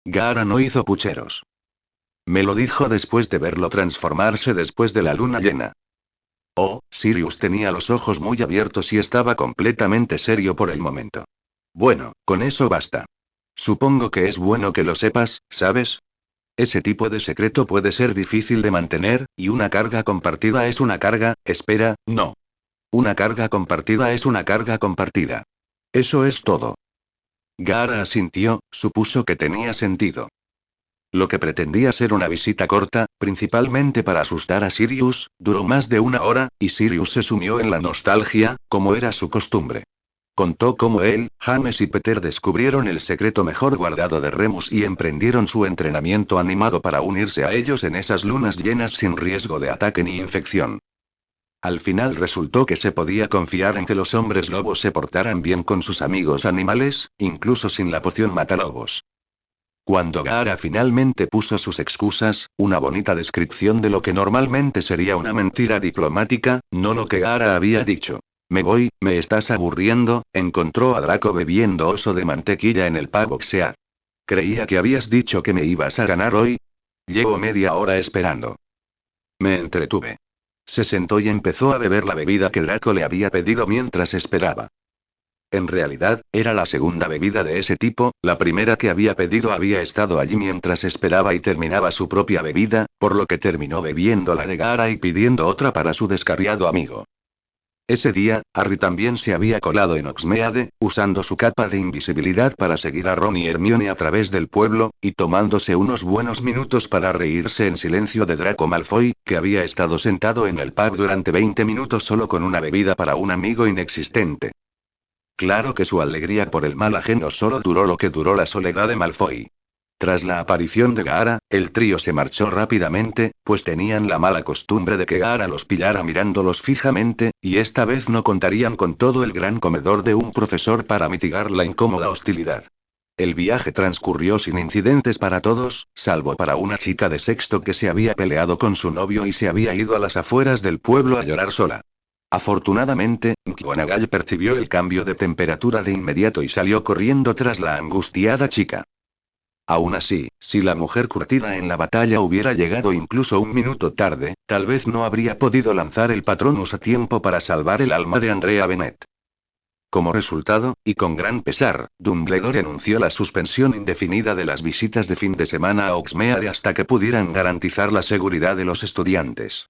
Gaara no hizo pucheros. Me lo dijo después de verlo transformarse después de la luna llena. Oh, Sirius tenía los ojos muy abiertos y estaba completamente serio por el momento. Bueno, con eso basta. Supongo que es bueno que lo sepas, ¿sabes? Ese tipo de secreto puede ser difícil de mantener, y una carga compartida es una carga, espera, no. Una carga compartida es una carga compartida. Eso es todo. Gaara asintió, supuso que tenía sentido. Lo que pretendía ser una visita corta, principalmente para asustar a Sirius, duró más de una hora, y Sirius se sumió en la nostalgia, como era su costumbre. Contó cómo él, James y Peter descubrieron el secreto mejor guardado de Remus y emprendieron su entrenamiento animado para unirse a ellos en esas lunas llenas sin riesgo de ataque ni infección. Al final resultó que se podía confiar en que los hombres lobos se portaran bien con sus amigos animales, incluso sin la poción matalobos. Cuando Gaara finalmente puso sus excusas, una bonita descripción de lo que normalmente sería una mentira diplomática, no lo que Gaara había dicho. Me voy, me estás aburriendo, encontró a Draco bebiendo oso de mantequilla en el pub Oxead. Creía que habías dicho que me ibas a ganar hoy. Llevo media hora esperando. Me entretuve. Se sentó y empezó a beber la bebida que Draco le había pedido mientras esperaba. En realidad, era la segunda bebida de ese tipo, la primera que había pedido había estado allí mientras esperaba y terminaba su propia bebida, por lo que terminó bebiendo la de Gaara y pidiendo otra para su descarriado amigo. Ese día, Harry también se había colado en Hogsmeade, usando su capa de invisibilidad para seguir a Ron y Hermione a través del pueblo, y tomándose unos buenos minutos para reírse en silencio de Draco Malfoy, que había estado sentado en el pub durante 20 minutos solo con una bebida para un amigo inexistente. Claro que su alegría por el mal ajeno solo duró lo que duró la soledad de Malfoy. Tras la aparición de Gaara, el trío se marchó rápidamente, pues tenían la mala costumbre de que Gaara los pillara mirándolos fijamente, y esta vez no contarían con todo el gran comedor de un profesor para mitigar la incómoda hostilidad. El viaje transcurrió sin incidentes para todos, salvo para una chica de sexto que se había peleado con su novio y se había ido a las afueras del pueblo a llorar sola. Afortunadamente, McGonagall percibió el cambio de temperatura de inmediato y salió corriendo tras la angustiada chica. Aún así, si la mujer curtida en la batalla hubiera llegado incluso un minuto tarde, tal vez no habría podido lanzar el Patronus a tiempo para salvar el alma de Andrea Bennet. Como resultado, y con gran pesar, Dumbledore anunció la suspensión indefinida de las visitas de fin de semana a Hogsmeade hasta que pudieran garantizar la seguridad de los estudiantes.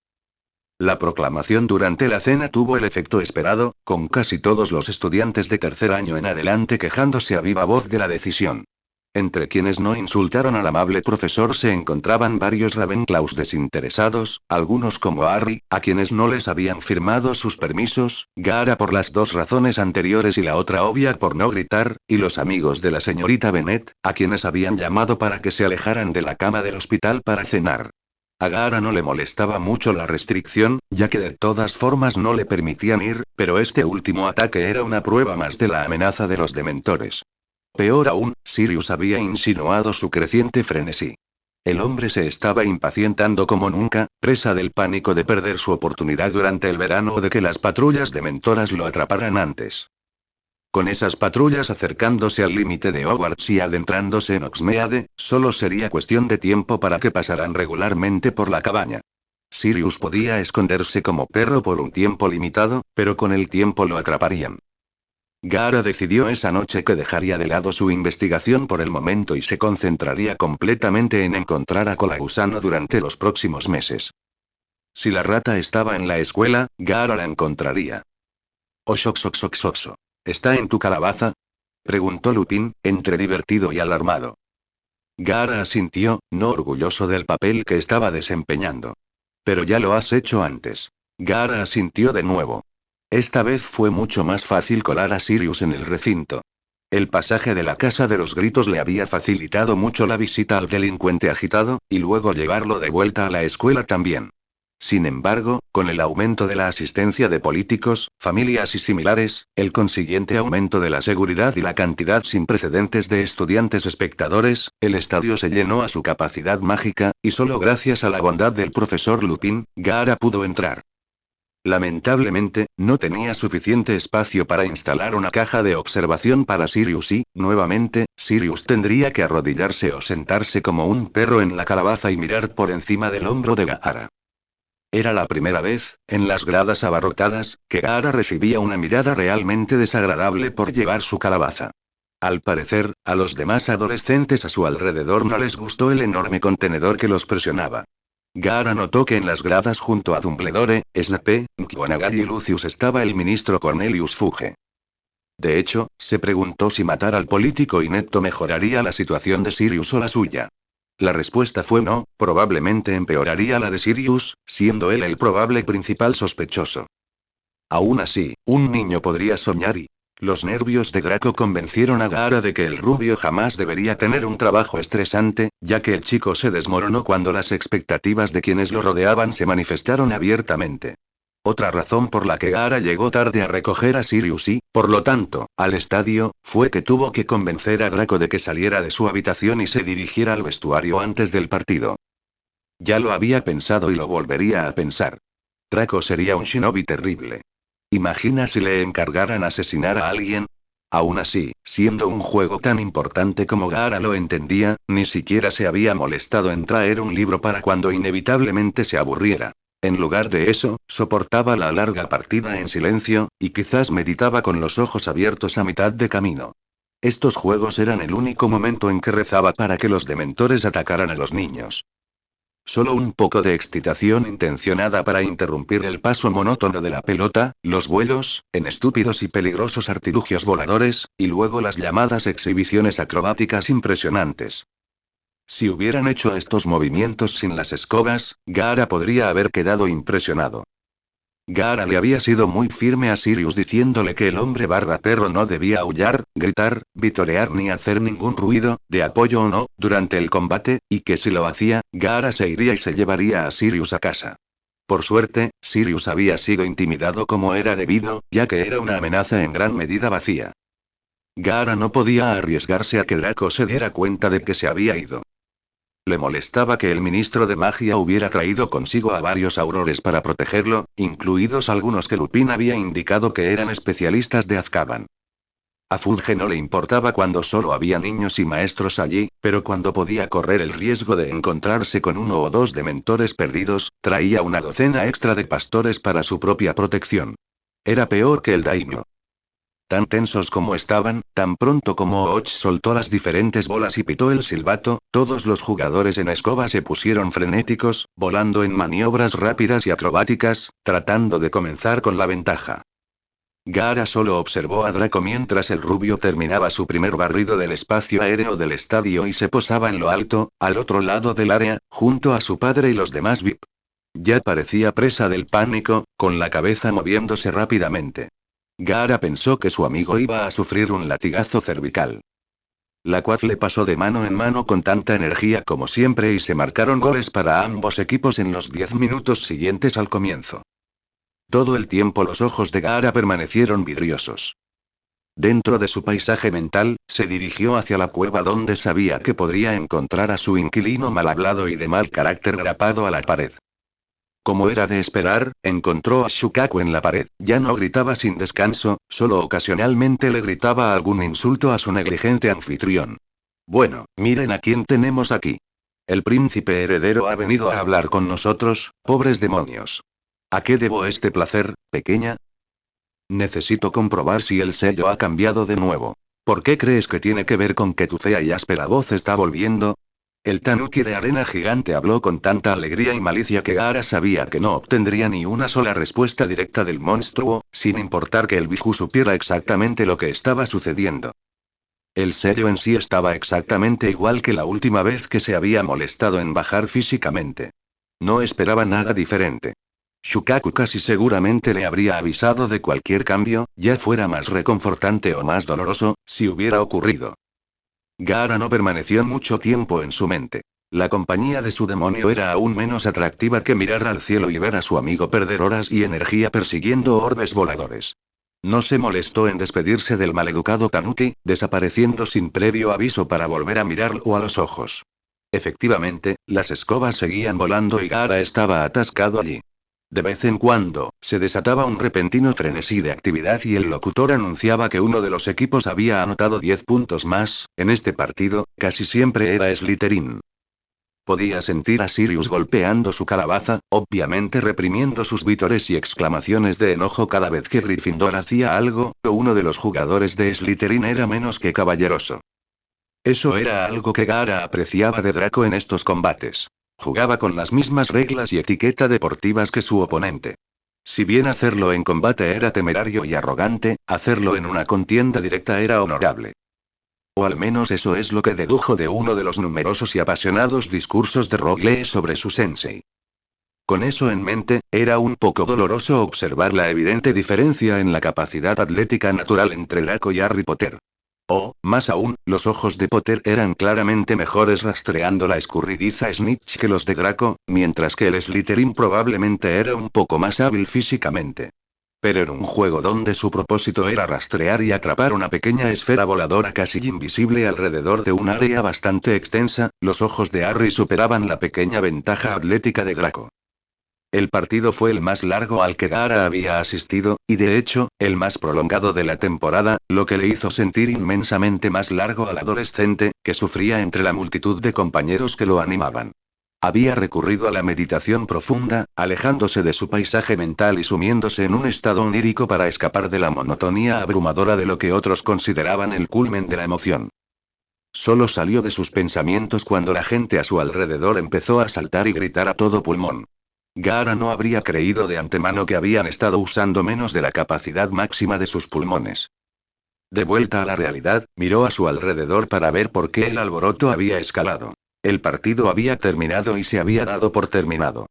La proclamación durante la cena tuvo el efecto esperado, con casi todos los estudiantes de tercer año en adelante quejándose a viva voz de la decisión. Entre quienes no insultaron al amable profesor se encontraban varios Ravenclaws desinteresados, algunos como Harry, a quienes no les habían firmado sus permisos, Gaara por las dos razones anteriores y la otra obvia por no gritar, y los amigos de la señorita Bennet, a quienes habían llamado para que se alejaran de la cama del hospital para cenar. A Gaara no le molestaba mucho la restricción, ya que de todas formas no le permitían ir, pero este último ataque era una prueba más de la amenaza de los dementores. Peor aún, Sirius había insinuado su creciente frenesí. El hombre se estaba impacientando como nunca, presa del pánico de perder su oportunidad durante el verano o de que las patrullas dementoras lo atraparan antes. Con esas patrullas acercándose al límite de Hogwarts y adentrándose en Hogsmeade, solo sería cuestión de tiempo para que pasaran regularmente por la cabaña. Sirius podía esconderse como perro por un tiempo limitado, pero con el tiempo lo atraparían. Gaara decidió esa noche que dejaría de lado su investigación por el momento y se concentraría completamente en encontrar a Colagusano durante los próximos meses. Si la rata estaba en la escuela, Gaara la encontraría. Oxoxoxoxoxo. ¿Está en tu calabaza? Preguntó Lupin, entre divertido y alarmado. Gaara asintió, no orgulloso del papel que estaba desempeñando. Pero ya lo has hecho antes. Gaara asintió de nuevo. Esta vez fue mucho más fácil colar a Sirius en el recinto. El pasaje de la Casa de los Gritos le había facilitado mucho la visita al delincuente agitado, y luego llevarlo de vuelta a la escuela también. Sin embargo, con el aumento de la asistencia de políticos, familias y similares, el consiguiente aumento de la seguridad y la cantidad sin precedentes de estudiantes espectadores, el estadio se llenó a su capacidad mágica, y solo gracias a la bondad del profesor Lupin, Gaara pudo entrar. Lamentablemente, no tenía suficiente espacio para instalar una caja de observación para Sirius y, nuevamente, Sirius tendría que arrodillarse o sentarse como un perro en la calabaza y mirar por encima del hombro de Gaara. Era la primera vez, en las gradas abarrotadas, que Gaara recibía una mirada realmente desagradable por llevar su calabaza. Al parecer, a los demás adolescentes a su alrededor no les gustó el enorme contenedor que los presionaba. Gaara notó que en las gradas junto a Dumbledore, Snape, McGonagall y Lucius estaba el ministro Cornelius Fudge. De hecho, se preguntó si matar al político inepto mejoraría la situación de Sirius o la suya. La respuesta fue no, probablemente empeoraría la de Sirius, siendo él el probable principal sospechoso. Aún así, un niño podría soñar y... Los nervios de Draco convencieron a Gaara de que el rubio jamás debería tener un trabajo estresante, ya que el chico se desmoronó cuando las expectativas de quienes lo rodeaban se manifestaron abiertamente. Otra razón por la que Gaara llegó tarde a recoger a Sirius y, por lo tanto, al estadio, fue que tuvo que convencer a Draco de que saliera de su habitación y se dirigiera al vestuario antes del partido. Ya lo había pensado y lo volvería a pensar. Draco sería un shinobi terrible. ¿Imagina si le encargaran asesinar a alguien? Aún así, siendo un juego tan importante como Gaara lo entendía, ni siquiera se había molestado en traer un libro para cuando inevitablemente se aburriera. En lugar de eso, soportaba la larga partida en silencio, y quizás meditaba con los ojos abiertos a mitad de camino. Estos juegos eran el único momento en que rezaba para que los dementores atacaran a los niños. Solo un poco de excitación intencionada para interrumpir el paso monótono de la pelota, los vuelos, en estúpidos y peligrosos artilugios voladores, y luego las llamadas exhibiciones acrobáticas impresionantes. Si hubieran hecho estos movimientos sin las escobas, Gaara podría haber quedado impresionado. Gaara le había sido muy firme a Sirius diciéndole que el hombre barra perro no debía aullar, gritar, vitorear ni hacer ningún ruido, de apoyo o no, durante el combate, y que si lo hacía, Gaara se iría y se llevaría a Sirius a casa. Por suerte, Sirius había sido intimidado como era debido, ya que era una amenaza en gran medida vacía. Gaara no podía arriesgarse a que Draco se diera cuenta de que se había ido. Le molestaba que el ministro de magia hubiera traído consigo a varios aurores para protegerlo, incluidos algunos que Lupin había indicado que eran especialistas de Azkaban. A Fudge no le importaba cuando solo había niños y maestros allí, pero cuando podía correr el riesgo de encontrarse con uno o dos dementores perdidos, traía una docena extra de pastores para su propia protección. Era peor que el daimyo. Tan tensos como estaban, tan pronto como Och soltó las diferentes bolas y pitó el silbato, todos los jugadores en escoba se pusieron frenéticos, volando en maniobras rápidas y acrobáticas, tratando de comenzar con la ventaja. Gaara solo observó a Draco mientras el rubio terminaba su primer barrido del espacio aéreo del estadio y se posaba en lo alto, al otro lado del área, junto a su padre y los demás VIP. Ya parecía presa del pánico, con la cabeza moviéndose rápidamente. Gaara pensó que su amigo iba a sufrir un latigazo cervical. La Quad le pasó de mano en mano con tanta energía como siempre y se marcaron goles para ambos equipos en los 10 minutos siguientes al comienzo. Todo el tiempo los ojos de Gaara permanecieron vidriosos. Dentro de su paisaje mental, se dirigió hacia la cueva donde sabía que podría encontrar a su inquilino mal hablado y de mal carácter grapado a la pared. Como era de esperar, encontró a Shukaku en la pared. Ya no gritaba sin descanso, solo ocasionalmente le gritaba algún insulto a su negligente anfitrión. Bueno, miren a quién tenemos aquí. El príncipe heredero ha venido a hablar con nosotros, pobres demonios. ¿A qué debo este placer, pequeña? Necesito comprobar si el sello ha cambiado de nuevo. ¿Por qué crees que tiene que ver con que tu fea y áspera voz está volviendo? El tanuki de arena gigante habló con tanta alegría y malicia que Gaara sabía que no obtendría ni una sola respuesta directa del monstruo, sin importar que el Biju supiera exactamente lo que estaba sucediendo. El sello en sí estaba exactamente igual que la última vez que se había molestado en bajar físicamente. No esperaba nada diferente. Shukaku casi seguramente le habría avisado de cualquier cambio, ya fuera más reconfortante o más doloroso, si hubiera ocurrido. Gaara no permaneció mucho tiempo en su mente. La compañía de su demonio era aún menos atractiva que mirar al cielo y ver a su amigo perder horas y energía persiguiendo orbes voladores. No se molestó en despedirse del maleducado Tanuki, desapareciendo sin previo aviso para volver a mirarlo a los ojos. Efectivamente, las escobas seguían volando y Gaara estaba atascado allí. De vez en cuando, se desataba un repentino frenesí de actividad y el locutor anunciaba que uno de los equipos había anotado 10 puntos más. En este partido, casi siempre era Slytherin. Podía sentir a Sirius golpeando su calabaza, obviamente reprimiendo sus vítores y exclamaciones de enojo cada vez que Gryffindor hacía algo, o uno de los jugadores de Slytherin era menos que caballeroso. Eso era algo que Gaara apreciaba de Draco en estos combates. Jugaba con las mismas reglas y etiqueta deportivas que su oponente. Si bien hacerlo en combate era temerario y arrogante, hacerlo en una contienda directa era honorable. O al menos eso es lo que dedujo de uno de los numerosos y apasionados discursos de Rogue sobre su sensei. Con eso en mente, era un poco doloroso observar la evidente diferencia en la capacidad atlética natural entre Draco y Harry Potter. O, más aún, los ojos de Potter eran claramente mejores rastreando la escurridiza snitch que los de Draco, mientras que el Slytherin probablemente era un poco más hábil físicamente. Pero en un juego donde su propósito era rastrear y atrapar una pequeña esfera voladora casi invisible alrededor de un área bastante extensa, los ojos de Harry superaban la pequeña ventaja atlética de Draco. El partido fue el más largo al que Gaara había asistido, y de hecho, el más prolongado de la temporada, lo que le hizo sentir inmensamente más largo al adolescente, que sufría entre la multitud de compañeros que lo animaban. Había recurrido a la meditación profunda, alejándose de su paisaje mental y sumiéndose en un estado onírico para escapar de la monotonía abrumadora de lo que otros consideraban el culmen de la emoción. Solo salió de sus pensamientos cuando la gente a su alrededor empezó a saltar y gritar a todo pulmón. Gaara no habría creído de antemano que habían estado usando menos de la capacidad máxima de sus pulmones. De vuelta a la realidad, miró a su alrededor para ver por qué el alboroto había escalado. El partido había terminado y se había dado por terminado.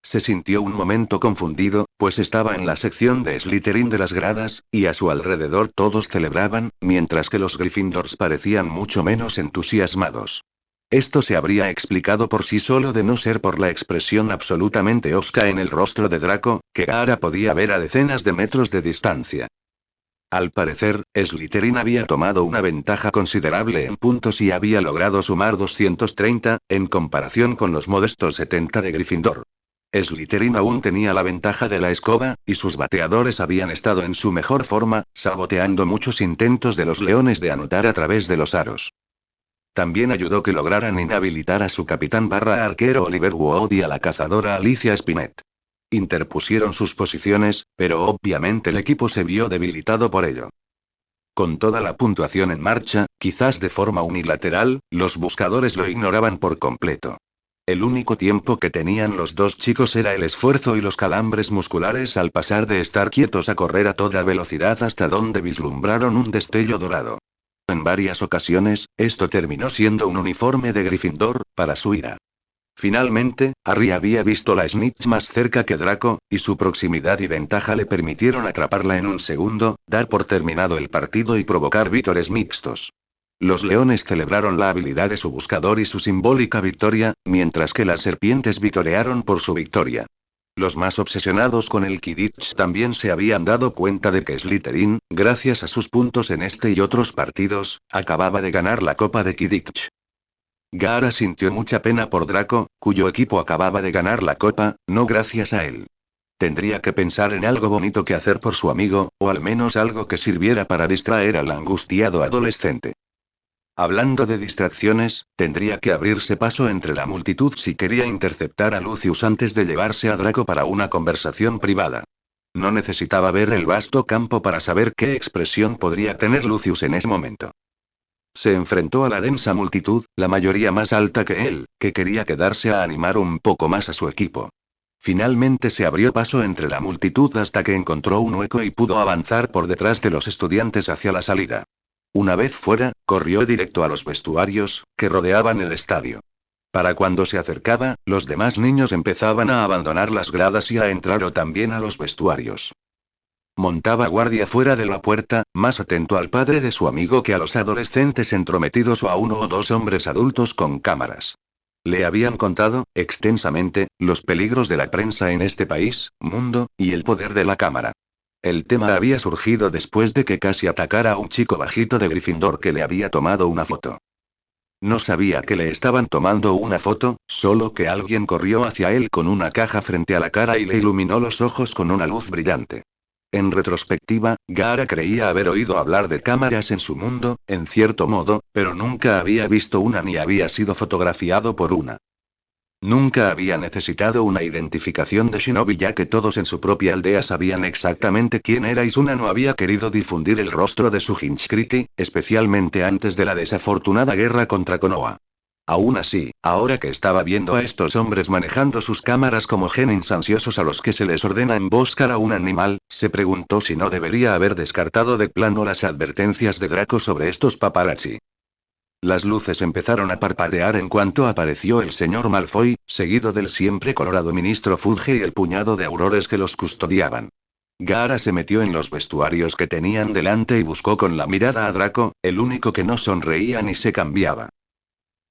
Se sintió un momento confundido, pues estaba en la sección de Slytherin de las gradas, y a su alrededor todos celebraban, mientras que los Gryffindors parecían mucho menos entusiasmados. Esto se habría explicado por sí solo de no ser por la expresión absolutamente hosca en el rostro de Draco, que Gaara podía ver a decenas de metros de distancia. Al parecer, Slytherin había tomado una ventaja considerable en puntos y había logrado sumar 230, en comparación con los modestos 70 de Gryffindor. Slytherin aún tenía la ventaja de la escoba, y sus bateadores habían estado en su mejor forma, saboteando muchos intentos de los leones de anotar a través de los aros. También ayudó que lograran inhabilitar a su capitán barra arquero Oliver Wood y a la cazadora Alicia Spinett. Interpusieron sus posiciones, pero obviamente el equipo se vio debilitado por ello. Con toda la puntuación en marcha, quizás de forma unilateral, los buscadores lo ignoraban por completo. El único tiempo que tenían los dos chicos era el esfuerzo y los calambres musculares al pasar de estar quietos a correr a toda velocidad hasta donde vislumbraron un destello dorado. En varias ocasiones, esto terminó siendo un uniforme de Gryffindor, para su ira. Finalmente, Harry había visto la snitch más cerca que Draco, y su proximidad y ventaja le permitieron atraparla en un segundo, dar por terminado el partido y provocar vítores mixtos. Los leones celebraron la habilidad de su buscador y su simbólica victoria, mientras que las serpientes vitorearon por su victoria. Los más obsesionados con el Quidditch también se habían dado cuenta de que Slytherin, gracias a sus puntos en este y otros partidos, acababa de ganar la Copa de Quidditch. Gaara sintió mucha pena por Draco, cuyo equipo acababa de ganar la Copa, no gracias a él. Tendría que pensar en algo bonito que hacer por su amigo, o al menos algo que sirviera para distraer al angustiado adolescente. Hablando de distracciones, tendría que abrirse paso entre la multitud si quería interceptar a Lucius antes de llevarse a Draco para una conversación privada. No necesitaba ver el vasto campo para saber qué expresión podría tener Lucius en ese momento. Se enfrentó a la densa multitud, la mayoría más alta que él, que quería quedarse a animar un poco más a su equipo. Finalmente se abrió paso entre la multitud hasta que encontró un hueco y pudo avanzar por detrás de los estudiantes hacia la salida. Una vez fuera, corrió directo a los vestuarios, que rodeaban el estadio. Para cuando se acercaba, los demás niños empezaban a abandonar las gradas y a entrar también a los vestuarios. Montaba guardia fuera de la puerta, más atento al padre de su amigo que a los adolescentes entrometidos o a uno o dos hombres adultos con cámaras. Le habían contado, extensamente, los peligros de la prensa en este país, mundo, y el poder de la cámara. El tema había surgido después de que casi atacara a un chico bajito de Gryffindor que le había tomado una foto. No sabía que le estaban tomando una foto, solo que alguien corrió hacia él con una caja frente a la cara y le iluminó los ojos con una luz brillante. En retrospectiva, Gaara creía haber oído hablar de cámaras en su mundo, en cierto modo, pero nunca había visto una ni había sido fotografiado por una. Nunca había necesitado una identificación de Shinobi ya que todos en su propia aldea sabían exactamente quién era y Suna no había querido difundir el rostro de su Hinchkriti, especialmente antes de la desafortunada guerra contra Konoha. Aún así, ahora que estaba viendo a estos hombres manejando sus cámaras como genins ansiosos a los que se les ordena emboscar a un animal, se preguntó si no debería haber descartado de plano las advertencias de Draco sobre estos paparazzi. Las luces empezaron a parpadear en cuanto apareció el señor Malfoy, seguido del siempre colorado ministro Fudge y el puñado de aurores que los custodiaban. Gaara se metió en los vestuarios que tenían delante y buscó con la mirada a Draco, el único que no sonreía ni se cambiaba.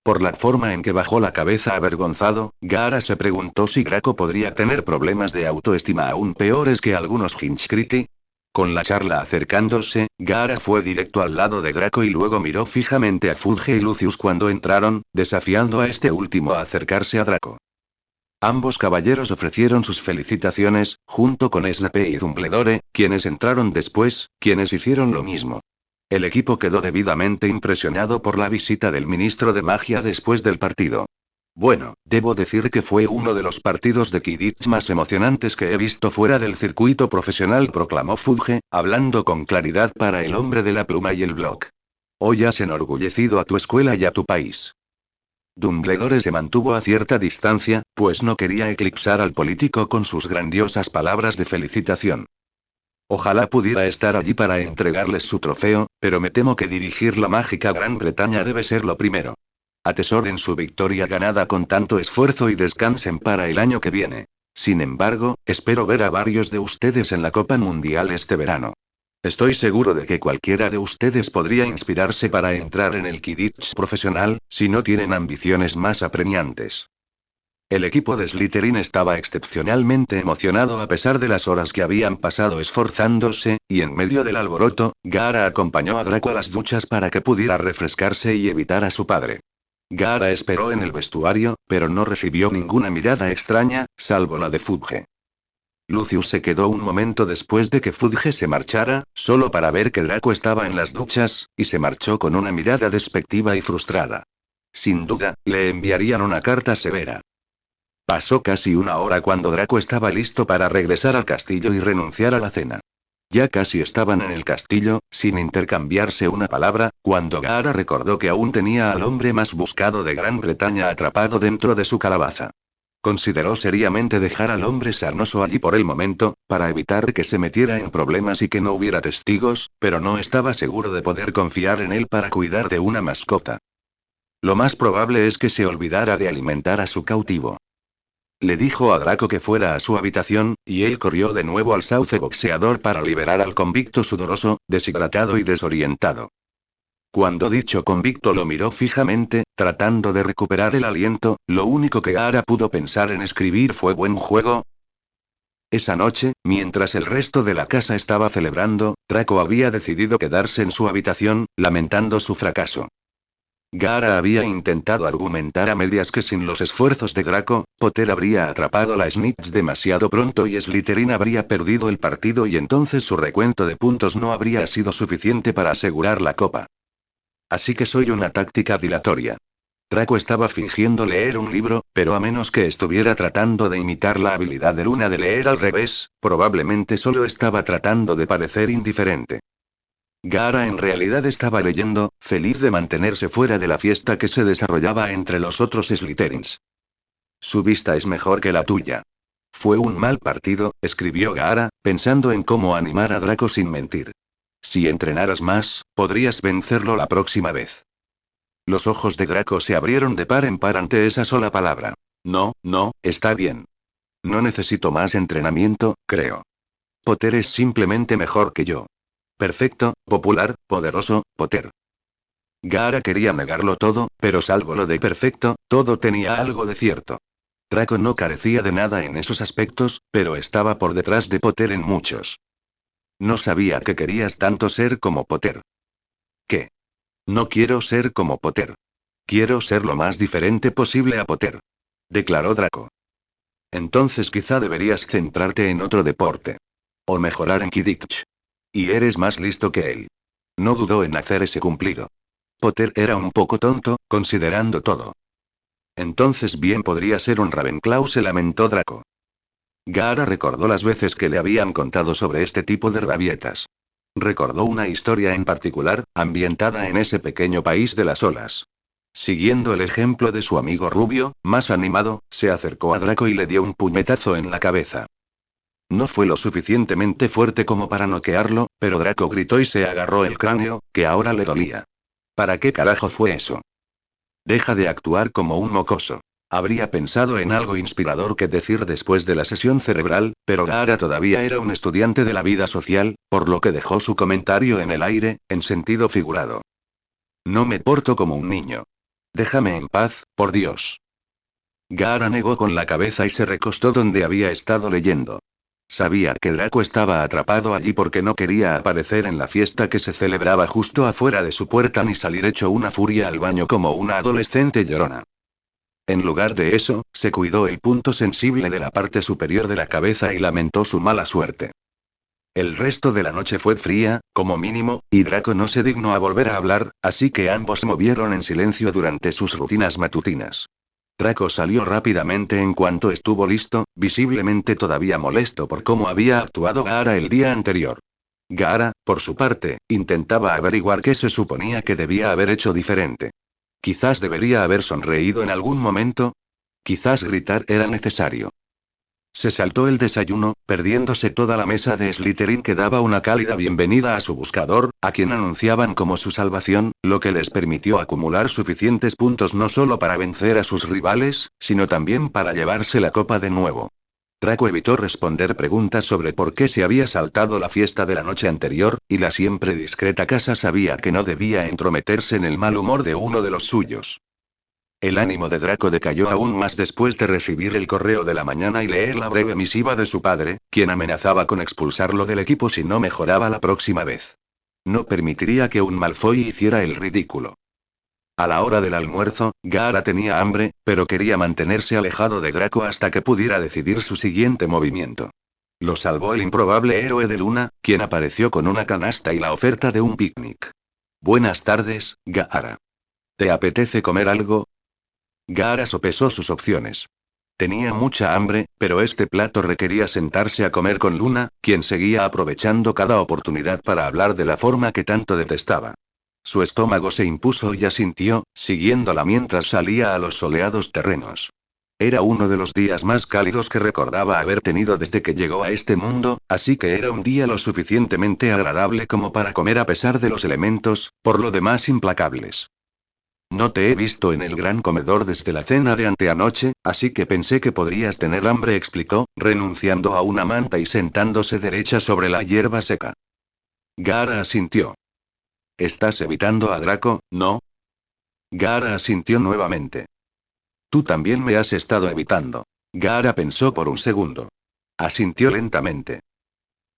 Por la forma en que bajó la cabeza avergonzado, Gaara se preguntó si Draco podría tener problemas de autoestima aún peores que algunos Hinchkriti. Con la charla acercándose, Gaara fue directo al lado de Draco y luego miró fijamente a Fudge y Lucius cuando entraron, desafiando a este último a acercarse a Draco. Ambos caballeros ofrecieron sus felicitaciones, junto con Snape y Dumbledore, quienes entraron después, quienes hicieron lo mismo. El equipo quedó debidamente impresionado por la visita del ministro de magia después del partido. Bueno, debo decir que fue uno de los partidos de Quidditch más emocionantes que he visto fuera del circuito profesional, proclamó Fudge, hablando con claridad para el hombre de la pluma y el bloc. Hoy has enorgullecido a tu escuela y a tu país. Dumbledore se mantuvo a cierta distancia, pues no quería eclipsar al político con sus grandiosas palabras de felicitación. Ojalá pudiera estar allí para entregarles su trofeo, pero me temo que dirigir la mágica Gran Bretaña debe ser lo primero. Atesoren su victoria ganada con tanto esfuerzo y descansen para el año que viene. Sin embargo, espero ver a varios de ustedes en la Copa Mundial este verano. Estoy seguro de que cualquiera de ustedes podría inspirarse para entrar en el Quidditch profesional, si no tienen ambiciones más apremiantes. El equipo de Slytherin estaba excepcionalmente emocionado a pesar de las horas que habían pasado esforzándose, y en medio del alboroto, Gaara acompañó a Draco a las duchas para que pudiera refrescarse y evitar a su padre. Gaara esperó en el vestuario, pero no recibió ninguna mirada extraña, salvo la de Fudge. Lucius se quedó un momento después de que Fudge se marchara, solo para ver que Draco estaba en las duchas, y se marchó con una mirada despectiva y frustrada. Sin duda, le enviarían una carta severa. Pasó casi una hora cuando Draco estaba listo para regresar al castillo y renunciar a la cena. Ya casi estaban en el castillo, sin intercambiarse una palabra, cuando Gaara recordó que aún tenía al hombre más buscado de Gran Bretaña atrapado dentro de su calabaza. Consideró seriamente dejar al hombre sarnoso allí por el momento, para evitar que se metiera en problemas y que no hubiera testigos, pero no estaba seguro de poder confiar en él para cuidar de una mascota. Lo más probable es que se olvidara de alimentar a su cautivo. Le dijo a Draco que fuera a su habitación, y él corrió de nuevo al sauce boxeador para liberar al convicto sudoroso, deshidratado y desorientado. Cuando dicho convicto lo miró fijamente, tratando de recuperar el aliento, lo único que Gaara pudo pensar en escribir fue «buen juego». Esa noche, mientras el resto de la casa estaba celebrando, Draco había decidido quedarse en su habitación, lamentando su fracaso. Gaara había intentado argumentar a medias que sin los esfuerzos de Draco, Potter habría atrapado la Snitch demasiado pronto y Slytherin habría perdido el partido y entonces su recuento de puntos no habría sido suficiente para asegurar la copa. Así que soy una táctica dilatoria. Draco estaba fingiendo leer un libro, pero a menos que estuviera tratando de imitar la habilidad de Luna de leer al revés, probablemente solo estaba tratando de parecer indiferente. Gaara en realidad estaba leyendo, feliz de mantenerse fuera de la fiesta que se desarrollaba entre los otros Slytherins. Su vista es mejor que la tuya. Fue un mal partido, escribió Gaara, pensando en cómo animar a Draco sin mentir. Si entrenaras más, podrías vencerlo la próxima vez. Los ojos de Draco se abrieron de par en par ante esa sola palabra. No, no, está bien. No necesito más entrenamiento, creo. Potter es simplemente mejor que yo. Perfecto, popular, poderoso, Potter. Gaara quería negarlo todo, pero salvo lo de perfecto, todo tenía algo de cierto. Draco no carecía de nada en esos aspectos, pero estaba por detrás de Potter en muchos. No sabía que querías tanto ser como Potter. ¿Qué? No quiero ser como Potter. Quiero ser lo más diferente posible a Potter, declaró Draco. Entonces quizá deberías centrarte en otro deporte. O mejorar en Quidditch. Y eres más listo que él. No dudó en hacer ese cumplido. Potter era un poco tonto, considerando todo. Entonces bien podría ser un Ravenclaw, se lamentó Draco. Gaara recordó las veces que le habían contado sobre este tipo de rabietas. Recordó una historia en particular, ambientada en ese pequeño país de las olas. Siguiendo el ejemplo de su amigo rubio, más animado, se acercó a Draco y le dio un puñetazo en la cabeza. No fue lo suficientemente fuerte como para noquearlo, pero Draco gritó y se agarró el cráneo, que ahora le dolía. ¿Para qué carajo fue eso? Deja de actuar como un mocoso. Habría pensado en algo inspirador que decir después de la sesión cerebral, pero Gaara todavía era un estudiante de la vida social, por lo que dejó su comentario en el aire, en sentido figurado. No me porto como un niño. Déjame en paz, por Dios. Gaara negó con la cabeza y se recostó donde había estado leyendo. Sabía que Draco estaba atrapado allí porque no quería aparecer en la fiesta que se celebraba justo afuera de su puerta ni salir hecho una furia al baño como una adolescente llorona. En lugar de eso, se cuidó el punto sensible de la parte superior de la cabeza y lamentó su mala suerte. El resto de la noche fue fría, como mínimo, y Draco no se dignó a volver a hablar, así que ambos se movieron en silencio durante sus rutinas matutinas. Draco salió rápidamente en cuanto estuvo listo, visiblemente todavía molesto por cómo había actuado Gaara el día anterior. Gaara, por su parte, intentaba averiguar qué se suponía que debía haber hecho diferente. Quizás debería haber sonreído en algún momento. Quizás gritar era necesario. Se saltó el desayuno, perdiéndose toda la mesa de Slytherin que daba una cálida bienvenida a su buscador, a quien anunciaban como su salvación, lo que les permitió acumular suficientes puntos no solo para vencer a sus rivales, sino también para llevarse la copa de nuevo. Draco evitó responder preguntas sobre por qué se había saltado la fiesta de la noche anterior, y la siempre discreta casa sabía que no debía entrometerse en el mal humor de uno de los suyos. El ánimo de Draco decayó aún más después de recibir el correo de la mañana y leer la breve misiva de su padre, quien amenazaba con expulsarlo del equipo si no mejoraba la próxima vez. No permitiría que un Malfoy hiciera el ridículo. A la hora del almuerzo, Gaara tenía hambre, pero quería mantenerse alejado de Draco hasta que pudiera decidir su siguiente movimiento. Lo salvó el improbable héroe de Luna, quien apareció con una canasta y la oferta de un picnic. Buenas tardes, Gaara. ¿Te apetece comer algo? Gaara sopesó sus opciones. Tenía mucha hambre, pero este plato requería sentarse a comer con Luna, quien seguía aprovechando cada oportunidad para hablar de la forma que tanto detestaba. Su estómago se impuso y asintió, siguiéndola mientras salía a los soleados terrenos. Era uno de los días más cálidos que recordaba haber tenido desde que llegó a este mundo, así que era un día lo suficientemente agradable como para comer a pesar de los elementos, por lo demás implacables. No te he visto en el gran comedor desde la cena de anteanoche, así que pensé que podrías tener hambre, explicó, renunciando a una manta y sentándose derecha sobre la hierba seca. Gaara asintió. ¿Estás evitando a Draco, no? Gaara asintió nuevamente. Tú también me has estado evitando. Gaara pensó por un segundo. Asintió lentamente.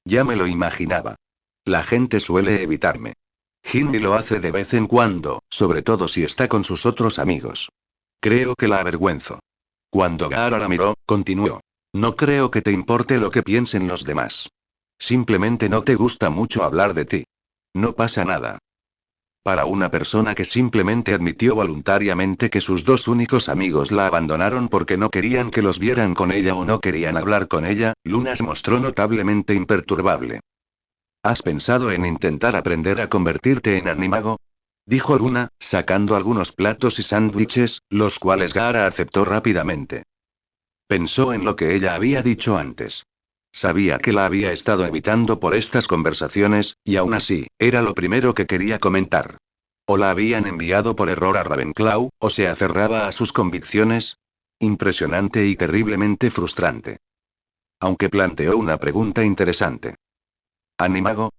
Ya me lo imaginaba. La gente suele evitarme. Ginny lo hace de vez en cuando, sobre todo si está con sus otros amigos. Creo que la avergüenzo. Cuando Gaara la miró, continuó. No creo que te importe lo que piensen los demás. Simplemente no te gusta mucho hablar de ti. No pasa nada. Para una persona que simplemente admitió voluntariamente que sus dos únicos amigos la abandonaron porque no querían que los vieran con ella o no querían hablar con ella, Luna se mostró notablemente imperturbable. ¿Has pensado en intentar aprender a convertirte en animago? Dijo Luna, sacando algunos platos y sándwiches, los cuales Gaara aceptó rápidamente. Pensó en lo que ella había dicho antes. Sabía que la había estado evitando por estas conversaciones, y aún así, era lo primero que quería comentar. O la habían enviado por error a Ravenclaw, o se aferraba a sus convicciones. Impresionante y terriblemente frustrante. Aunque planteó una pregunta interesante. ¿Animago?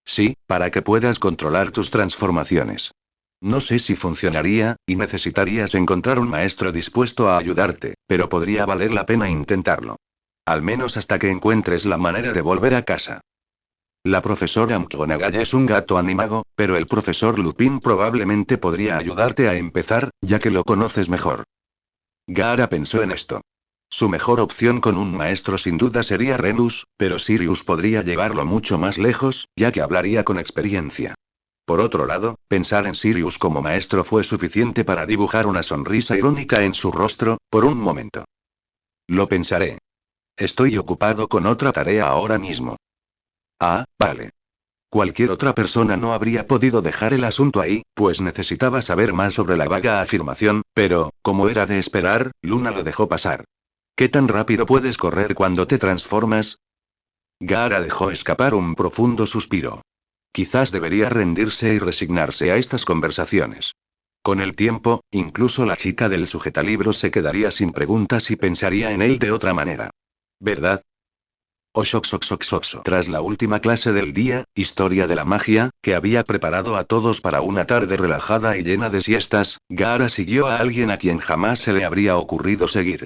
Sí, para que puedas controlar tus transformaciones. No sé si funcionaría, y necesitarías encontrar un maestro dispuesto a ayudarte, pero podría valer la pena intentarlo. Al menos hasta que encuentres la manera de volver a casa. La profesora McGonagall es un gato animago, pero el profesor Lupin probablemente podría ayudarte a empezar, ya que lo conoces mejor. Gaara pensó en esto. Su mejor opción con un maestro sin duda sería Remus, pero Sirius podría llevarlo mucho más lejos, ya que hablaría con experiencia. Por otro lado, pensar en Sirius como maestro fue suficiente para dibujar una sonrisa irónica en su rostro, por un momento. Lo pensaré. Estoy ocupado con otra tarea ahora mismo. Ah, vale. Cualquier otra persona no habría podido dejar el asunto ahí, pues necesitaba saber más sobre la vaga afirmación, pero, como era de esperar, Luna lo dejó pasar. ¿Qué tan rápido puedes correr cuando te transformas? Gaara dejó escapar un profundo suspiro. Quizás debería rendirse y resignarse a estas conversaciones. Con el tiempo, incluso la chica del sujetalibros se quedaría sin preguntas y pensaría en él de otra manera. ¿Verdad? Oxoxoxoxoxo. Tras la última clase del día, Historia de la Magia, que había preparado a todos para una tarde relajada y llena de siestas, Gaara siguió a alguien a quien jamás se le habría ocurrido seguir.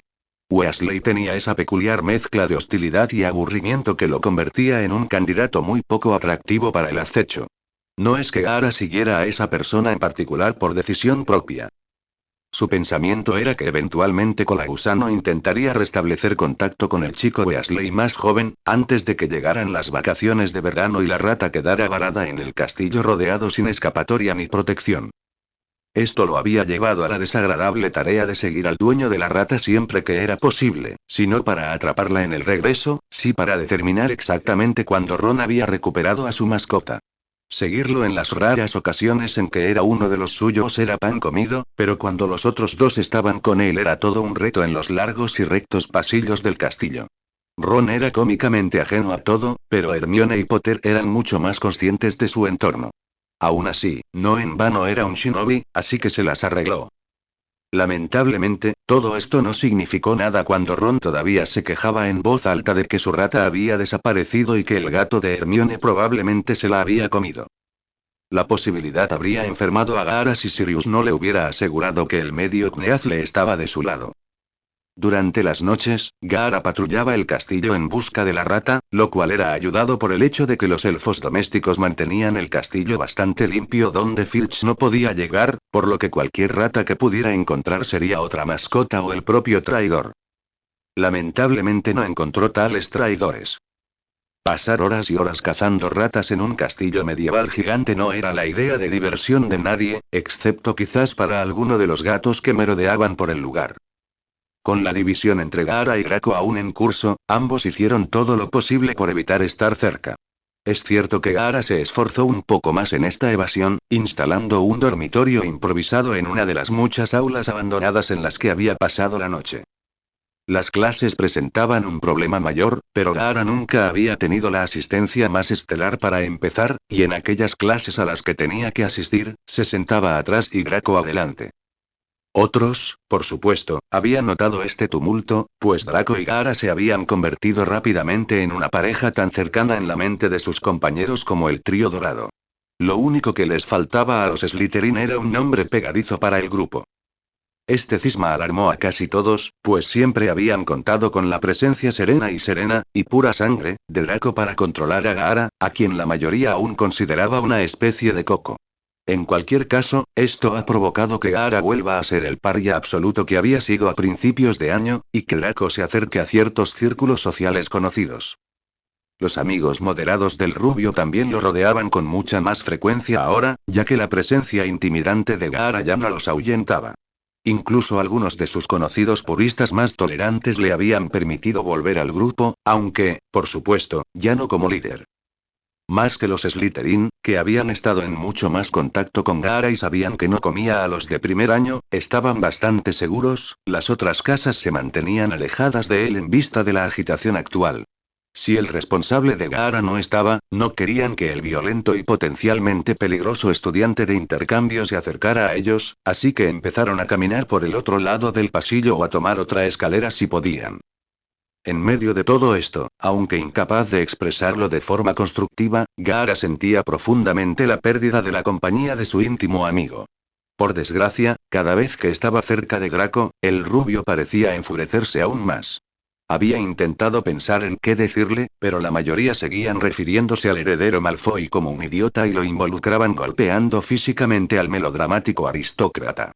Weasley tenía esa peculiar mezcla de hostilidad y aburrimiento que lo convertía en un candidato muy poco atractivo para el acecho. No es que Gaara siguiera a esa persona en particular por decisión propia. Su pensamiento era que eventualmente Colagusano intentaría restablecer contacto con el chico Weasley más joven, antes de que llegaran las vacaciones de verano y la rata quedara varada en el castillo rodeado sin escapatoria ni protección. Esto lo había llevado a la desagradable tarea de seguir al dueño de la rata siempre que era posible, si no para atraparla en el regreso, sí para determinar exactamente cuándo Ron había recuperado a su mascota. Seguirlo en las raras ocasiones en que era uno de los suyos era pan comido, pero cuando los otros dos estaban con él era todo un reto en los largos y rectos pasillos del castillo. Ron era cómicamente ajeno a todo, pero Hermione y Potter eran mucho más conscientes de su entorno. Aún así, no en vano era un shinobi, así que se las arregló. Lamentablemente, todo esto no significó nada cuando Ron todavía se quejaba en voz alta de que su rata había desaparecido y que el gato de Hermione probablemente se la había comido. La posibilidad habría enfermado a Gaara si Sirius no le hubiera asegurado que el medio Kneazle estaba de su lado. Durante las noches, Gaara patrullaba el castillo en busca de la rata, lo cual era ayudado por el hecho de que los elfos domésticos mantenían el castillo bastante limpio donde Filch no podía llegar, por lo que cualquier rata que pudiera encontrar sería otra mascota o el propio traidor. Lamentablemente no encontró tales traidores. Pasar horas y horas cazando ratas en un castillo medieval gigante no era la idea de diversión de nadie, excepto quizás para alguno de los gatos que merodeaban por el lugar. Con la división entre Gaara y Draco aún en curso, ambos hicieron todo lo posible por evitar estar cerca. Es cierto que Gaara se esforzó un poco más en esta evasión, instalando un dormitorio improvisado en una de las muchas aulas abandonadas en las que había pasado la noche. Las clases presentaban un problema mayor, pero Gaara nunca había tenido la asistencia más estelar para empezar, y en aquellas clases a las que tenía que asistir, se sentaba atrás y Draco adelante. Otros, por supuesto, habían notado este tumulto, pues Draco y Gaara se habían convertido rápidamente en una pareja tan cercana en la mente de sus compañeros como el trío dorado. Lo único que les faltaba a los Slytherin era un nombre pegadizo para el grupo. Este cisma alarmó a casi todos, pues siempre habían contado con la presencia serena y pura sangre, de Draco para controlar a Gaara, a quien la mayoría aún consideraba una especie de coco. En cualquier caso, esto ha provocado que Gaara vuelva a ser el paria absoluto que había sido a principios de año, y que Draco se acerque a ciertos círculos sociales conocidos. Los amigos moderados del rubio también lo rodeaban con mucha más frecuencia ahora, ya que la presencia intimidante de Gaara ya no los ahuyentaba. Incluso algunos de sus conocidos puristas más tolerantes le habían permitido volver al grupo, aunque, por supuesto, ya no como líder. Más que los Slytherin, que habían estado en mucho más contacto con Gaara y sabían que no comía a los de primer año, estaban bastante seguros, las otras casas se mantenían alejadas de él en vista de la agitación actual. Si el responsable de Gaara no estaba, no querían que el violento y potencialmente peligroso estudiante de intercambio se acercara a ellos, así que empezaron a caminar por el otro lado del pasillo o a tomar otra escalera si podían. En medio de todo esto, aunque incapaz de expresarlo de forma constructiva, Gaara sentía profundamente la pérdida de la compañía de su íntimo amigo. Por desgracia, cada vez que estaba cerca de Draco, el rubio parecía enfurecerse aún más. Había intentado pensar en qué decirle, pero la mayoría seguían refiriéndose al heredero Malfoy como un idiota y lo involucraban golpeando físicamente al melodramático aristócrata.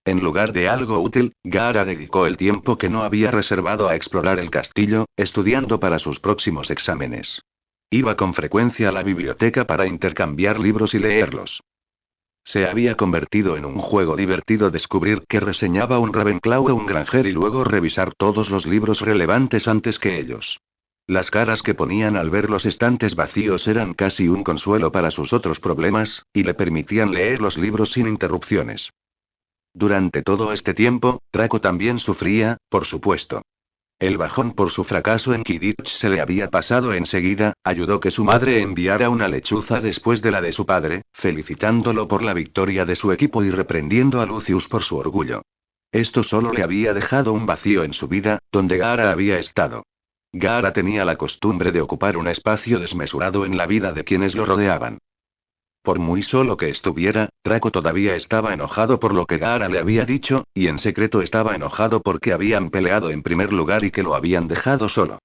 En lugar de algo útil, Gaara dedicó el tiempo que no había reservado a explorar el castillo, estudiando para sus próximos exámenes. Iba con frecuencia a la biblioteca para intercambiar libros y leerlos. Se había convertido en un juego divertido descubrir que reseñaba un Ravenclaw o un Granger y luego revisar todos los libros relevantes antes que ellos. Las caras que ponían al ver los estantes vacíos eran casi un consuelo para sus otros problemas, y le permitían leer los libros sin interrupciones. Durante todo este tiempo, Draco también sufría, por supuesto. El bajón por su fracaso en Quidditch se le había pasado enseguida, ayudó que su madre enviara una lechuza después de la de su padre, felicitándolo por la victoria de su equipo y reprendiendo a Lucius por su orgullo. Esto solo le había dejado un vacío en su vida, donde Gaara había estado. Gaara tenía la costumbre de ocupar un espacio desmesurado en la vida de quienes lo rodeaban. Por muy solo que estuviera, Draco todavía estaba enojado por lo que Gaara le había dicho, y en secreto estaba enojado porque habían peleado en primer lugar y que lo habían dejado solo.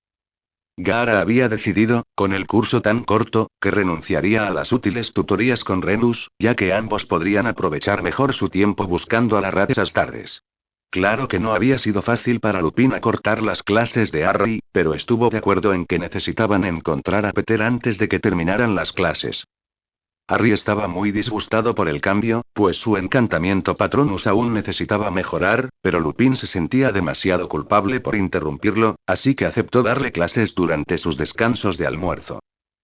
Gaara había decidido, con el curso tan corto, que renunciaría a las útiles tutorías con Remus, ya que ambos podrían aprovechar mejor su tiempo buscando a la rata esas tardes. Claro que no había sido fácil para Lupin acortar las clases de Harry, pero estuvo de acuerdo en que necesitaban encontrar a Peter antes de que terminaran las clases. Harry estaba muy disgustado por el cambio, pues su encantamiento Patronus aún necesitaba mejorar, pero Lupin se sentía demasiado culpable por interrumpirlo, así que aceptó darle clases durante sus descansos de almuerzo.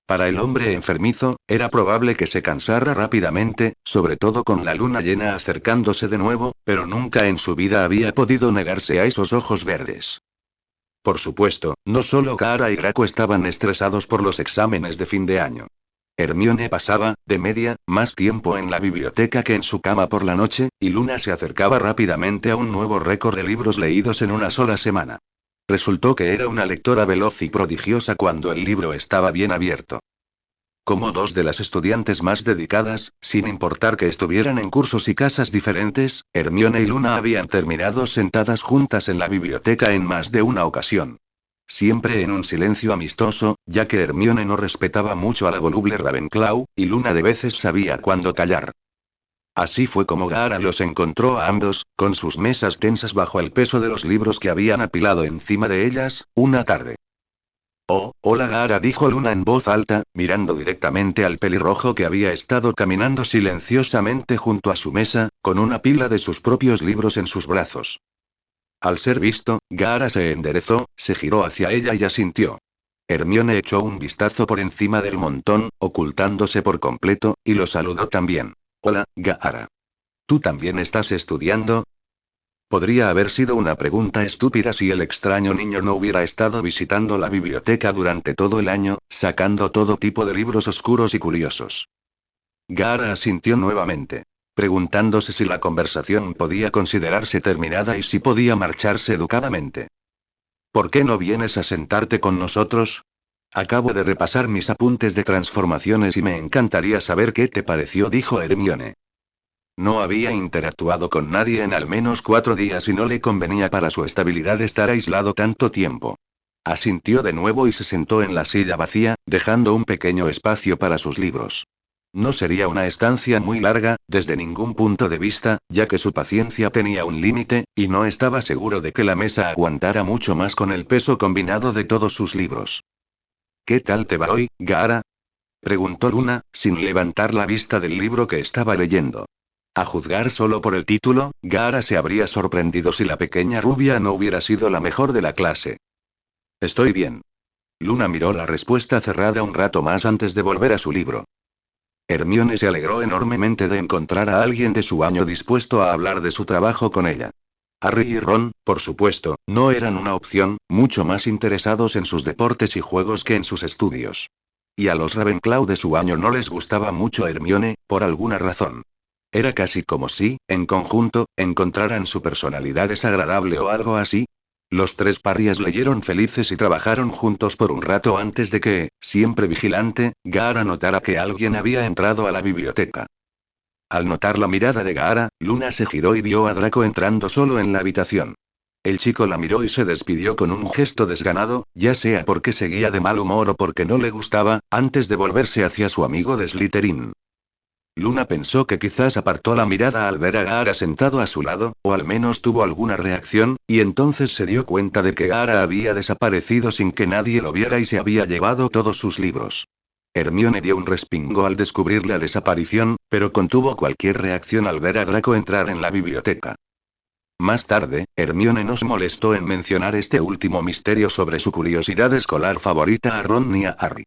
Para el hombre enfermizo, era probable que se cansara rápidamente, sobre todo con la luna llena acercándose de nuevo, pero nunca en su vida había podido negarse a esos ojos verdes. Por supuesto, no solo Gaara y Draco estaban estresados por los exámenes de fin de año. Hermione pasaba, de media, más tiempo en la biblioteca que en su cama por la noche, y Luna se acercaba rápidamente a un nuevo récord de libros leídos en una sola semana. Resultó que era una lectora veloz y prodigiosa cuando el libro estaba bien abierto. Como dos de las estudiantes más dedicadas, sin importar que estuvieran en cursos y casas diferentes, Hermione y Luna habían terminado sentadas juntas en la biblioteca en más de una ocasión. Siempre en un silencio amistoso, ya que Hermione no respetaba mucho a la voluble Ravenclaw, y Luna de veces sabía cuándo callar. Así fue como Gaara los encontró a ambos, con sus mesas tensas bajo el peso de los libros que habían apilado encima de ellas, una tarde. Oh, hola Gaara, dijo Luna en voz alta, mirando directamente al pelirrojo que había estado caminando silenciosamente junto a su mesa, con una pila de sus propios libros en sus brazos. Al ser visto, Gaara se enderezó, se giró hacia ella y asintió. Hermione echó un vistazo por encima del montón, ocultándose por completo, y lo saludó también. Hola, Gaara. ¿Tú también estás estudiando? Podría haber sido una pregunta estúpida si el extraño niño no hubiera estado visitando la biblioteca durante todo el año, sacando todo tipo de libros oscuros y curiosos. Gaara asintió nuevamente, preguntándose si la conversación podía considerarse terminada y si podía marcharse educadamente. ¿Por qué no vienes a sentarte con nosotros? Acabo de repasar mis apuntes de transformaciones y me encantaría saber qué te pareció, dijo Hermione. No había interactuado con nadie en al menos 4 días y no le convenía para su estabilidad estar aislado tanto tiempo. Asintió de nuevo y se sentó en la silla vacía, dejando un pequeño espacio para sus libros. No sería una estancia muy larga, desde ningún punto de vista, ya que su paciencia tenía un límite, y no estaba seguro de que la mesa aguantara mucho más con el peso combinado de todos sus libros. ¿Qué tal te va hoy, Gaara? Preguntó Luna, sin levantar la vista del libro que estaba leyendo. A juzgar solo por el título, Gaara se habría sorprendido si la pequeña rubia no hubiera sido la mejor de la clase. Estoy bien. Luna miró la respuesta cerrada un rato más antes de volver a su libro. Hermione se alegró enormemente de encontrar a alguien de su año dispuesto a hablar de su trabajo con ella. Harry y Ron, por supuesto, no eran una opción, mucho más interesados en sus deportes y juegos que en sus estudios. Y a los Ravenclaw de su año no les gustaba mucho Hermione, por alguna razón. Era casi como si, en conjunto, encontraran su personalidad desagradable o algo así. Los tres parias leyeron felices y trabajaron juntos por un rato antes de que, siempre vigilante, Gaara notara que alguien había entrado a la biblioteca. Al notar la mirada de Gaara, Luna se giró y vio a Draco entrando solo en la habitación. El chico la miró y se despidió con un gesto desganado, ya sea porque seguía de mal humor o porque no le gustaba, antes de volverse hacia su amigo de Slytherin. Luna pensó que quizás apartó la mirada al ver a Gaara sentado a su lado, o al menos tuvo alguna reacción, y entonces se dio cuenta de que Gaara había desaparecido sin que nadie lo viera y se había llevado todos sus libros. Hermione dio un respingo al descubrir la desaparición, pero contuvo cualquier reacción al ver a Draco entrar en la biblioteca. Más tarde, Hermione no se molestó en mencionar este último misterio sobre su curiosidad escolar favorita a Ron ni a Harry.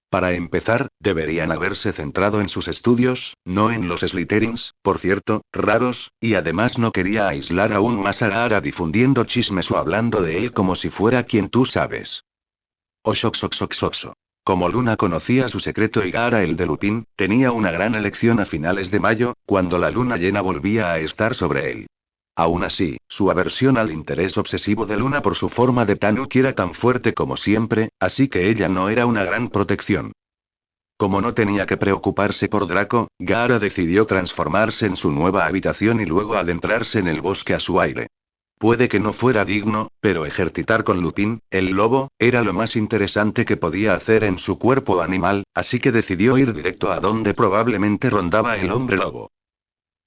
Para empezar, deberían haberse centrado en sus estudios, no en los Slytherins, por cierto, raros, y además no quería aislar aún más a Gaara difundiendo chismes o hablando de él como si fuera quien tú sabes. Oxoxoxoxoxo. Como Luna conocía su secreto y Gaara el de Lupin, tenía una gran elección a finales de mayo, cuando la luna llena volvía a estar sobre él. Aún así, su aversión al interés obsesivo de Luna por su forma de Tanuki era tan fuerte como siempre, así que ella no era una gran protección. Como no tenía que preocuparse por Draco, Gaara decidió transformarse en su nueva habitación y luego adentrarse en el bosque a su aire. Puede que no fuera digno, pero ejercitar con Lupin, el lobo, era lo más interesante que podía hacer en su cuerpo animal, así que decidió ir directo a donde probablemente rondaba el hombre lobo.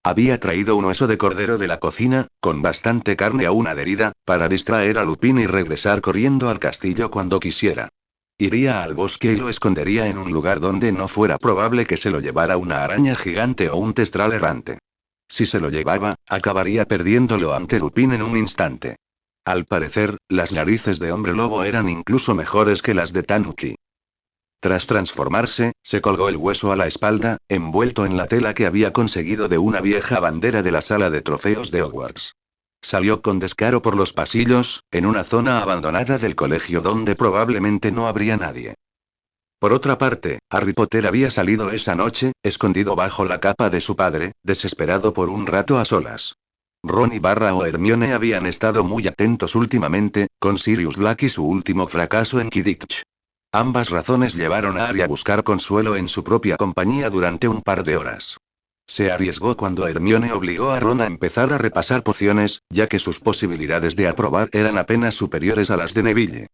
Había traído un hueso de cordero de la cocina, con bastante carne aún adherida, para distraer a Lupin y regresar corriendo al castillo cuando quisiera. Iría al bosque y lo escondería en un lugar donde no fuera probable que se lo llevara una araña gigante o un testral errante. Si se lo llevaba, acabaría perdiéndolo ante Lupin en un instante. Al parecer, las narices de hombre lobo eran incluso mejores que las de Tanuki. Tras transformarse, se colgó el hueso a la espalda, envuelto en la tela que había conseguido de una vieja bandera de la sala de trofeos de Hogwarts. Salió con descaro por los pasillos, en una zona abandonada del colegio donde probablemente no habría nadie. Por otra parte, Harry Potter había salido esa noche, escondido bajo la capa de su padre, desesperado por un rato a solas. Ron y o Hermione habían estado muy atentos últimamente, con Sirius Black y su último fracaso en Quidditch. Ambas razones llevaron a Harry a buscar consuelo en su propia compañía durante un par de horas. Se arriesgó cuando Hermione obligó a Ron a empezar a repasar pociones, ya que sus posibilidades de aprobar eran apenas superiores a las de Neville.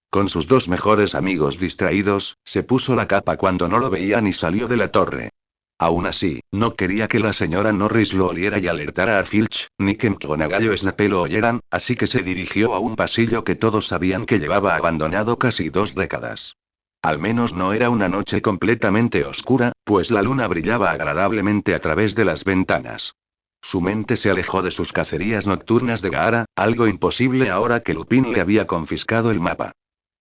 Con sus dos mejores amigos distraídos, se puso la capa cuando no lo veían y salió de la torre. Aún así, no quería que la señora Norris lo oliera y alertara a Filch, ni que McGonagall o Snape lo oyeran, así que se dirigió a un pasillo que todos sabían que llevaba abandonado casi 2 décadas. Al menos no era una noche completamente oscura, pues la luna brillaba agradablemente a través de las ventanas. Su mente se alejó de sus cacerías nocturnas de Gaara, algo imposible ahora que Lupin le había confiscado el mapa.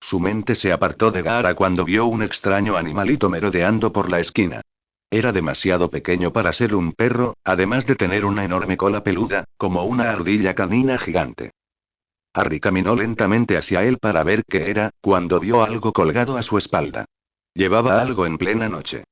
Su mente se apartó de Gaara cuando vio un extraño animalito merodeando por la esquina. Era demasiado pequeño para ser un perro, además de tener una enorme cola peluda, como una ardilla canina gigante. Harry caminó lentamente hacia él para ver qué era, cuando vio algo colgado a su espalda. Llevaba algo en plena noche.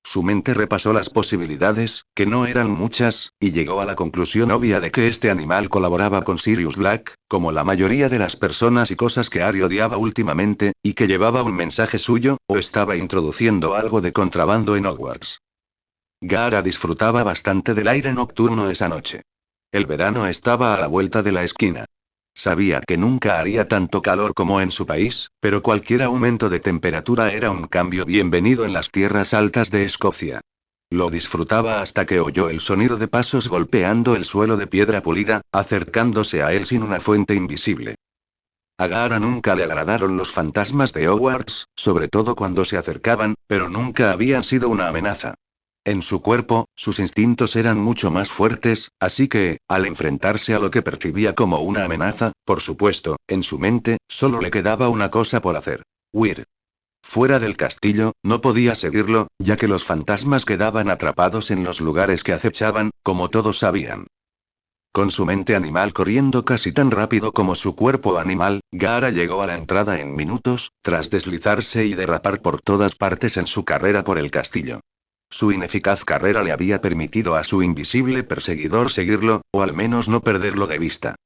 Su mente repasó las posibilidades, que no eran muchas, y llegó a la conclusión obvia de que este animal colaboraba con Sirius Black, como la mayoría de las personas y cosas que Harry odiaba últimamente, y que llevaba un mensaje suyo, o estaba introduciendo algo de contrabando en Hogwarts. Gaara disfrutaba bastante del aire nocturno esa noche. El verano estaba a la vuelta de la esquina. Sabía que nunca haría tanto calor como en su país, pero cualquier aumento de temperatura era un cambio bienvenido en las tierras altas de Escocia. Lo disfrutaba hasta que oyó el sonido de pasos golpeando el suelo de piedra pulida, acercándose a él sin una fuente invisible. A Gaara nunca le agradaron los fantasmas de Hogwarts, sobre todo cuando se acercaban, pero nunca habían sido una amenaza. En su cuerpo, sus instintos eran mucho más fuertes, así que, al enfrentarse a lo que percibía como una amenaza, por supuesto, en su mente, solo le quedaba una cosa por hacer: huir. Fuera del castillo, no podía seguirlo, ya que los fantasmas quedaban atrapados en los lugares que acechaban, como todos sabían. Con su mente animal corriendo casi tan rápido como su cuerpo animal, Gaara llegó a la entrada en minutos, tras deslizarse y derrapar por todas partes en su carrera por el castillo. Su ineficaz carrera le había permitido a su invisible perseguidor seguirlo, o al menos no perderlo de vista.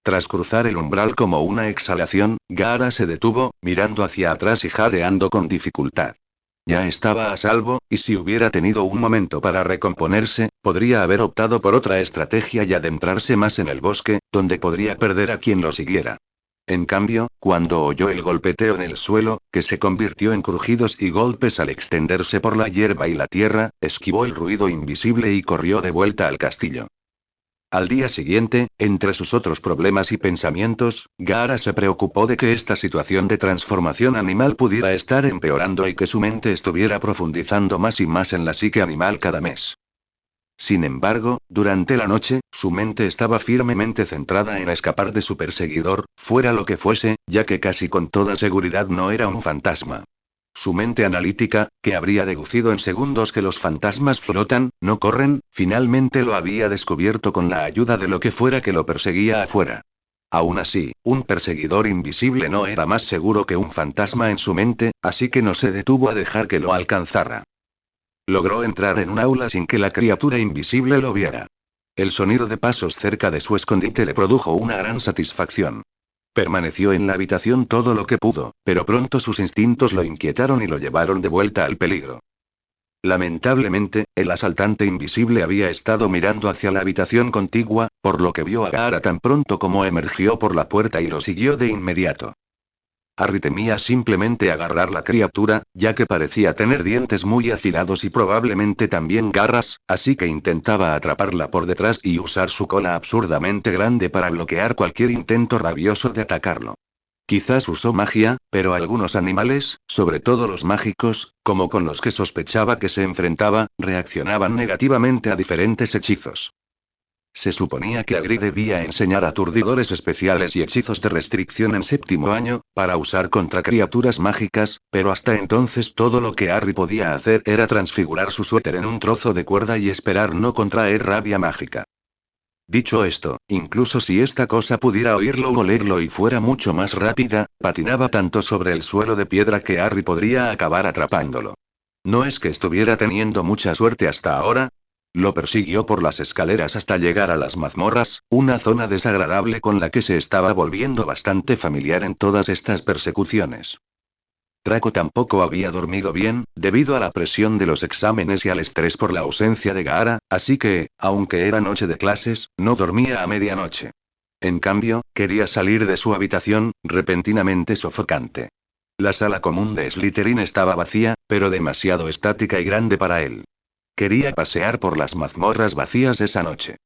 Tras cruzar el umbral como una exhalación, Gaara se detuvo, mirando hacia atrás y jadeando con dificultad. Ya estaba a salvo, y si hubiera tenido un momento para recomponerse, Podría haber optado por otra estrategia y adentrarse más en el bosque, donde podría perder a quien lo siguiera. En cambio, cuando oyó el golpeteo en el suelo, que se convirtió en crujidos y golpes al extenderse por la hierba y la tierra, esquivó el ruido invisible y corrió de vuelta al castillo. Al día siguiente, entre sus otros problemas y pensamientos, Gaara se preocupó de que esta situación de transformación animal pudiera estar empeorando y que su mente estuviera profundizando más y más en la psique animal cada mes. Sin embargo, durante la noche, su mente estaba firmemente centrada en escapar de su perseguidor, fuera lo que fuese, ya que casi con toda seguridad no era un fantasma. Su mente analítica, que habría deducido en segundos que los fantasmas flotan, no corren, finalmente lo había descubierto con la ayuda de lo que fuera que lo perseguía afuera. Aún así, un perseguidor invisible no era más seguro que un fantasma en su mente, así que no se detuvo a dejar que lo alcanzara. Logró entrar en un aula sin que la criatura invisible lo viera. El sonido de pasos cerca de su escondite le produjo una gran satisfacción. Permaneció en la habitación todo lo que pudo, pero pronto sus instintos lo inquietaron y lo llevaron de vuelta al peligro. Lamentablemente, el asaltante invisible había estado mirando hacia la habitación contigua, por lo que vio a Gaara tan pronto como emergió por la puerta y lo siguió de inmediato. Harry temía simplemente agarrar la criatura, ya que parecía tener dientes muy afilados y probablemente también garras, así que intentaba atraparla por detrás y usar su cola absurdamente grande para bloquear cualquier intento rabioso de atacarlo. Quizás usó magia, pero algunos animales, sobre todo los mágicos, como con los que sospechaba que se enfrentaba, reaccionaban negativamente a diferentes hechizos. Se suponía que Agri debía enseñar aturdidores especiales y hechizos de restricción en séptimo año, para usar contra criaturas mágicas, pero hasta entonces todo lo que Harry podía hacer era transfigurar su suéter en un trozo de cuerda y esperar no contraer rabia mágica. Dicho esto, incluso si esta cosa pudiera oírlo o olerlo y fuera mucho más rápida, patinaba tanto sobre el suelo de piedra que Harry podría acabar atrapándolo. No es que estuviera teniendo mucha suerte hasta ahora. Lo persiguió por las escaleras hasta llegar a las mazmorras, una zona desagradable con la que se estaba volviendo bastante familiar en todas estas persecuciones. Draco tampoco había dormido bien, debido a la presión de los exámenes y al estrés por la ausencia de Gaara, así que, aunque era noche de clases, no dormía a medianoche. En cambio, quería salir de su habitación, repentinamente sofocante. La sala común de Slytherin estaba vacía, pero demasiado estática y grande para él. Quería pasear por las mazmorras vacías esa noche.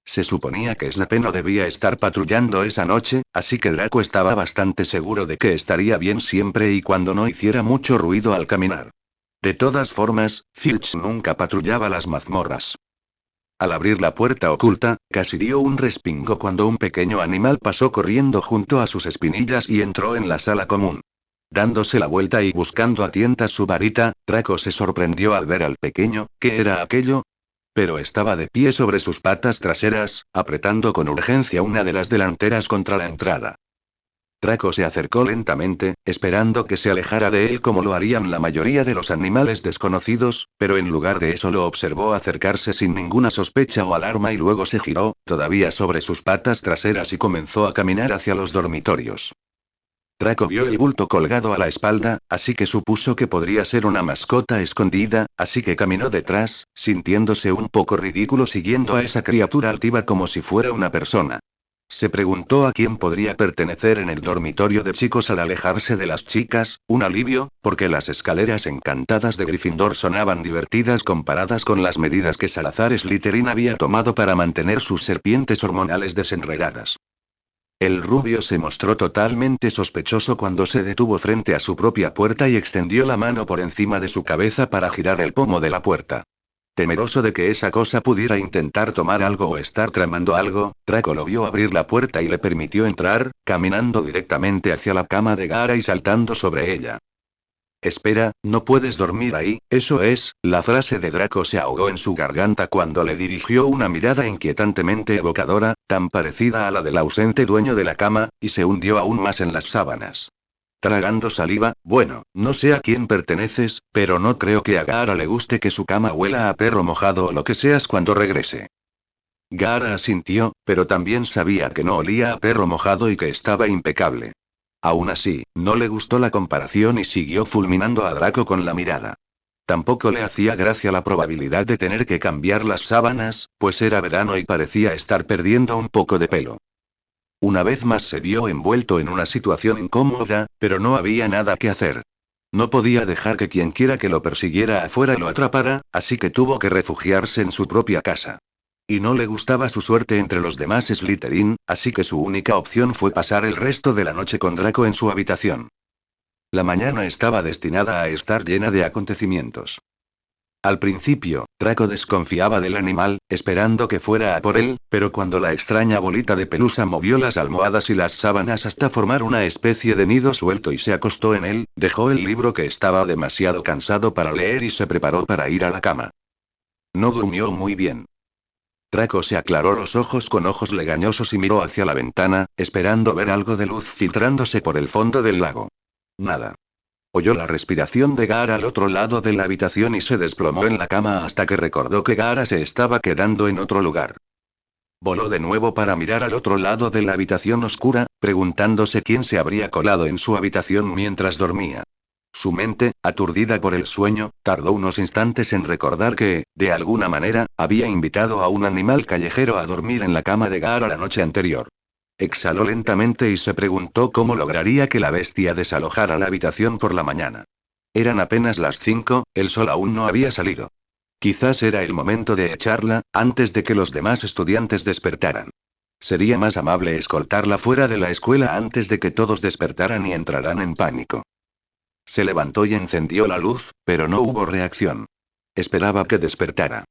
Se suponía que Snape no debía estar patrullando esa noche, así que Draco estaba bastante seguro de que estaría bien siempre y cuando no hiciera mucho ruido al caminar. De todas formas, Filch nunca patrullaba las mazmorras. Al abrir la puerta oculta, casi dio un respingo cuando un pequeño animal pasó corriendo junto a sus espinillas y entró en la sala común. Dándose la vuelta y buscando a tientas su varita, Draco se sorprendió al ver al pequeño. ¿Qué era aquello? Pero estaba de pie sobre sus patas traseras, apretando con urgencia una de las delanteras contra la entrada. Draco se acercó lentamente, esperando que se alejara de él como lo harían la mayoría de los animales desconocidos, pero en lugar de eso lo observó acercarse sin ninguna sospecha o alarma y luego se giró, todavía sobre sus patas traseras y comenzó a caminar hacia los dormitorios. Draco vio el bulto colgado a la espalda, así que supuso que podría ser una mascota escondida, así que caminó detrás, sintiéndose un poco ridículo siguiendo a esa criatura altiva como si fuera una persona. Se preguntó a quién podría pertenecer en el dormitorio de chicos al alejarse de las chicas, un alivio, porque las escaleras encantadas de Gryffindor sonaban divertidas comparadas con las medidas que Salazar Slytherin había tomado para mantener sus serpientes hormonales desenredadas. El rubio se mostró totalmente sospechoso cuando se detuvo frente a su propia puerta y extendió la mano por encima de su cabeza para girar el pomo de la puerta. Temeroso de que esa cosa pudiera intentar tomar algo o estar tramando algo, Draco lo vio abrir la puerta y le permitió entrar, caminando directamente hacia la cama de Gaara y saltando sobre ella. Espera, no puedes dormir ahí, eso es. La frase de Draco se ahogó en su garganta cuando le dirigió una mirada inquietantemente evocadora, tan parecida a la del ausente dueño de la cama, y se hundió aún más en las sábanas. Tragando saliva, bueno, no sé a quién perteneces, pero no creo que a Gaara le guste que su cama huela a perro mojado o lo que seas cuando regrese. Gaara asintió, pero también sabía que no olía a perro mojado y que estaba impecable. Aún así, no le gustó la comparación y siguió fulminando a Draco con la mirada. Tampoco le hacía gracia la probabilidad de tener que cambiar las sábanas, pues era verano y parecía estar perdiendo un poco de pelo. Una vez más se vio envuelto en una situación incómoda, pero no había nada que hacer. No podía dejar que quienquiera que lo persiguiera afuera lo atrapara, así que tuvo que refugiarse en su propia casa. Y no le gustaba su suerte entre los demás Slytherin, así que su única opción fue pasar el resto de la noche con Draco en su habitación. La mañana estaba destinada a estar llena de acontecimientos. Al principio, Draco desconfiaba del animal, esperando que fuera a por él, pero cuando la extraña bolita de pelusa movió las almohadas y las sábanas hasta formar una especie de nido suelto y se acostó en él, dejó el libro que estaba demasiado cansado para leer y se preparó para ir a la cama. No durmió muy bien. Draco se aclaró los ojos con ojos legañosos y miró hacia la ventana, esperando ver algo de luz filtrándose por el fondo del lago. Nada. Oyó la respiración de Gaara al otro lado de la habitación y se desplomó en la cama hasta que recordó que Gaara se estaba quedando en otro lugar. Voló de nuevo para mirar al otro lado de la habitación oscura, preguntándose quién se habría colado en su habitación mientras dormía. Su mente, aturdida por el sueño, tardó unos instantes en recordar que, de alguna manera, había invitado a un animal callejero a dormir en la cama de Gaara la noche anterior. Exhaló lentamente y se preguntó cómo lograría que la bestia desalojara la habitación por la mañana. Eran apenas las 5, el sol aún no había salido. Quizás era el momento de echarla, antes de que los demás estudiantes despertaran. Sería más amable escoltarla fuera de la escuela antes de que todos despertaran y entraran en pánico. Se levantó y encendió la luz, pero no hubo reacción. Esperaba que despertara.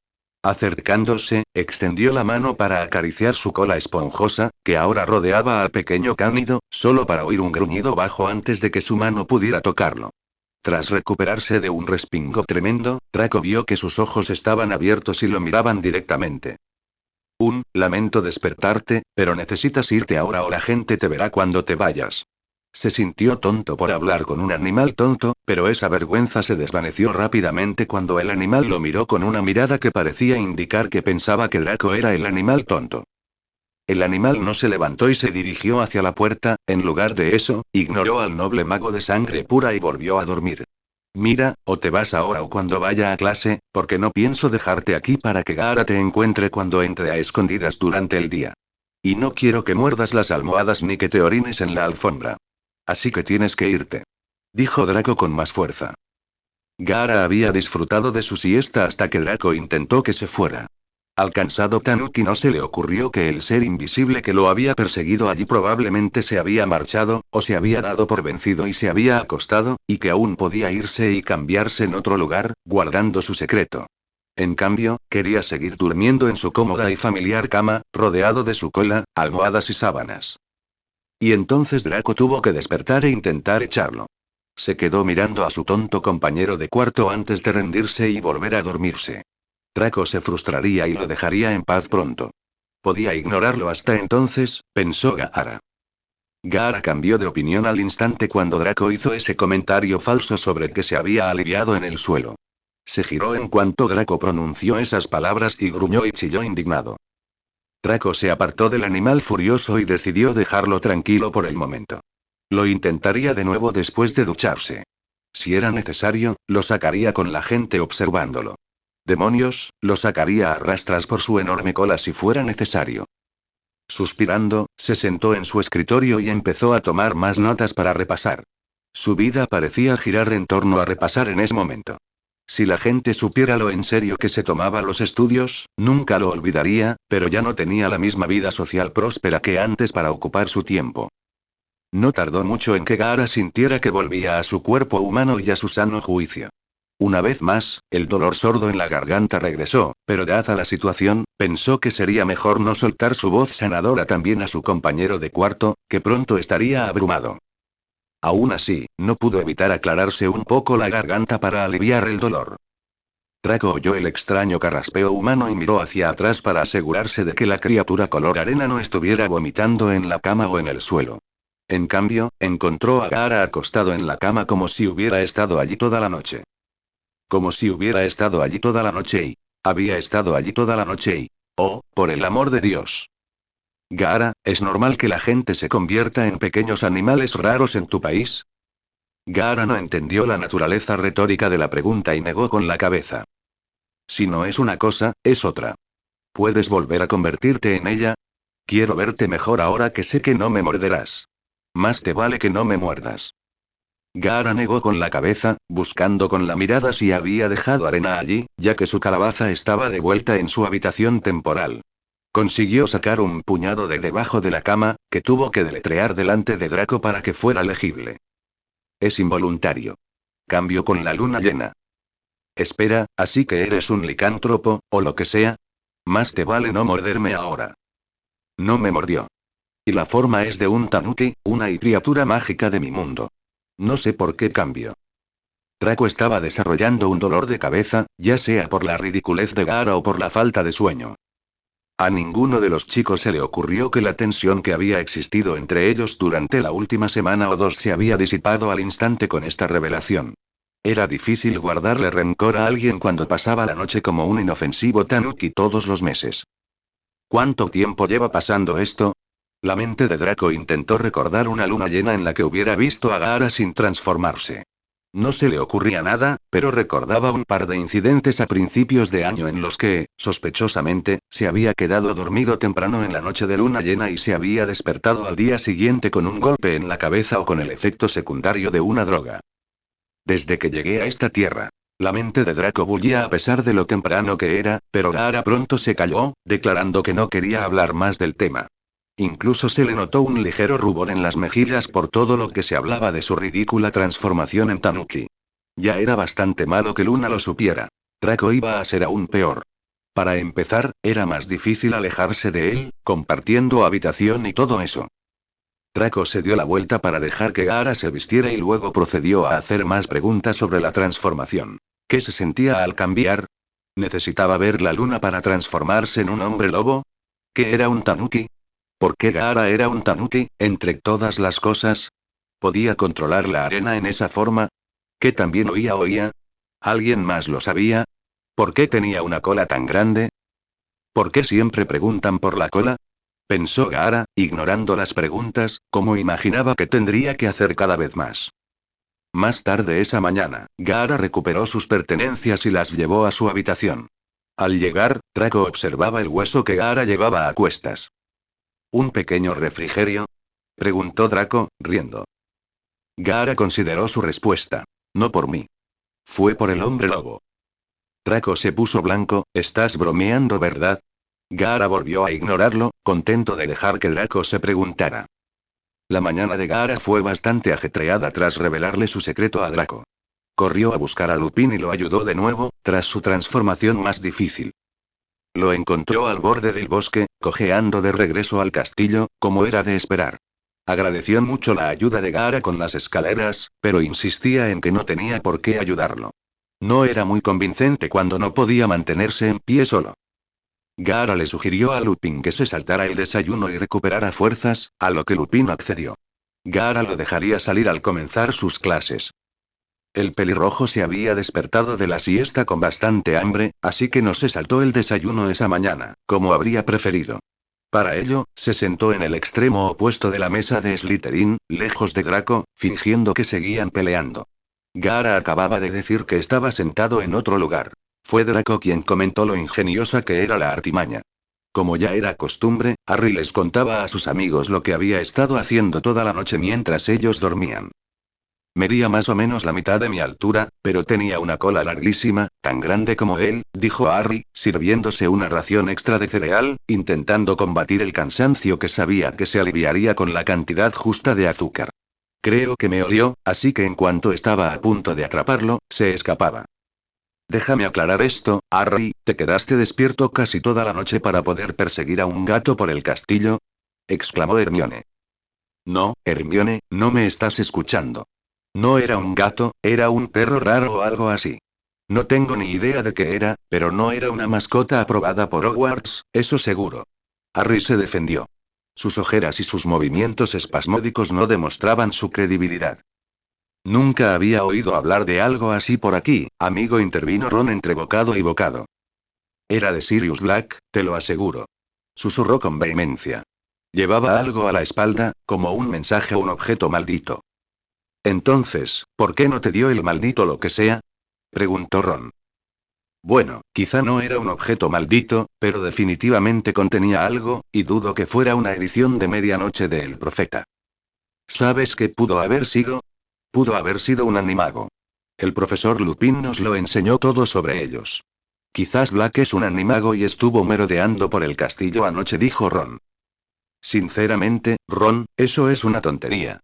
Acercándose, extendió la mano para acariciar su cola esponjosa, que ahora rodeaba al pequeño cánido, solo para oír un gruñido bajo antes de que su mano pudiera tocarlo. Tras recuperarse de un respingo tremendo, Draco vio que sus ojos estaban abiertos y lo miraban directamente. Lamento despertarte, pero necesitas irte ahora o la gente te verá cuando te vayas. Se sintió tonto por hablar con un animal tonto, pero esa vergüenza se desvaneció rápidamente cuando el animal lo miró con una mirada que parecía indicar que pensaba que Draco era el animal tonto. El animal no se levantó y se dirigió hacia la puerta, en lugar de eso, ignoró al noble mago de sangre pura y volvió a dormir. Mira, o te vas ahora o cuando vaya a clase, porque no pienso dejarte aquí para que Gaara te encuentre cuando entre a escondidas durante el día. Y no quiero que muerdas las almohadas ni que te orines en la alfombra. Así que tienes que irte. Dijo Draco con más fuerza. Gaara había disfrutado de su siesta hasta que Draco intentó que se fuera. Al cansado Tanuki no se le ocurrió que el ser invisible que lo había perseguido allí probablemente se había marchado, o se había dado por vencido y se había acostado, y que aún podía irse y cambiarse en otro lugar, guardando su secreto. En cambio, quería seguir durmiendo en su cómoda y familiar cama, rodeado de su cola, almohadas y sábanas. Y entonces Draco tuvo que despertar e intentar echarlo. Se quedó mirando a su tonto compañero de cuarto antes de rendirse y volver a dormirse. Draco se frustraría y lo dejaría en paz pronto. Podía ignorarlo hasta entonces, pensó Gaara. Gaara cambió de opinión al instante cuando Draco hizo ese comentario falso sobre que se había aliviado en el suelo. Se giró en cuanto Draco pronunció esas palabras y gruñó y chilló indignado. Draco se apartó del animal furioso y decidió dejarlo tranquilo por el momento. Lo intentaría de nuevo después de ducharse. Si era necesario, lo sacaría con la gente observándolo. Demonios, lo sacaría a rastras por su enorme cola si fuera necesario. Suspirando, se sentó en su escritorio y empezó a tomar más notas para repasar. Su vida parecía girar en torno a repasar en ese momento. Si la gente supiera lo en serio que se tomaba los estudios, nunca lo olvidaría, pero ya no tenía la misma vida social próspera que antes para ocupar su tiempo. No tardó mucho en que Gaara sintiera que volvía a su cuerpo humano y a su sano juicio. Una vez más, el dolor sordo en la garganta regresó, pero dada la situación, pensó que sería mejor no soltar su voz sanadora también a su compañero de cuarto, que pronto estaría abrumado. Aún así, no pudo evitar aclararse un poco la garganta para aliviar el dolor. Draco oyó el extraño carraspeo humano y miró hacia atrás para asegurarse de que la criatura color arena no estuviera vomitando en la cama o en el suelo. En cambio, encontró a Gaara acostado en la cama como si hubiera estado allí toda la noche. Como si hubiera estado allí toda la noche y... había estado allí toda la noche y... oh, por el amor de Dios. Gaara, ¿es normal que la gente se convierta en pequeños animales raros en tu país? Gaara no entendió la naturaleza retórica de la pregunta y negó con la cabeza. Si no es una cosa, es otra. ¿Puedes volver a convertirte en ella? Quiero verte mejor ahora que sé que no me morderás. Más te vale que no me muerdas. Gaara negó con la cabeza, buscando con la mirada si había dejado arena allí, ya que su calabaza estaba de vuelta en su habitación temporal. Consiguió sacar un puñado de debajo de la cama, que tuvo que deletrear delante de Draco para que fuera legible. Es involuntario. Cambio con la luna llena. Espera, ¿así que eres un licántropo, o lo que sea? Más te vale no morderme ahora. No me mordió. Y la forma es de un tanuki, una criatura mágica de mi mundo. No sé por qué cambio. Draco estaba desarrollando un dolor de cabeza, ya sea por la ridiculez de Gaara o por la falta de sueño. A ninguno de los chicos se le ocurrió que la tensión que había existido entre ellos durante la última semana o dos se había disipado al instante con esta revelación. Era difícil guardarle rencor a alguien cuando pasaba la noche como un inofensivo tanuki todos los meses. ¿Cuánto tiempo lleva pasando esto? La mente de Draco intentó recordar una luna llena en la que hubiera visto a Gaara sin transformarse. No se le ocurría nada, pero recordaba un par de incidentes a principios de año en los que, sospechosamente, se había quedado dormido temprano en la noche de luna llena y se había despertado al día siguiente con un golpe en la cabeza o con el efecto secundario de una droga. Desde que llegué a esta tierra. La mente de Draco bullía a pesar de lo temprano que era, pero Gaara pronto se calló, declarando que no quería hablar más del tema. Incluso se le notó un ligero rubor en las mejillas por todo lo que se hablaba de su ridícula transformación en Tanuki. Ya era bastante malo que Luna lo supiera. Draco iba a ser aún peor. Para empezar, era más difícil alejarse de él, compartiendo habitación y todo eso. Draco se dio la vuelta para dejar que Gaara se vistiera y luego procedió a hacer más preguntas sobre la transformación. ¿Qué se sentía al cambiar? ¿Necesitaba ver la luna para transformarse en un hombre lobo? ¿Qué era un tanuki? ¿Por qué Gaara era un tanuki, entre todas las cosas? ¿Podía controlar la arena en esa forma? ¿Qué también oía? ¿Alguien más lo sabía? ¿Por qué tenía una cola tan grande? ¿Por qué siempre preguntan por la cola? Pensó Gaara, ignorando las preguntas, como imaginaba que tendría que hacer cada vez más. Más tarde esa mañana, Gaara recuperó sus pertenencias y las llevó a su habitación. Al llegar, Draco observaba el hueso que Gaara llevaba a cuestas. ¿Un pequeño refrigerio? Preguntó Draco, riendo. Gaara consideró su respuesta. No por mí. Fue por el hombre lobo. Draco se puso blanco. ¿Estás bromeando, verdad? Gaara volvió a ignorarlo, contento de dejar que Draco se preguntara. La mañana de Gaara fue bastante ajetreada tras revelarle su secreto a Draco. Corrió a buscar a Lupin y lo ayudó de nuevo, tras su transformación más difícil. Lo encontró al borde del bosque, cojeando de regreso al castillo, como era de esperar. Agradeció mucho la ayuda de Gaara con las escaleras, pero insistía en que no tenía por qué ayudarlo. No era muy convincente cuando no podía mantenerse en pie solo. Gaara le sugirió a Lupin que se saltara el desayuno y recuperara fuerzas, a lo que Lupin accedió. Gaara lo dejaría salir al comenzar sus clases. El pelirrojo se había despertado de la siesta con bastante hambre, así que no se saltó el desayuno esa mañana, como habría preferido. Para ello, se sentó en el extremo opuesto de la mesa de Slytherin, lejos de Draco, fingiendo que seguían peleando. Gaara acababa de decir que estaba sentado en otro lugar. Fue Draco quien comentó lo ingeniosa que era la artimaña. Como ya era costumbre, Harry les contaba a sus amigos lo que había estado haciendo toda la noche mientras ellos dormían. Medía más o menos la mitad de mi altura, pero tenía una cola larguísima, tan grande como él, dijo Harry, sirviéndose una ración extra de cereal, intentando combatir el cansancio que sabía que se aliviaría con la cantidad justa de azúcar. Creo que me olió, así que en cuanto estaba a punto de atraparlo, se escapaba. Déjame aclarar esto, Harry, ¿te quedaste despierto casi toda la noche para poder perseguir a un gato por el castillo? Exclamó Hermione. No, Hermione, no me estás escuchando. No era un gato, era un perro raro o algo así. No tengo ni idea de qué era, pero no era una mascota aprobada por Hogwarts, eso seguro. Harry se defendió. Sus ojeras y sus movimientos espasmódicos no demostraban su credibilidad. Nunca había oído hablar de algo así por aquí, amigo, intervino Ron entre bocado y bocado. Era de Sirius Black, te lo aseguro. Susurró con vehemencia. Llevaba algo a la espalda, como un mensaje o un objeto maldito. Entonces, ¿por qué no te dio el maldito lo que sea? Preguntó Ron. Bueno, quizá no era un objeto maldito, pero definitivamente contenía algo, y dudo que fuera una edición de medianoche de El Profeta. ¿Sabes qué pudo haber sido? Pudo haber sido un animago. El profesor Lupin nos lo enseñó todo sobre ellos. Quizás Black es un animago y estuvo merodeando por el castillo anoche, dijo Ron. Sinceramente, Ron, eso es una tontería.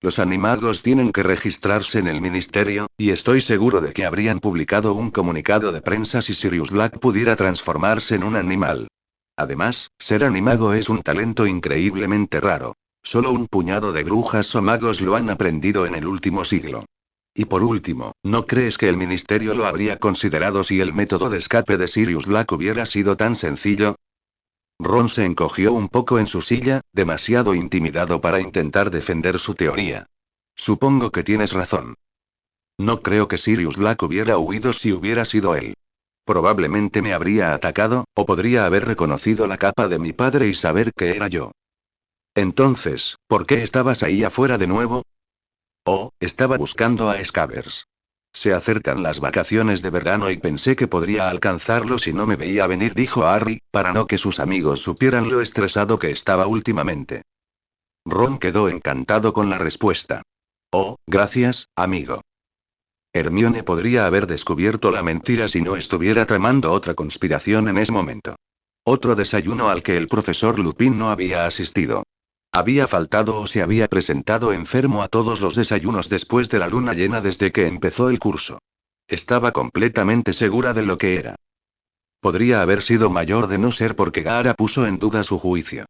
Los animagos tienen que registrarse en el ministerio, y estoy seguro de que habrían publicado un comunicado de prensa si Sirius Black pudiera transformarse en un animal. Además, ser animago es un talento increíblemente raro. Solo un puñado de brujas o magos lo han aprendido en el último siglo. Y por último, ¿no crees que el ministerio lo habría considerado si el método de escape de Sirius Black hubiera sido tan sencillo? Ron se encogió un poco en su silla, demasiado intimidado para intentar defender su teoría. Supongo que tienes razón. No creo que Sirius Black hubiera huido si hubiera sido él. Probablemente me habría atacado, o podría haber reconocido la capa de mi padre y saber que era yo. Entonces, ¿por qué estabas ahí afuera de nuevo? Oh, estaba buscando a Scavers. Se acercan las vacaciones de verano y pensé que podría alcanzarlo si no me veía venir, dijo Harry, para no que sus amigos supieran lo estresado que estaba últimamente. Ron quedó encantado con la respuesta. Oh, gracias, amigo. Hermione podría haber descubierto la mentira si no estuviera tramando otra conspiración en ese momento. Otro desayuno al que el profesor Lupin no había asistido. Había faltado o se había presentado enfermo a todos los desayunos después de la luna llena desde que empezó el curso. Estaba completamente segura de lo que era. Podría haber sido mayor de no ser porque Gaara puso en duda su juicio.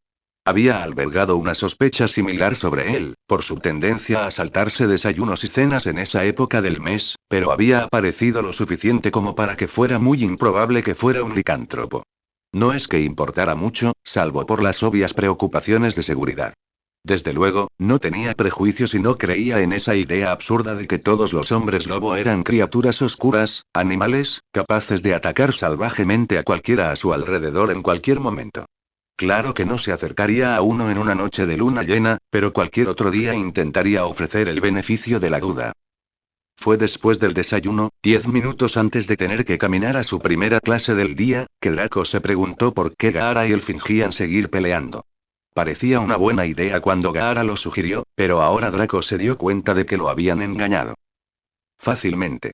Había albergado una sospecha similar sobre él, por su tendencia a saltarse desayunos y cenas en esa época del mes, pero había aparecido lo suficiente como para que fuera muy improbable que fuera un licántropo. No es que importara mucho, salvo por las obvias preocupaciones de seguridad. Desde luego, no tenía prejuicios y no creía en esa idea absurda de que todos los hombres lobo eran criaturas oscuras, animales, capaces de atacar salvajemente a cualquiera a su alrededor en cualquier momento. Claro que no se acercaría a uno en una noche de luna llena, pero cualquier otro día intentaría ofrecer el beneficio de la duda. Fue después del desayuno, 10 minutos antes de tener que caminar a su primera clase del día, que Draco se preguntó por qué Gaara y él fingían seguir peleando. Parecía una buena idea cuando Gaara lo sugirió, pero ahora Draco se dio cuenta de que lo habían engañado. Fácilmente.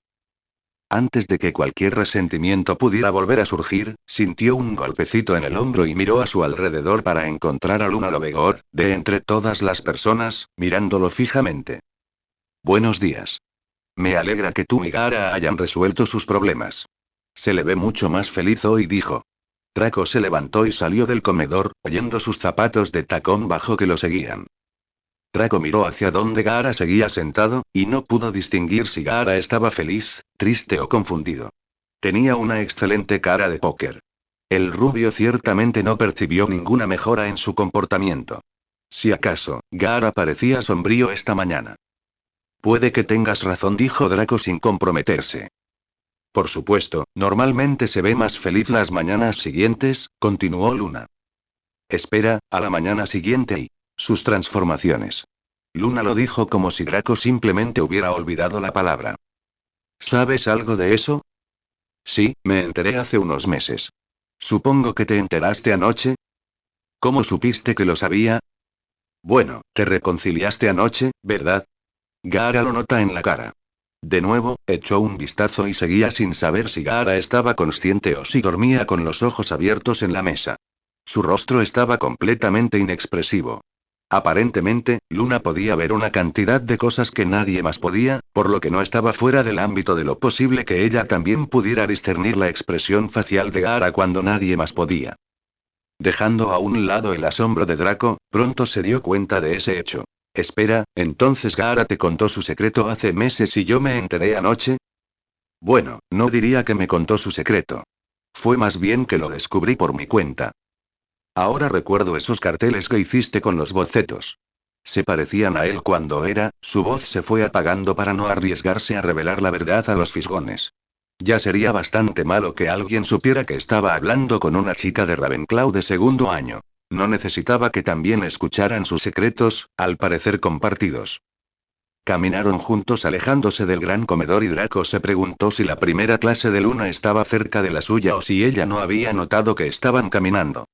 Antes de que cualquier resentimiento pudiera volver a surgir, sintió un golpecito en el hombro y miró a su alrededor para encontrar a Luna Lovegor, de entre todas las personas, mirándolo fijamente. Buenos días. Me alegra que tú y Gaara hayan resuelto sus problemas. Se le ve mucho más feliz hoy, dijo. Draco se levantó y salió del comedor, oyendo sus zapatos de tacón bajo que lo seguían. Draco miró hacia donde Gaara seguía sentado, y no pudo distinguir si Gaara estaba feliz, triste o confundido. Tenía una excelente cara de póker. El rubio ciertamente no percibió ninguna mejora en su comportamiento. Si acaso, Gaara parecía sombrío esta mañana. Puede que tengas razón, dijo Draco sin comprometerse. Por supuesto, normalmente se ve más feliz las mañanas siguientes, continuó Luna. Espera, a la mañana siguiente y sus transformaciones. Luna lo dijo como si Draco simplemente hubiera olvidado la palabra. ¿Sabes algo de eso? Sí, me enteré hace unos meses. Supongo que te enteraste anoche. ¿Cómo supiste que lo sabía? Bueno, te reconciliaste anoche, ¿verdad? Gaara lo nota en la cara. De nuevo, echó un vistazo y seguía sin saber si Gaara estaba consciente o si dormía con los ojos abiertos en la mesa. Su rostro estaba completamente inexpresivo. Aparentemente, Luna podía ver una cantidad de cosas que nadie más podía, por lo que no estaba fuera del ámbito de lo posible que ella también pudiera discernir la expresión facial de Gaara cuando nadie más podía. Dejando a un lado el asombro de Draco, pronto se dio cuenta de ese hecho. Espera, entonces Gaara te contó su secreto hace meses y yo me enteré anoche. Bueno, no diría que me contó su secreto. Fue más bien que lo descubrí por mi cuenta. Ahora recuerdo esos carteles que hiciste con los bocetos. Se parecían a él cuando su voz se fue apagando para no arriesgarse a revelar la verdad a los fisgones. Ya sería bastante malo que alguien supiera que estaba hablando con una chica de Ravenclaw de segundo año. No necesitaba que también escucharan sus secretos, al parecer compartidos. Caminaron juntos alejándose del gran comedor y Draco se preguntó si la primera clase de Luna estaba cerca de la suya o si ella no había notado que estaban caminando.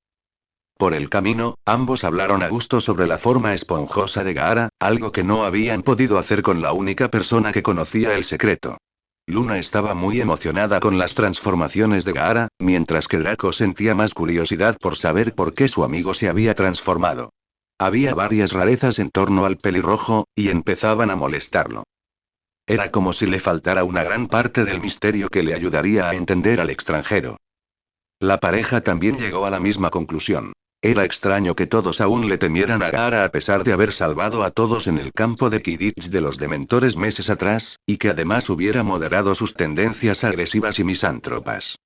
Por el camino, ambos hablaron a gusto sobre la forma esponjosa de Gaara, algo que no habían podido hacer con la única persona que conocía el secreto. Luna estaba muy emocionada con las transformaciones de Gaara, mientras que Draco sentía más curiosidad por saber por qué su amigo se había transformado. Había varias rarezas en torno al pelirrojo, y empezaban a molestarlo. Era como si le faltara una gran parte del misterio que le ayudaría a entender al extranjero. La pareja también llegó a la misma conclusión. Era extraño que todos aún le temieran a Gaara a pesar de haber salvado a todos en el campo de Quidditch de los dementores meses atrás, y que además hubiera moderado sus tendencias agresivas y misántropas.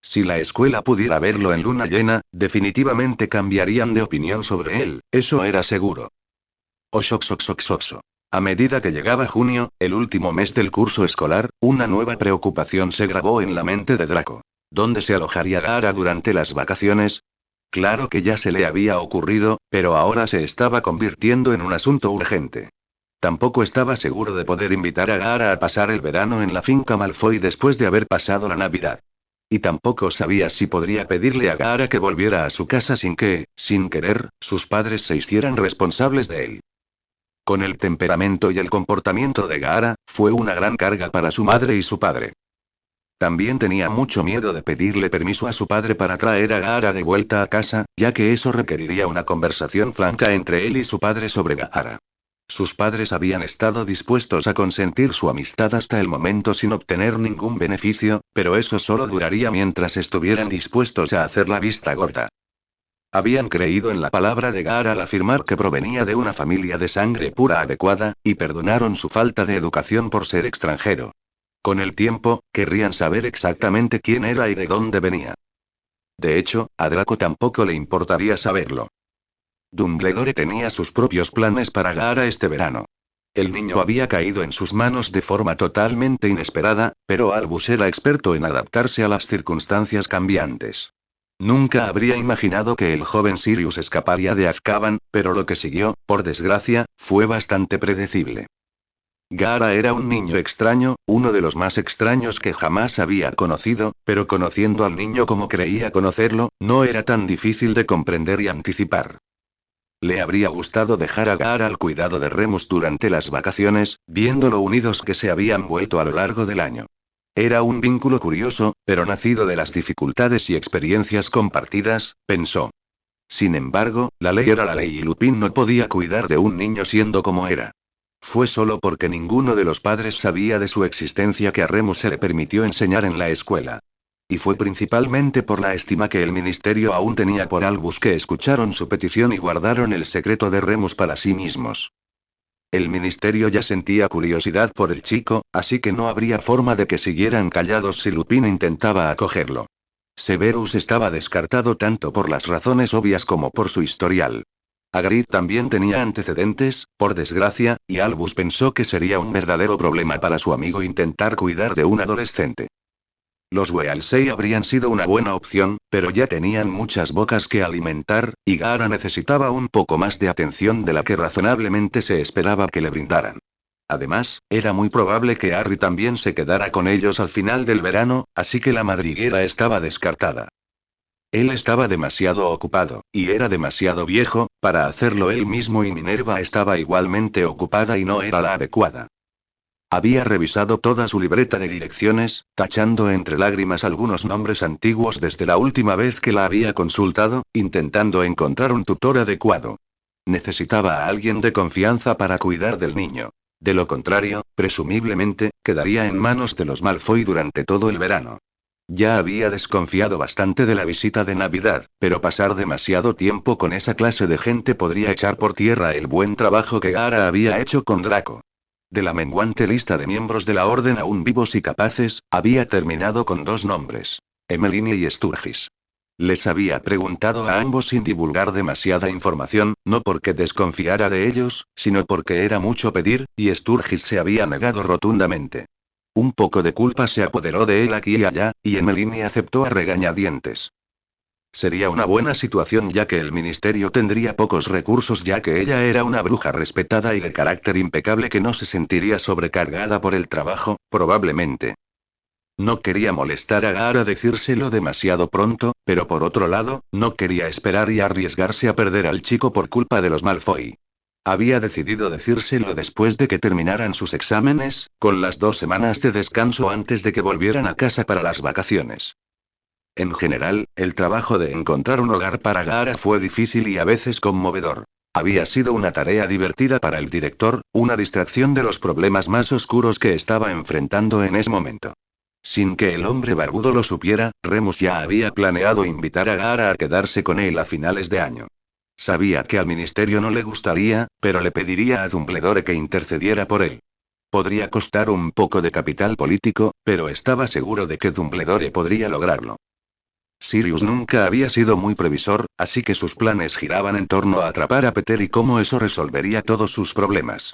Si la escuela pudiera verlo en luna llena, definitivamente cambiarían de opinión sobre él, eso era seguro. Oxoxoxoxoxo. A medida que llegaba junio, el último mes del curso escolar, una nueva preocupación se grabó en la mente de Draco. ¿Dónde se alojaría Gaara durante las vacaciones? Claro que ya se le había ocurrido, pero ahora se estaba convirtiendo en un asunto urgente. Tampoco estaba seguro de poder invitar a Gaara a pasar el verano en la finca Malfoy después de haber pasado la Navidad. Y tampoco sabía si podría pedirle a Gaara que volviera a su casa sin que, sin querer, sus padres se hicieran responsables de él. Con el temperamento y el comportamiento de Gaara, fue una gran carga para su madre y su padre. También tenía mucho miedo de pedirle permiso a su padre para traer a Gaara de vuelta a casa, ya que eso requeriría una conversación franca entre él y su padre sobre Gaara. Sus padres habían estado dispuestos a consentir su amistad hasta el momento sin obtener ningún beneficio, pero eso solo duraría mientras estuvieran dispuestos a hacer la vista gorda. Habían creído en la palabra de Gaara al afirmar que provenía de una familia de sangre pura adecuada, y perdonaron su falta de educación por ser extranjero. Con el tiempo, querrían saber exactamente quién era y de dónde venía. De hecho, a Draco tampoco le importaría saberlo. Dumbledore tenía sus propios planes para Gaara este verano. El niño había caído en sus manos de forma totalmente inesperada, pero Albus era experto en adaptarse a las circunstancias cambiantes. Nunca habría imaginado que el joven Sirius escaparía de Azkaban, pero lo que siguió, por desgracia, fue bastante predecible. Gaara era un niño extraño, uno de los más extraños que jamás había conocido, pero conociendo al niño como creía conocerlo, no era tan difícil de comprender y anticipar. Le habría gustado dejar a Gaara al cuidado de Remus durante las vacaciones, viendo lo unidos que se habían vuelto a lo largo del año. Era un vínculo curioso, pero nacido de las dificultades y experiencias compartidas, pensó. Sin embargo, la ley era la ley y Lupin no podía cuidar de un niño siendo como era. Fue solo porque ninguno de los padres sabía de su existencia que a Remus se le permitió enseñar en la escuela. Y fue principalmente por la estima que el ministerio aún tenía por Albus que escucharon su petición y guardaron el secreto de Remus para sí mismos. El ministerio ya sentía curiosidad por el chico, así que no habría forma de que siguieran callados si Lupin intentaba acogerlo. Severus estaba descartado tanto por las razones obvias como por su historial. Hagrid también tenía antecedentes, por desgracia, y Albus pensó que sería un verdadero problema para su amigo intentar cuidar de un adolescente. Los Weasley habrían sido una buena opción, pero ya tenían muchas bocas que alimentar, y Gaara necesitaba un poco más de atención de la que razonablemente se esperaba que le brindaran. Además, era muy probable que Harry también se quedara con ellos al final del verano, así que la madriguera estaba descartada. Él estaba demasiado ocupado, y era demasiado viejo, para hacerlo él mismo y Minerva estaba igualmente ocupada y no era la adecuada. Había revisado toda su libreta de direcciones, tachando entre lágrimas algunos nombres antiguos desde la última vez que la había consultado, intentando encontrar un tutor adecuado. Necesitaba a alguien de confianza para cuidar del niño. De lo contrario, presumiblemente, quedaría en manos de los Malfoy durante todo el verano. Ya había desconfiado bastante de la visita de Navidad, pero pasar demasiado tiempo con esa clase de gente podría echar por tierra el buen trabajo que Gaara había hecho con Draco. De la menguante lista de miembros de la Orden aún vivos y capaces, había terminado con 2 nombres: Emeline y Sturgis. Les había preguntado a ambos sin divulgar demasiada información, no porque desconfiara de ellos, sino porque era mucho pedir, y Sturgis se había negado rotundamente. Un poco de culpa se apoderó de él aquí y allá, y Emeline aceptó a regañadientes. Sería una buena situación ya que el ministerio tendría pocos recursos ya que ella era una bruja respetada y de carácter impecable que no se sentiría sobrecargada por el trabajo, probablemente. No quería molestar a Gaara decírselo demasiado pronto, pero por otro lado, no quería esperar y arriesgarse a perder al chico por culpa de los Malfoy. Había decidido decírselo después de que terminaran sus exámenes, con las 2 semanas de descanso antes de que volvieran a casa para las vacaciones. En general, el trabajo de encontrar un hogar para Gaara fue difícil y a veces conmovedor. Había sido una tarea divertida para el director, una distracción de los problemas más oscuros que estaba enfrentando en ese momento. Sin que el hombre barbudo lo supiera, Remus ya había planeado invitar a Gaara a quedarse con él a finales de año. Sabía que al ministerio no le gustaría, pero le pediría a Dumbledore que intercediera por él. Podría costar un poco de capital político, pero estaba seguro de que Dumbledore podría lograrlo. Sirius nunca había sido muy previsor, así que sus planes giraban en torno a atrapar a Peter y cómo eso resolvería todos sus problemas.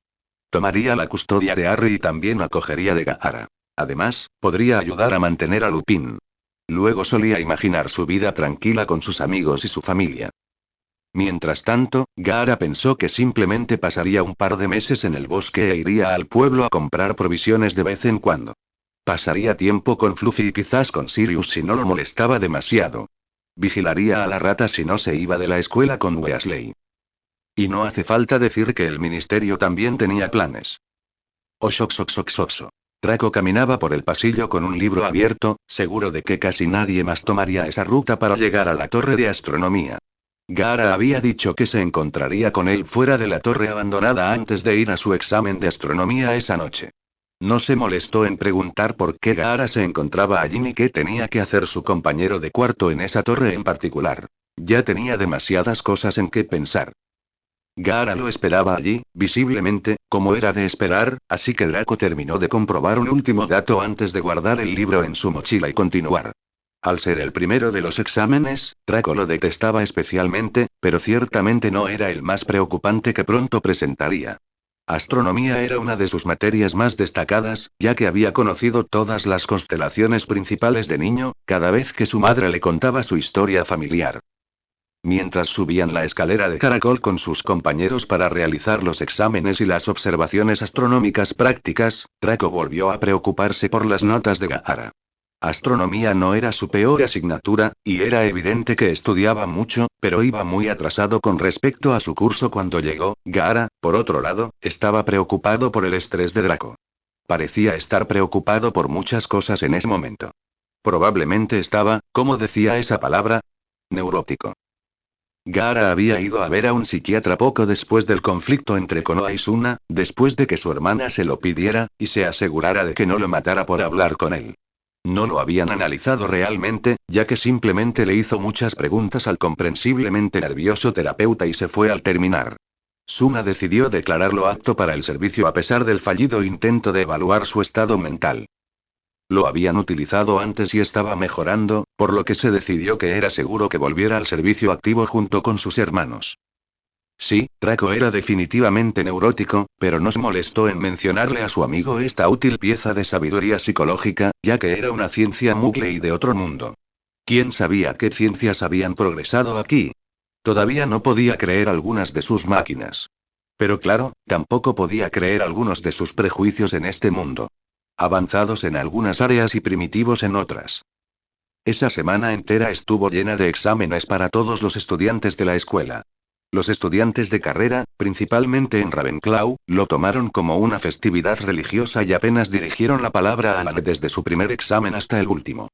Tomaría la custodia de Harry y también acogería de Gaara. Además, podría ayudar a mantener a Lupin. Luego solía imaginar su vida tranquila con sus amigos y su familia. Mientras tanto, Gaara pensó que simplemente pasaría un par de meses en el bosque e iría al pueblo a comprar provisiones de vez en cuando. Pasaría tiempo con Fluffy y quizás con Sirius si no lo molestaba demasiado. Vigilaría a la rata si no se iba de la escuela con Weasley. Y no hace falta decir que el ministerio también tenía planes. Oxoxoxoxoxo. Draco caminaba por el pasillo con un libro abierto, seguro de que casi nadie más tomaría esa ruta para llegar a la torre de astronomía. Gaara había dicho que se encontraría con él fuera de la torre abandonada antes de ir a su examen de astronomía esa noche. No se molestó en preguntar por qué Gaara se encontraba allí ni qué tenía que hacer su compañero de cuarto en esa torre en particular. Ya tenía demasiadas cosas en qué pensar. Gaara lo esperaba allí, visiblemente, como era de esperar, así que Draco terminó de comprobar un último dato antes de guardar el libro en su mochila y continuar. Al ser el primero de los exámenes, Draco lo detestaba especialmente, pero ciertamente no era el más preocupante que pronto presentaría. Astronomía era una de sus materias más destacadas, ya que había conocido todas las constelaciones principales de niño, cada vez que su madre le contaba su historia familiar. Mientras subían la escalera de caracol con sus compañeros para realizar los exámenes y las observaciones astronómicas prácticas, Draco volvió a preocuparse por las notas de Gaara. Astronomía no era su peor asignatura, y era evidente que estudiaba mucho, pero iba muy atrasado con respecto a su curso cuando llegó. Gaara, por otro lado, estaba preocupado por el estrés de Draco. Parecía estar preocupado por muchas cosas en ese momento. Probablemente estaba, ¿cómo decía esa palabra? Neurótico. Gaara había ido a ver a un psiquiatra poco después del conflicto entre Konoha y Suna, después de que su hermana se lo pidiera, y se asegurara de que no lo matara por hablar con él. No lo habían analizado realmente, ya que simplemente le hizo muchas preguntas al comprensiblemente nervioso terapeuta y se fue al terminar. Suna decidió declararlo apto para el servicio a pesar del fallido intento de evaluar su estado mental. Lo habían utilizado antes y estaba mejorando, por lo que se decidió que era seguro que volviera al servicio activo junto con sus hermanos. Sí, Draco era definitivamente neurótico, pero no se molestó en mencionarle a su amigo esta útil pieza de sabiduría psicológica, ya que era una ciencia Muggle y de otro mundo. ¿Quién sabía qué ciencias habían progresado aquí? Todavía no podía creer algunas de sus máquinas. Pero claro, tampoco podía creer algunos de sus prejuicios en este mundo. Avanzados en algunas áreas y primitivos en otras. Esa semana entera estuvo llena de exámenes para todos los estudiantes de la escuela. Los estudiantes de carrera, principalmente en Ravenclaw, lo tomaron como una festividad religiosa y apenas dirigieron la palabra a Lana desde su primer examen hasta el último.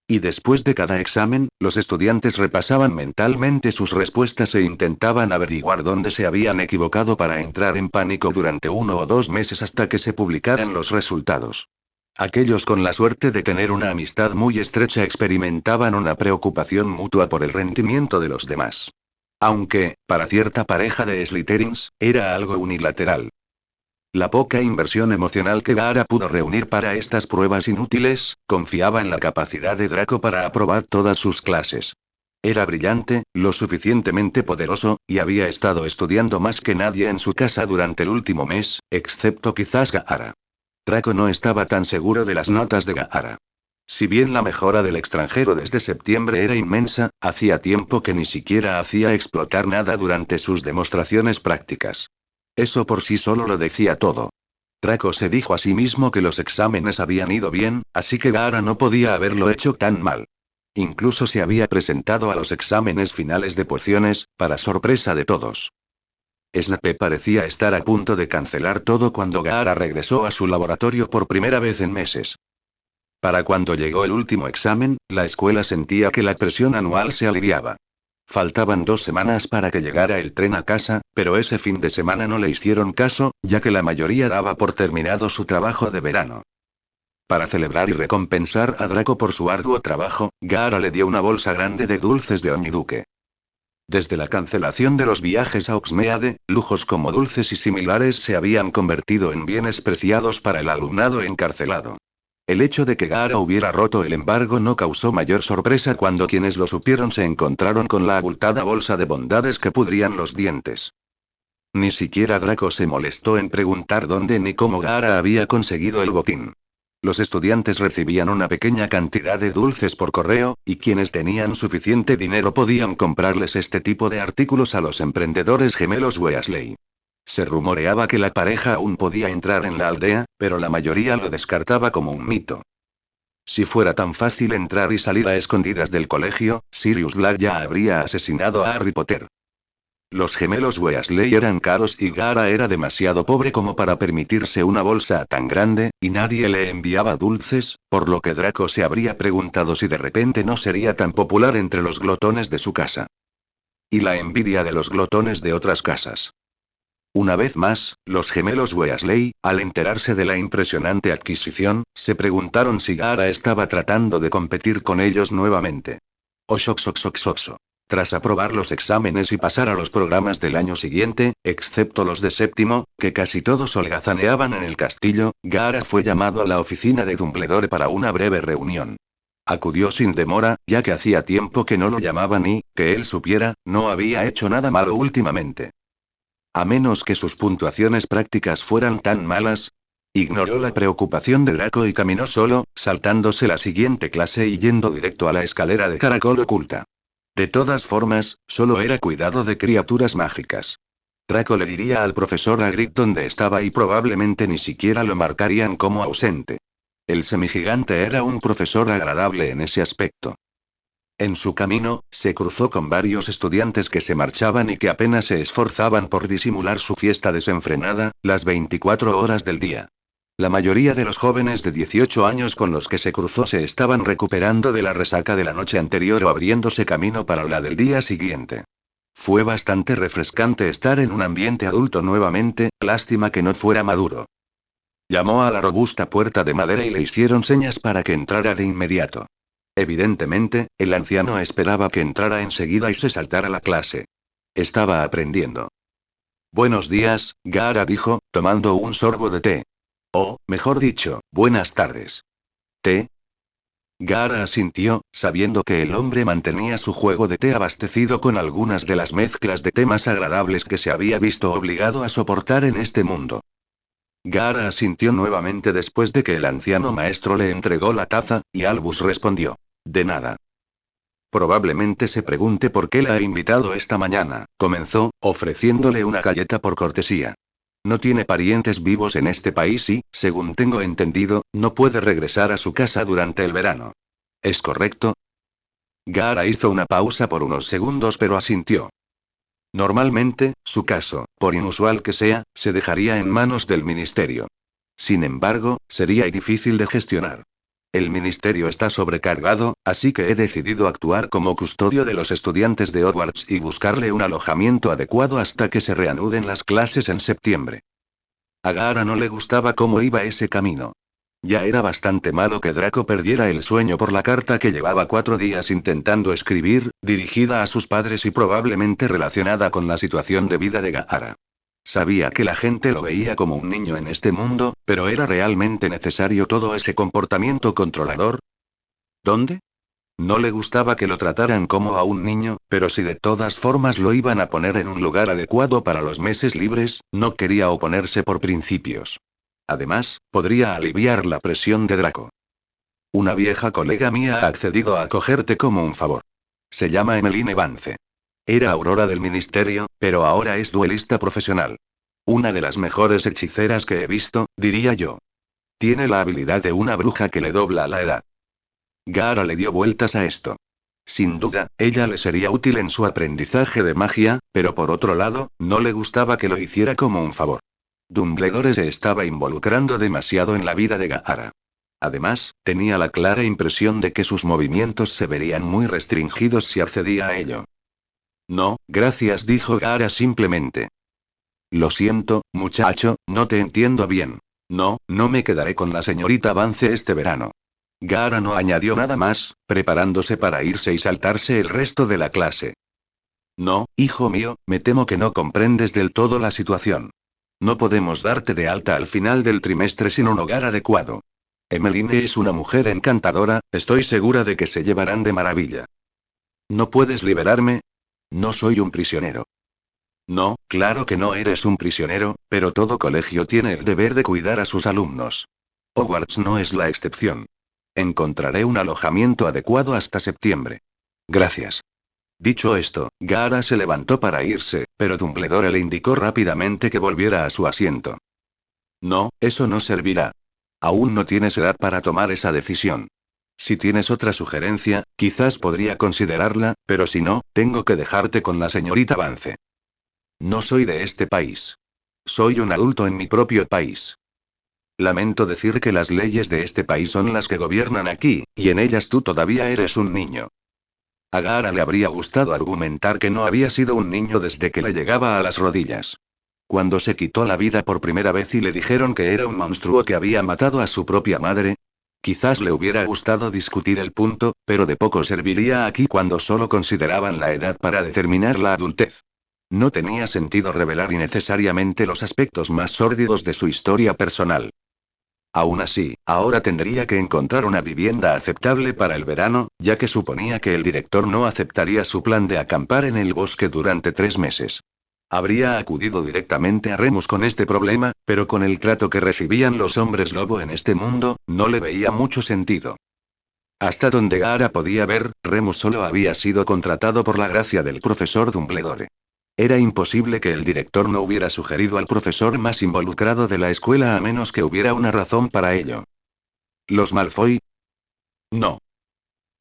Y después de cada examen, los estudiantes repasaban mentalmente sus respuestas e intentaban averiguar dónde se habían equivocado para entrar en pánico durante 1 o 2 meses hasta que se publicaran los resultados. Aquellos con la suerte de tener una amistad muy estrecha experimentaban una preocupación mutua por el rendimiento de los demás. Aunque, para cierta pareja de Slytherins, era algo unilateral. La poca inversión emocional que Gaara pudo reunir para estas pruebas inútiles, confiaba en la capacidad de Draco para aprobar todas sus clases. Era brillante, lo suficientemente poderoso, y había estado estudiando más que nadie en su casa durante el último mes, excepto quizás Gaara. Draco no estaba tan seguro de las notas de Gaara. Si bien la mejora del extranjero desde septiembre era inmensa, hacía tiempo que ni siquiera hacía explotar nada durante sus demostraciones prácticas. Eso por sí solo lo decía todo. Draco se dijo a sí mismo que los exámenes habían ido bien, así que Gaara no podía haberlo hecho tan mal. Incluso se había presentado a los exámenes finales de pociones, para sorpresa de todos. Snape parecía estar a punto de cancelar todo cuando Gaara regresó a su laboratorio por primera vez en meses. Para cuando llegó el último examen, la escuela sentía que la presión anual se aliviaba. Faltaban 2 semanas para que llegara el tren a casa, pero ese fin de semana no le hicieron caso, ya que la mayoría daba por terminado su trabajo de verano. Para celebrar y recompensar a Draco por su arduo trabajo, Gaara le dio una bolsa grande de dulces de Oñiduque. Desde la cancelación de los viajes a Oxmeade, lujos como dulces y similares se habían convertido en bienes preciados para el alumnado encarcelado. El hecho de que Gaara hubiera roto el embargo no causó mayor sorpresa cuando quienes lo supieron se encontraron con la abultada bolsa de bondades que pudrían los dientes. Ni siquiera Draco se molestó en preguntar dónde ni cómo Gaara había conseguido el botín. Los estudiantes recibían una pequeña cantidad de dulces por correo, y quienes tenían suficiente dinero podían comprarles este tipo de artículos a los emprendedores gemelos Weasley. Se rumoreaba que la pareja aún podía entrar en la aldea, pero la mayoría lo descartaba como un mito. Si fuera tan fácil entrar y salir a escondidas del colegio, Sirius Black ya habría asesinado a Harry Potter. Los gemelos Weasley eran caros y Gaara era demasiado pobre como para permitirse una bolsa tan grande, y nadie le enviaba dulces, por lo que Draco se habría preguntado si de repente no sería tan popular entre los glotones de su casa. Y la envidia de los glotones de otras casas. Una vez más, los gemelos Weasley, al enterarse de la impresionante adquisición, se preguntaron si Gaara estaba tratando de competir con ellos nuevamente. Oxoxoxoxoxo. Tras aprobar los exámenes y pasar a los programas del año siguiente, excepto los de séptimo, que casi todos holgazaneaban en el castillo, Gaara fue llamado a la oficina de Dumbledore para una breve reunión. Acudió sin demora, ya que hacía tiempo que no lo llamaban y, que él supiera, no había hecho nada malo últimamente. A menos que sus puntuaciones prácticas fueran tan malas. Ignoró la preocupación de Draco y caminó solo, saltándose la siguiente clase y yendo directo a la escalera de caracol oculta. De todas formas, solo era cuidado de criaturas mágicas. Draco le diría al profesor Hagrid dónde estaba y probablemente ni siquiera lo marcarían como ausente. El semigigante era un profesor agradable en ese aspecto. En su camino, se cruzó con varios estudiantes que se marchaban y que apenas se esforzaban por disimular su fiesta desenfrenada, las 24 horas del día. La mayoría de los jóvenes de 18 años con los que se cruzó se estaban recuperando de la resaca de la noche anterior o abriéndose camino para la del día siguiente. Fue bastante refrescante estar en un ambiente adulto nuevamente, lástima que no fuera maduro. Llamó a la robusta puerta de madera y le hicieron señas para que entrara de inmediato. Evidentemente, el anciano esperaba que entrara enseguida y se saltara la clase. Estaba aprendiendo. Buenos días, Gaara dijo, tomando un sorbo de té. O, mejor dicho, buenas tardes. ¿Té? Gaara asintió, sabiendo que el hombre mantenía su juego de té abastecido con algunas de las mezclas de té más agradables que se había visto obligado a soportar en este mundo. Gaara asintió nuevamente después de que el anciano maestro le entregó la taza, y Albus respondió. De nada. Probablemente se pregunte por qué la ha invitado esta mañana, comenzó, ofreciéndole una galleta por cortesía. No tiene parientes vivos en este país y, según tengo entendido, no puede regresar a su casa durante el verano. ¿Es correcto? Gaara hizo una pausa por unos segundos pero asintió. Normalmente, su caso, por inusual que sea, se dejaría en manos del ministerio. Sin embargo, sería difícil de gestionar. El ministerio está sobrecargado, así que he decidido actuar como custodio de los estudiantes de Hogwarts y buscarle un alojamiento adecuado hasta que se reanuden las clases en septiembre. A Gaara no le gustaba cómo iba ese camino. Ya era bastante malo que Draco perdiera el sueño por la carta que llevaba 4 días intentando escribir, dirigida a sus padres y probablemente relacionada con la situación de vida de Gaara. Sabía que la gente lo veía como un niño en este mundo, pero ¿era realmente necesario todo ese comportamiento controlador? ¿Dónde? No le gustaba que lo trataran como a un niño, pero si de todas formas lo iban a poner en un lugar adecuado para los meses libres, no quería oponerse por principios. Además, podría aliviar la presión de Draco. Una vieja colega mía ha accedido a acogerte como un favor. Se llama Emmeline Vance. Era aurora del ministerio, pero ahora es duelista profesional. Una de las mejores hechiceras que he visto, diría yo. Tiene la habilidad de una bruja que le dobla la edad. Gaara le dio vueltas a esto. Sin duda, ella le sería útil en su aprendizaje de magia, pero por otro lado, no le gustaba que lo hiciera como un favor. Dumbledore se estaba involucrando demasiado en la vida de Gaara. Además, tenía la clara impresión de que sus movimientos se verían muy restringidos si accedía a ello. No, gracias, dijo Gaara simplemente. Lo siento, muchacho, no te entiendo bien. No, no me quedaré con la señorita Vance este verano. Gaara no añadió nada más, preparándose para irse y saltarse el resto de la clase. No, hijo mío, me temo que no comprendes del todo la situación. No podemos darte de alta al final del trimestre sin un hogar adecuado. Emmeline es una mujer encantadora, estoy segura de que se llevarán de maravilla. ¿No puedes liberarme? No soy un prisionero. No, claro que no eres un prisionero, pero todo colegio tiene el deber de cuidar a sus alumnos. Hogwarts no es la excepción. Encontraré un alojamiento adecuado hasta septiembre. Gracias. Dicho esto, Gaara se levantó para irse, pero Dumbledore le indicó rápidamente que volviera a su asiento. No, eso no servirá. Aún no tienes edad para tomar esa decisión. Si tienes otra sugerencia, quizás podría considerarla, pero si no, tengo que dejarte con la señorita Vance. No soy de este país. Soy un adulto en mi propio país. Lamento decir que las leyes de este país son las que gobiernan aquí, y en ellas tú todavía eres un niño. A Gaara le habría gustado argumentar que no había sido un niño desde que le llegaba a las rodillas. Cuando se quitó la vida por primera vez y le dijeron que era un monstruo que había matado a su propia madre. Quizás le hubiera gustado discutir el punto, pero de poco serviría aquí cuando solo consideraban la edad para determinar la adultez. No tenía sentido revelar innecesariamente los aspectos más sórdidos de su historia personal. Aún así, ahora tendría que encontrar una vivienda aceptable para el verano, ya que suponía que el director no aceptaría su plan de acampar en el bosque durante 3 meses. Habría acudido directamente a Remus con este problema, pero con el trato que recibían los hombres lobo en este mundo, no le veía mucho sentido. Hasta donde Gaara podía ver, Remus solo había sido contratado por la gracia del profesor Dumbledore. Era imposible que el director no hubiera sugerido al profesor más involucrado de la escuela a menos que hubiera una razón para ello. ¿Los Malfoy? No.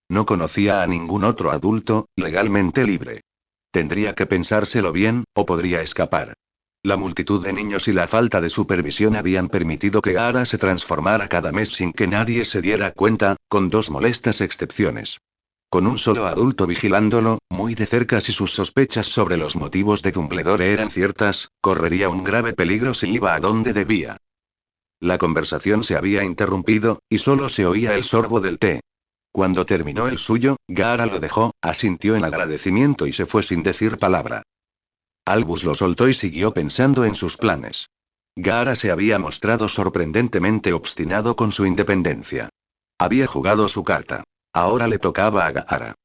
No conocía a ningún otro adulto, legalmente libre. Tendría que pensárselo bien, o podría escapar. La multitud de niños y la falta de supervisión habían permitido que Gaara se transformara cada mes sin que nadie se diera cuenta, con 2 molestas excepciones. Con un solo adulto vigilándolo, muy de cerca si sus sospechas sobre los motivos de Dumbledore eran ciertas, correría un grave peligro si iba a donde debía. La conversación se había interrumpido, y solo se oía el sorbo del té. Cuando terminó el suyo, Gaara lo dejó, asintió en agradecimiento y se fue sin decir palabra. Albus lo soltó y siguió pensando en sus planes. Gaara se había mostrado sorprendentemente obstinado con su independencia. Había jugado su carta. Ahora le tocaba a Gaara.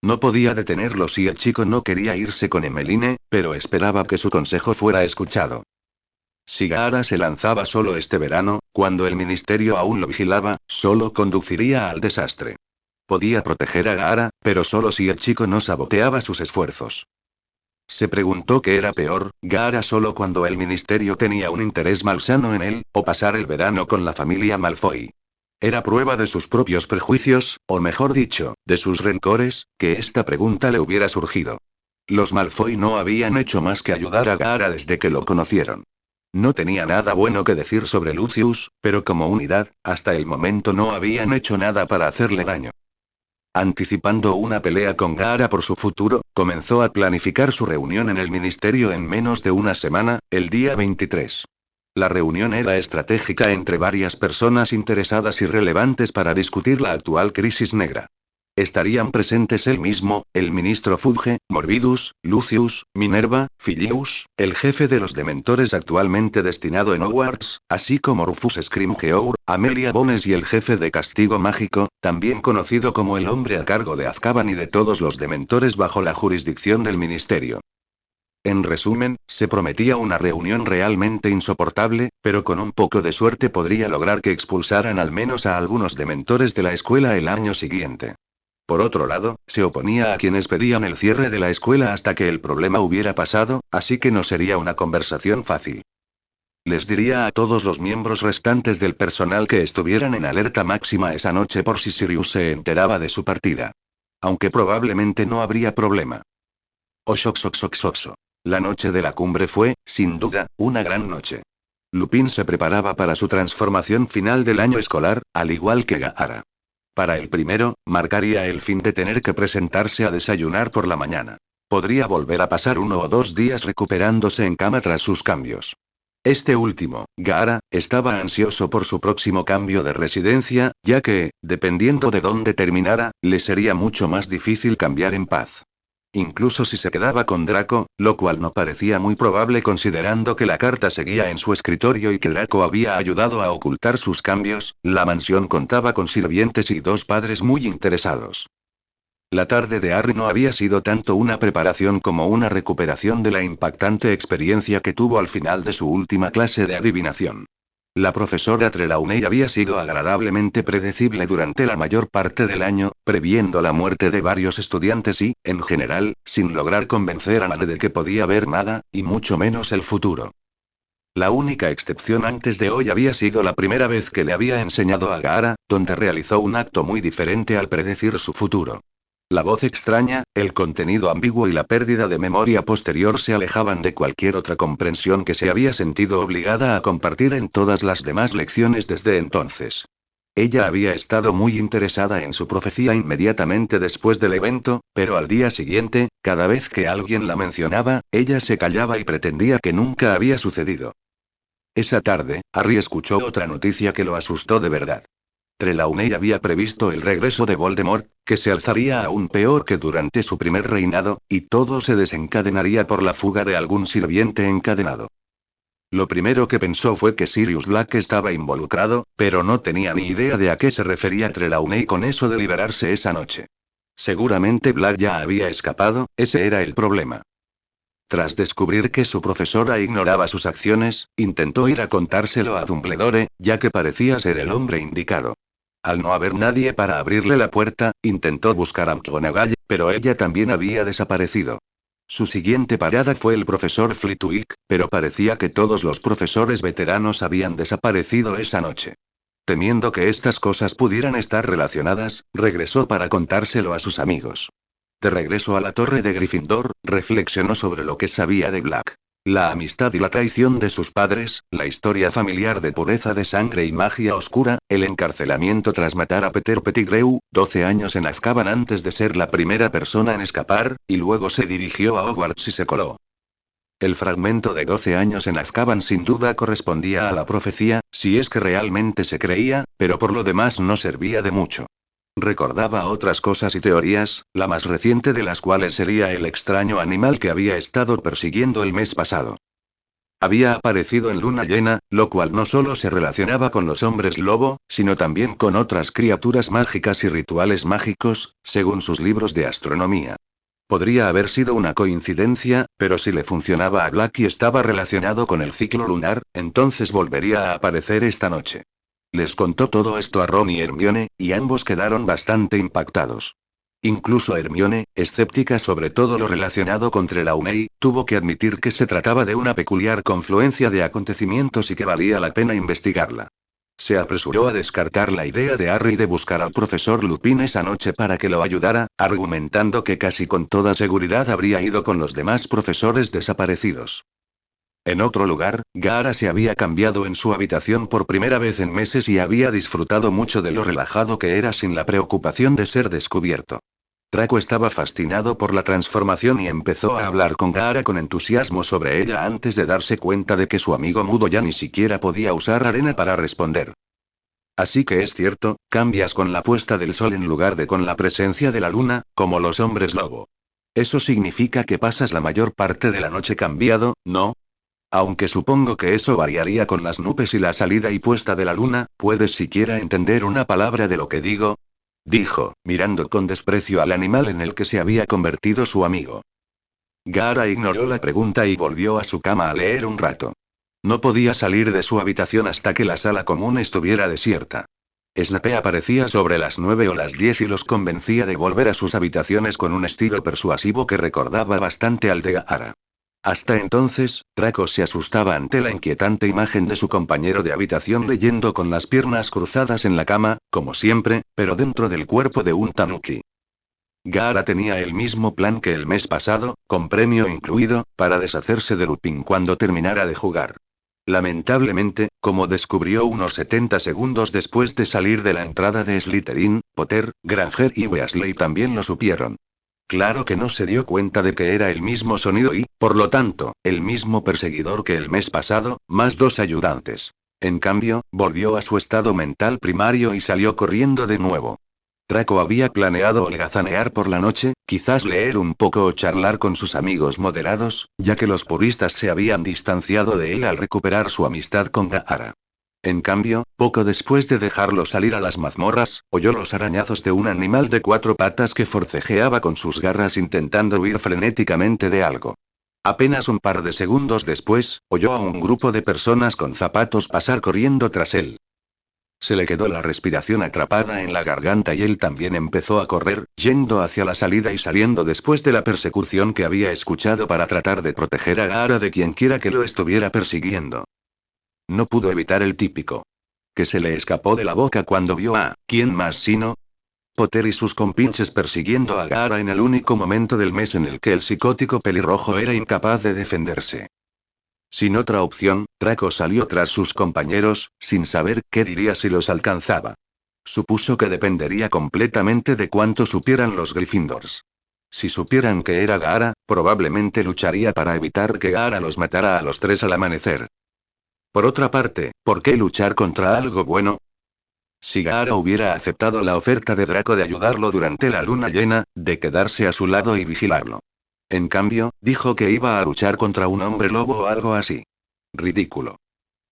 No podía detenerlo si el chico no quería irse con Emmeline, pero esperaba que su consejo fuera escuchado. Si Gaara se lanzaba solo este verano, cuando el ministerio aún lo vigilaba, solo conduciría al desastre. Podía proteger a Gaara, pero solo si el chico no saboteaba sus esfuerzos. Se preguntó qué era peor, Gaara solo cuando el ministerio tenía un interés malsano en él, o pasar el verano con la familia Malfoy. Era prueba de sus propios prejuicios, o mejor dicho, de sus rencores, que esta pregunta le hubiera surgido. Los Malfoy no habían hecho más que ayudar a Gaara desde que lo conocieron. No tenía nada bueno que decir sobre Lucius, pero como unidad, hasta el momento no habían hecho nada para hacerle daño. Anticipando una pelea con Gaara por su futuro, comenzó a planificar su reunión en el ministerio en menos de una semana, el día 23. La reunión era estratégica entre varias personas interesadas y relevantes para discutir la actual crisis negra. Estarían presentes él mismo, el ministro Fudge, Morbidus, Lucius, Minerva, Filius, el jefe de los dementores actualmente destinado en Hogwarts, así como Rufus Scrimgeour, Amelia Bones y el jefe de castigo mágico, también conocido como el hombre a cargo de Azkaban y de todos los dementores bajo la jurisdicción del ministerio. En resumen, se prometía una reunión realmente insoportable, Pero con un poco de suerte podría lograr que expulsaran al menos a algunos dementores de la escuela el año siguiente. Por otro lado, se oponía a quienes pedían el cierre de la escuela hasta que el problema hubiera pasado, así que no sería una conversación fácil. Les diría a todos los miembros restantes del personal que estuvieran en alerta máxima esa noche por si Sirius se enteraba de su partida. Aunque probablemente no habría problema. Oxoxoxoxoxo. La noche de la cumbre fue, sin duda, una gran noche. Lupin se preparaba para su transformación final del año escolar, al igual que Gaara. Para el primero, marcaría el fin de tener que presentarse a desayunar por la mañana. Podría volver a pasar 1 o 2 días recuperándose en cama tras sus cambios. Este último, Gaara, estaba ansioso por su próximo cambio de residencia, ya que, dependiendo de dónde terminara, le sería mucho más difícil cambiar en paz. Incluso si se quedaba con Draco, lo cual no parecía muy probable considerando que la carta seguía en su escritorio y que Draco había ayudado a ocultar sus cambios, la mansión contaba con sirvientes y 2 padres muy interesados. La tarde de Harry no había sido tanto una preparación como una recuperación de la impactante experiencia que tuvo al final de su última clase de adivinación. La profesora Trelawney había sido agradablemente predecible durante la mayor parte del año, previendo la muerte de varios estudiantes y, en general, sin lograr convencer a nadie de que podía ver nada, y mucho menos el futuro. La única excepción antes de hoy había sido la primera vez que le había enseñado a Gaara, donde realizó un acto muy diferente al predecir su futuro. La voz extraña, el contenido ambiguo y la pérdida de memoria posterior se alejaban de cualquier otra comprensión que se había sentido obligada a compartir en todas las demás lecciones desde entonces. Ella había estado muy interesada en su profecía inmediatamente después del evento, pero al día siguiente, cada vez que alguien la mencionaba, ella se callaba y pretendía que nunca había sucedido. Esa tarde, Harry escuchó otra noticia que lo asustó de verdad. Trelawney había previsto el regreso de Voldemort, que se alzaría aún peor que durante su primer reinado, y todo se desencadenaría por la fuga de algún sirviente encadenado. Lo primero que pensó fue que Sirius Black estaba involucrado, pero no tenía ni idea de a qué se refería Trelawney con eso de liberarse esa noche. Seguramente Black ya había escapado, ese era el problema. Tras descubrir que su profesora ignoraba sus acciones, intentó ir a contárselo a Dumbledore, ya que parecía ser el hombre indicado. Al no haber nadie para abrirle la puerta, intentó buscar a McGonagall, pero ella también había desaparecido. Su siguiente parada fue el profesor Flitwick, pero parecía que todos los profesores veteranos habían desaparecido esa noche. Temiendo que estas cosas pudieran estar relacionadas, regresó para contárselo a sus amigos. De regreso a la torre de Gryffindor, reflexionó sobre lo que sabía de Black. La amistad y la traición de sus padres, la historia familiar de pureza de sangre y magia oscura, el encarcelamiento tras matar a Peter Pettigrew, 12 años en Azkaban antes de ser la primera persona en escapar, y luego se dirigió a Hogwarts y se coló. El fragmento de 12 años en Azkaban sin duda correspondía a la profecía, si es que realmente se creía, pero por lo demás no servía de mucho. Recordaba otras cosas y teorías, la más reciente de las cuales sería el extraño animal que había estado persiguiendo el mes pasado. Había aparecido en luna llena, lo cual no solo se relacionaba con los hombres lobo, sino también con otras criaturas mágicas y rituales mágicos, según sus libros de astronomía. Podría haber sido una coincidencia, pero si le funcionaba a Black y estaba relacionado con el ciclo lunar, entonces volvería a aparecer esta noche. Les contó todo esto a Ron y Hermione, y ambos quedaron bastante impactados. Incluso Hermione, escéptica sobre todo lo relacionado con Trelawney, tuvo que admitir que se trataba de una peculiar confluencia de acontecimientos y que valía la pena investigarla. Se apresuró a descartar la idea de Harry de buscar al profesor Lupin esa noche para que lo ayudara, argumentando que casi con toda seguridad habría ido con los demás profesores desaparecidos. En otro lugar, Gaara se había cambiado en su habitación por primera vez en meses y había disfrutado mucho de lo relajado que era sin la preocupación de ser descubierto. Draco estaba fascinado por la transformación y empezó a hablar con Gaara con entusiasmo sobre ella antes de darse cuenta de que su amigo mudo ya ni siquiera podía usar arena para responder. Así que es cierto, cambias con la puesta del sol en lugar de con la presencia de la luna, como los hombres lobo. Eso significa que pasas la mayor parte de la noche cambiado, ¿no? Aunque supongo que eso variaría con las nubes y la salida y puesta de la luna, ¿puedes siquiera entender una palabra de lo que digo? Dijo, mirando con desprecio al animal en el que se había convertido su amigo. Gaara ignoró la pregunta y volvió a su cama a leer un rato. No podía salir de su habitación hasta que la sala común estuviera desierta. Snape aparecía sobre las 9 o las 10 y los convencía de volver a sus habitaciones con un estilo persuasivo que recordaba bastante al de Gaara. Hasta entonces, Draco se asustaba ante la inquietante imagen de su compañero de habitación leyendo con las piernas cruzadas en la cama, como siempre, pero dentro del cuerpo de un tanuki. Gaara tenía el mismo plan que el mes pasado, con premio incluido, para deshacerse de Lupin cuando terminara de jugar. Lamentablemente, como descubrió unos 70 segundos después de salir de la entrada de Slytherin, Potter, Granger y Weasley también lo supieron. Claro que no se dio cuenta de que era el mismo sonido y, por lo tanto, el mismo perseguidor que el mes pasado, más dos ayudantes. En cambio, volvió a su estado mental primario y salió corriendo de nuevo. Draco había planeado holgazanear por la noche, quizás leer un poco o charlar con sus amigos moderados, ya que los puristas se habían distanciado de él al recuperar su amistad con Gaara. En cambio, poco después de dejarlo salir a las mazmorras, oyó los arañazos de un animal de cuatro patas que forcejeaba con sus garras intentando huir frenéticamente de algo. Apenas un par de segundos después, oyó a un grupo de personas con zapatos pasar corriendo tras él. Se le quedó la respiración atrapada en la garganta y él también empezó a correr, yendo hacia la salida y saliendo después de la persecución que había escuchado para tratar de proteger a Gaara de quienquiera que lo estuviera persiguiendo. No pudo evitar el típico que se le escapó de la boca cuando vio a ¿quién más sino? Potter y sus compinches persiguiendo a Gaara en el único momento del mes en el que el psicótico pelirrojo era incapaz de defenderse. Sin otra opción, Draco salió tras sus compañeros, sin saber qué diría si los alcanzaba. Supuso que dependería completamente de cuánto supieran los Gryffindors. Si supieran que era Gaara, probablemente lucharía para evitar que Gaara los matara a los tres al amanecer. Por otra parte, ¿por qué luchar contra algo bueno? Si Gaara hubiera aceptado la oferta de Draco de ayudarlo durante la luna llena, de quedarse a su lado y vigilarlo. En cambio, dijo que iba a luchar contra un hombre lobo o algo así. Ridículo.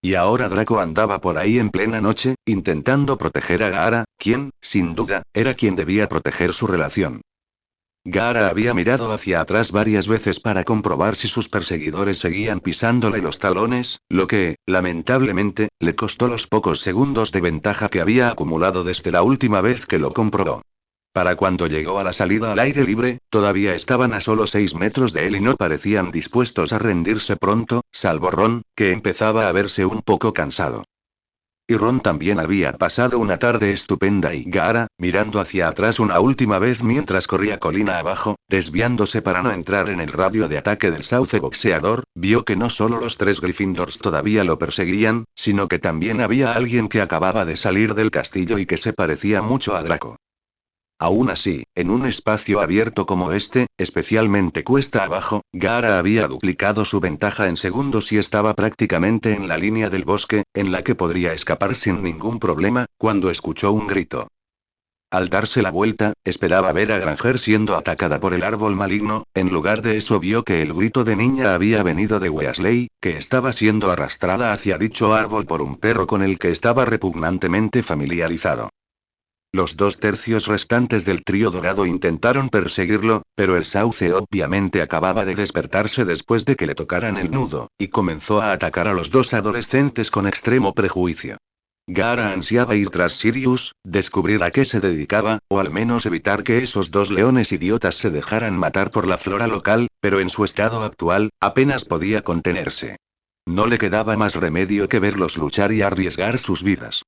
Y ahora Draco andaba por ahí en plena noche, intentando proteger a Gaara, quien, sin duda, era quien debía proteger su relación. Gaara había mirado hacia atrás varias veces para comprobar si sus perseguidores seguían pisándole los talones, lo que, lamentablemente, le costó los pocos segundos de ventaja que había acumulado desde la última vez que lo comprobó. Para cuando llegó a la salida al aire libre, todavía estaban a solo 6 metros de él y no parecían dispuestos a rendirse pronto, salvo Ron, que empezaba a verse un poco cansado. Y Ron también había pasado una tarde estupenda y Gaara, mirando hacia atrás una última vez mientras corría colina abajo, desviándose para no entrar en el radio de ataque del sauce boxeador, vio que no solo los tres Gryffindors todavía lo perseguían, sino que también había alguien que acababa de salir del castillo y que se parecía mucho a Draco. Aún así, en un espacio abierto como este, especialmente cuesta abajo, Gaara había duplicado su ventaja en segundos y estaba prácticamente en la línea del bosque, en la que podría escapar sin ningún problema, cuando escuchó un grito. Al darse la vuelta, esperaba ver a Granger siendo atacada por el árbol maligno, en lugar de eso vio que el grito de niña había venido de Weasley, que estaba siendo arrastrada hacia dicho árbol por un perro con el que estaba repugnantemente familiarizado. Los 2/3 restantes del trío dorado intentaron perseguirlo, pero el sauce obviamente acababa de despertarse después de que le tocaran el nudo, y comenzó a atacar a los dos adolescentes con extremo prejuicio. Gaara ansiaba ir tras Sirius, descubrir a qué se dedicaba, o al menos evitar que esos dos leones idiotas se dejaran matar por la flora local, pero en su estado actual, apenas podía contenerse. No le quedaba más remedio que verlos luchar y arriesgar sus vidas.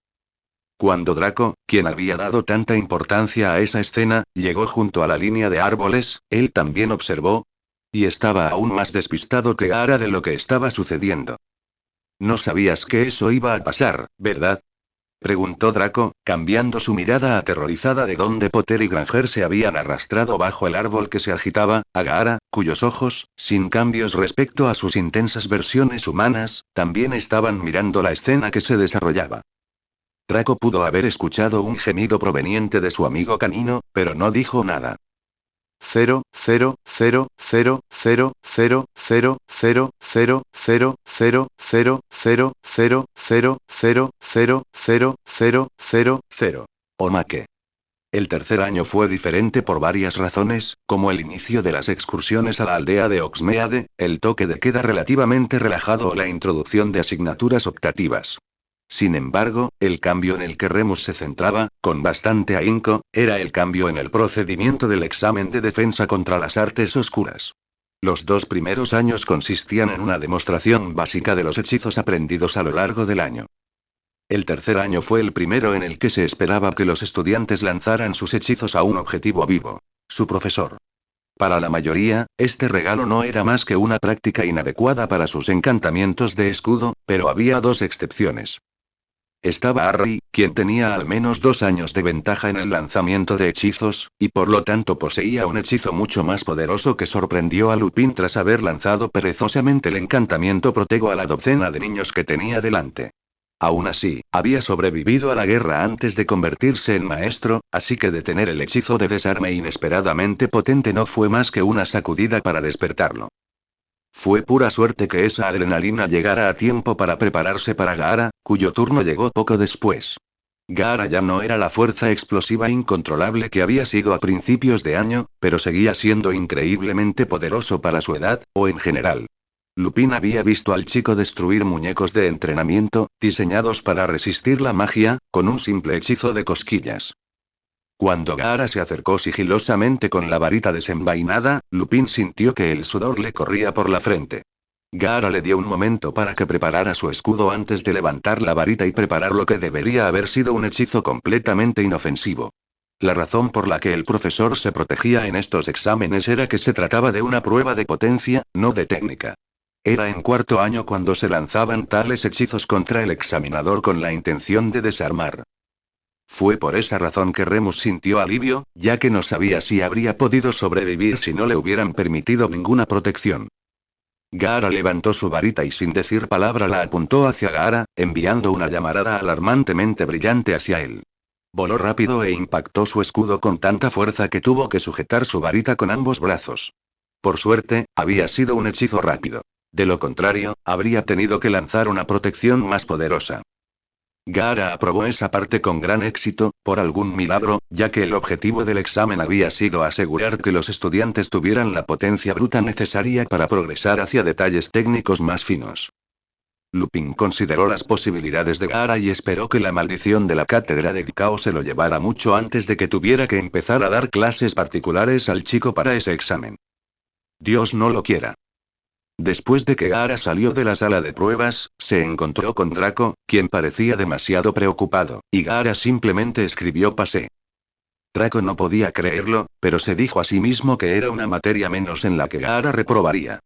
Cuando Draco, quien había dado tanta importancia a esa escena, llegó junto a la línea de árboles, él también observó. Y estaba aún más despistado que Gaara de lo que estaba sucediendo. No sabías que eso iba a pasar, ¿verdad? Preguntó Draco, cambiando su mirada aterrorizada de donde Potter y Granger se habían arrastrado bajo el árbol que se agitaba, a Gaara, cuyos ojos, sin cambios respecto a sus intensas versiones humanas, también estaban mirando la escena que se desarrollaba. Draco pudo haber escuchado un gemido proveniente de su amigo canino, pero no dijo nada. 0,0,0,0,0,0,0,0,0,0,0,0,0,0,0,0,0,0,0,0,0,0,0,0,0,0,0,0,0,0,0,0,0,0,0,0,0,0,0,0,0,0,0,0,0,0,0,0,0,0,0,0,0,0,0,0,0,0,0,0,0,0,0,0,0,0,0,0,0,0,0,0,0,0,0,0,0,0,0,0,0,0,0,0,0,0,0,0,0,0,0,0,0,0,0,0,0,0,0,0,0,0,0,0,0,0,0,0,0,0,0 El tercer año fue diferente por varias razones, como el inicio de las excursiones a la aldea de Oxmeade, el toque de queda relativamente relajado o la introducción de asignaturas optativas. Sin embargo, el cambio en el que Remus se centraba, con bastante ahínco, era el cambio en el procedimiento del examen de defensa contra las artes oscuras. Los 2 primeros años consistían en una demostración básica de los hechizos aprendidos a lo largo del año. El tercer año fue el primero en el que se esperaba que los estudiantes lanzaran sus hechizos a un objetivo vivo: su profesor. Para la mayoría, este regalo no era más que una práctica inadecuada para sus encantamientos de escudo, pero había dos excepciones. Estaba Harry, quien tenía al menos 2 años de ventaja en el lanzamiento de hechizos, y por lo tanto poseía un hechizo mucho más poderoso que sorprendió a Lupin tras haber lanzado perezosamente el encantamiento protego a la docena de niños que tenía delante. Aún así, había sobrevivido a la guerra antes de convertirse en maestro, así que detener el hechizo de desarme inesperadamente potente no fue más que una sacudida para despertarlo. Fue pura suerte que esa adrenalina llegara a tiempo para prepararse para Gaara, cuyo turno llegó poco después. Gaara ya no era la fuerza explosiva incontrolable que había sido a principios de año, pero seguía siendo increíblemente poderoso para su edad, o en general. Lupin había visto al chico destruir muñecos de entrenamiento, diseñados para resistir la magia, con un simple hechizo de cosquillas. Cuando Gaara se acercó sigilosamente con la varita desenvainada, Lupin sintió que el sudor le corría por la frente. Gaara le dio un momento para que preparara su escudo antes de levantar la varita y preparar lo que debería haber sido un hechizo completamente inofensivo. La razón por la que el profesor se protegía en estos exámenes era que se trataba de una prueba de potencia, no de técnica. Era en cuarto año cuando se lanzaban tales hechizos contra el examinador con la intención de desarmar. Fue por esa razón que Remus sintió alivio, ya que no sabía si habría podido sobrevivir si no le hubieran permitido ninguna protección. Gaara levantó su varita y sin decir palabra la apuntó hacia Gaara, enviando una llamarada alarmantemente brillante hacia él. Voló rápido e impactó su escudo con tanta fuerza que tuvo que sujetar su varita con ambos brazos. Por suerte, había sido un hechizo rápido. De lo contrario, habría tenido que lanzar una protección más poderosa. Gaara aprobó esa parte con gran éxito, por algún milagro, ya que el objetivo del examen había sido asegurar que los estudiantes tuvieran la potencia bruta necesaria para progresar hacia detalles técnicos más finos. Lupin consideró las posibilidades de Gaara y esperó que la maldición de la cátedra de Caos se lo llevara mucho antes de que tuviera que empezar a dar clases particulares al chico para ese examen. Dios no lo quiera. Después de que Gaara salió de la sala de pruebas, se encontró con Draco, quien parecía demasiado preocupado, y Gaara simplemente escribió pase. Draco no podía creerlo, pero se dijo a sí mismo que era una materia menos en la que Gaara reprobaría.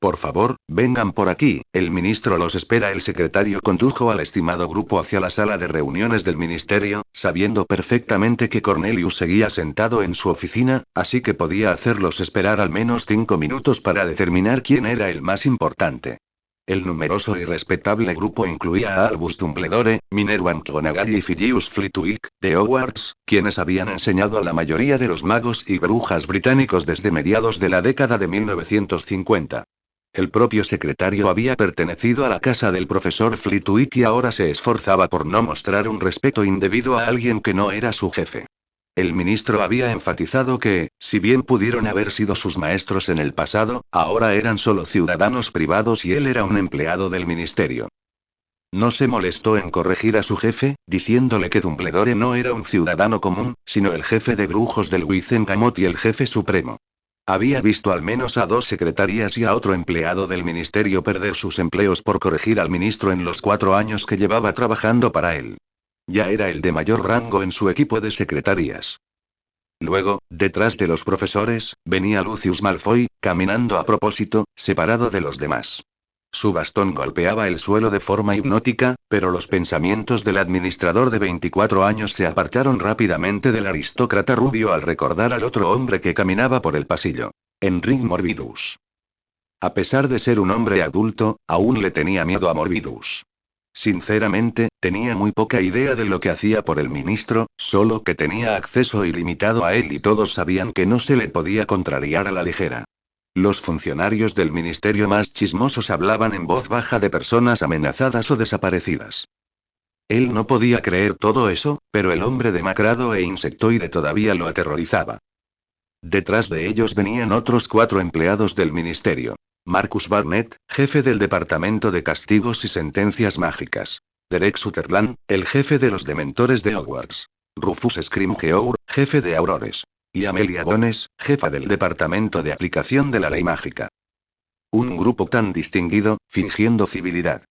Por favor, vengan por aquí, el ministro los espera. El secretario condujo al estimado grupo hacia la sala de reuniones del ministerio, sabiendo perfectamente que Cornelius seguía sentado en su oficina, así que podía hacerlos esperar al menos 5 minutos para determinar quién era el más importante. El numeroso y respetable grupo incluía a Albus Dumbledore, Minerva McGonagall y Filius Flitwick, de Hogwarts, quienes habían enseñado a la mayoría de los magos y brujas británicos desde mediados de la década de 1950. El propio secretario había pertenecido a la casa del profesor Flitwick y ahora se esforzaba por no mostrar un respeto indebido a alguien que no era su jefe. El ministro había enfatizado que, si bien pudieron haber sido sus maestros en el pasado, ahora eran solo ciudadanos privados y él era un empleado del ministerio. No se molestó en corregir a su jefe, diciéndole que Dumbledore no era un ciudadano común, sino el jefe de brujos del Wizengamot y el jefe supremo. Había visto al menos a 2 secretarias y a otro empleado del ministerio perder sus empleos por corregir al ministro en los 4 años que llevaba trabajando para él. Ya era el de mayor rango en su equipo de secretarias. Luego, detrás de los profesores, venía Lucius Malfoy, caminando a propósito, separado de los demás. Su bastón golpeaba el suelo de forma hipnótica, pero los pensamientos del administrador de 24 años se apartaron rápidamente del aristócrata rubio al recordar al otro hombre que caminaba por el pasillo. Enric Morbidus. A pesar de ser un hombre adulto, aún le tenía miedo a Morbidus. Sinceramente, tenía muy poca idea de lo que hacía por el ministro, solo que tenía acceso ilimitado a él y todos sabían que no se le podía contrariar a la ligera. Los funcionarios del ministerio más chismosos hablaban en voz baja de personas amenazadas o desaparecidas. Él no podía creer todo eso, pero el hombre demacrado e insectoide todavía lo aterrorizaba. Detrás de ellos venían otros 4 empleados del ministerio. Marcus Barnett, jefe del Departamento de Castigos y Sentencias Mágicas. Derek Sutherland, el jefe de los Dementores de Hogwarts. Rufus Scrimgeour, jefe de Aurores. Y Amelia Bones, jefa del Departamento de Aplicación de la Ley Mágica. Un grupo tan distinguido, fingiendo civilidad.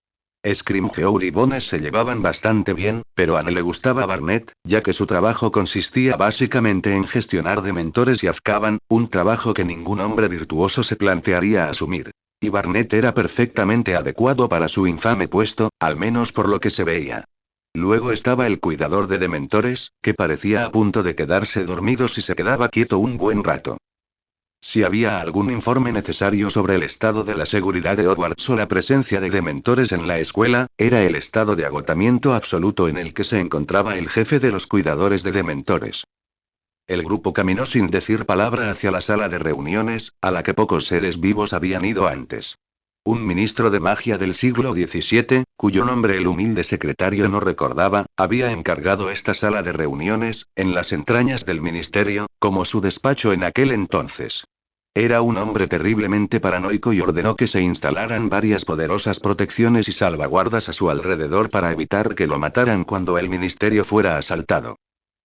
Scrimgeour y Bones se llevaban bastante bien, pero a Anne le gustaba Barnett, ya que su trabajo consistía básicamente en gestionar dementores y Azkaban, un trabajo que ningún hombre virtuoso se plantearía asumir. Y Barnett era perfectamente adecuado para su infame puesto, al menos por lo que se veía. Luego estaba el cuidador de dementores, que parecía a punto de quedarse dormido si se quedaba quieto un buen rato. Si había algún informe necesario sobre el estado de la seguridad de Hogwarts o la presencia de dementores en la escuela, era el estado de agotamiento absoluto en el que se encontraba el jefe de los cuidadores de dementores. El grupo caminó sin decir palabra hacia la sala de reuniones, a la que pocos seres vivos habían ido antes. Un ministro de magia del siglo XVII, cuyo nombre el humilde secretario no recordaba, había encargado esta sala de reuniones, en las entrañas del ministerio, como su despacho en aquel entonces. Era un hombre terriblemente paranoico y ordenó que se instalaran varias poderosas protecciones y salvaguardas a su alrededor para evitar que lo mataran cuando el ministerio fuera asaltado.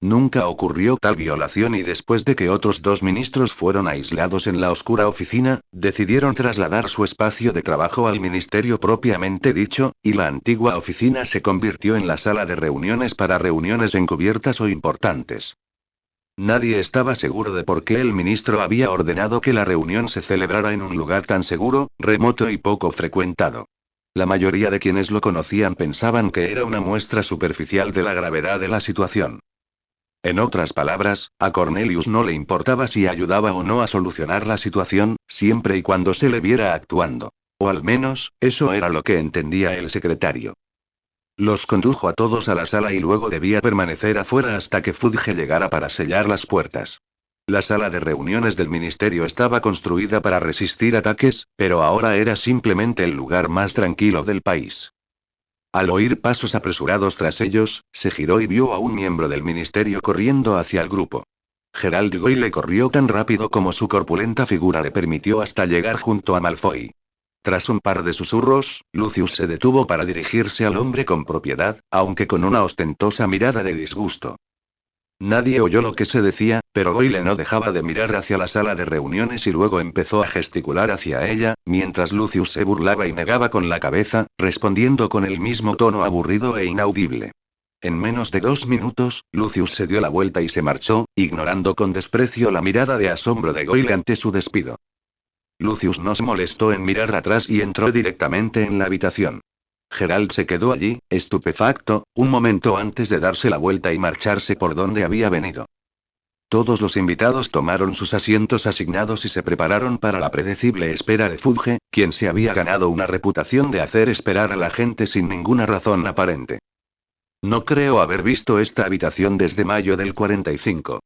Nunca ocurrió tal violación y después de que otros 2 ministros fueron aislados en la oscura oficina, decidieron trasladar su espacio de trabajo al ministerio propiamente dicho, y la antigua oficina se convirtió en la sala de reuniones para reuniones encubiertas o importantes. Nadie estaba seguro de por qué el ministro había ordenado que la reunión se celebrara en un lugar tan seguro, remoto y poco frecuentado. La mayoría de quienes lo conocían pensaban que era una muestra superficial de la gravedad de la situación. En otras palabras, a Cornelius no le importaba si ayudaba o no a solucionar la situación, siempre y cuando se le viera actuando. O al menos, eso era lo que entendía el secretario. Los condujo a todos a la sala y luego debía permanecer afuera hasta que Fudge llegara para sellar las puertas. La sala de reuniones del ministerio estaba construida para resistir ataques, pero ahora era simplemente el lugar más tranquilo del país. Al oír pasos apresurados tras ellos, se giró y vio a un miembro del ministerio corriendo hacia el grupo. Gerald Goyle corrió tan rápido como su corpulenta figura le permitió hasta llegar junto a Malfoy. Tras un par de susurros, Lucius se detuvo para dirigirse al hombre con propiedad, aunque con una ostentosa mirada de disgusto. Nadie oyó lo que se decía, pero Goyle no dejaba de mirar hacia la sala de reuniones y luego empezó a gesticular hacia ella, mientras Lucius se burlaba y negaba con la cabeza, respondiendo con el mismo tono aburrido e inaudible. En menos de 2 minutos, Lucius se dio la vuelta y se marchó, ignorando con desprecio la mirada de asombro de Goyle ante su despido. Lucius no se molestó en mirar atrás y entró directamente en la habitación. Gerald se quedó allí, estupefacto, un momento antes de darse la vuelta y marcharse por donde había venido. Todos los invitados tomaron sus asientos asignados y se prepararon para la predecible espera de Fudge, quien se había ganado una reputación de hacer esperar a la gente sin ninguna razón aparente. No creo haber visto esta habitación desde mayo del 45.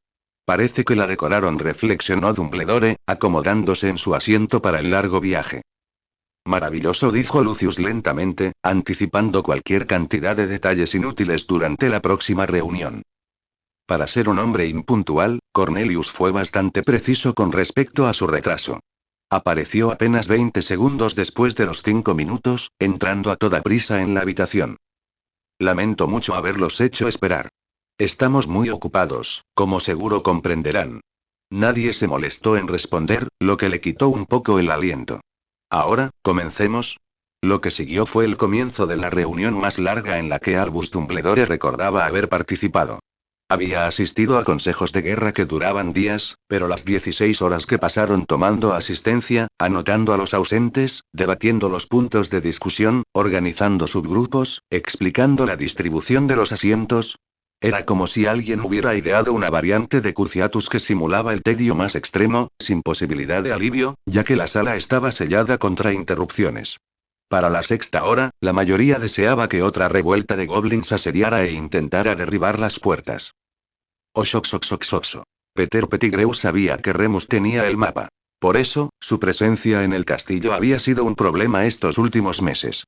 Parece que la decoraron, reflexionó Dumbledore, acomodándose en su asiento para el largo viaje. Maravilloso, dijo Lucius lentamente, anticipando cualquier cantidad de detalles inútiles durante la próxima reunión. Para ser un hombre impuntual, Cornelius fue bastante preciso con respecto a su retraso. Apareció apenas 20 segundos después de los 5 minutos, entrando a toda prisa en la habitación. Lamento mucho haberlos hecho esperar. Estamos muy ocupados, como seguro comprenderán. Nadie se molestó en responder, lo que le quitó un poco el aliento. Ahora, comencemos. Lo que siguió fue el comienzo de la reunión más larga en la que Albus Dumbledore recordaba haber participado. Había asistido a consejos de guerra que duraban días, pero las 16 horas que pasaron tomando asistencia, anotando a los ausentes, debatiendo los puntos de discusión, organizando subgrupos, explicando la distribución de los asientos. Era como si alguien hubiera ideado una variante de Cruciatus que simulaba el tedio más extremo, sin posibilidad de alivio, ya que la sala estaba sellada contra interrupciones. Para la 6ª hora, la mayoría deseaba que otra revuelta de goblins asediara e intentara derribar las puertas. Oxoxoxoxoxo. Peter Pettigrew sabía que Remus tenía el mapa. Por eso, su presencia en el castillo había sido un problema estos últimos meses.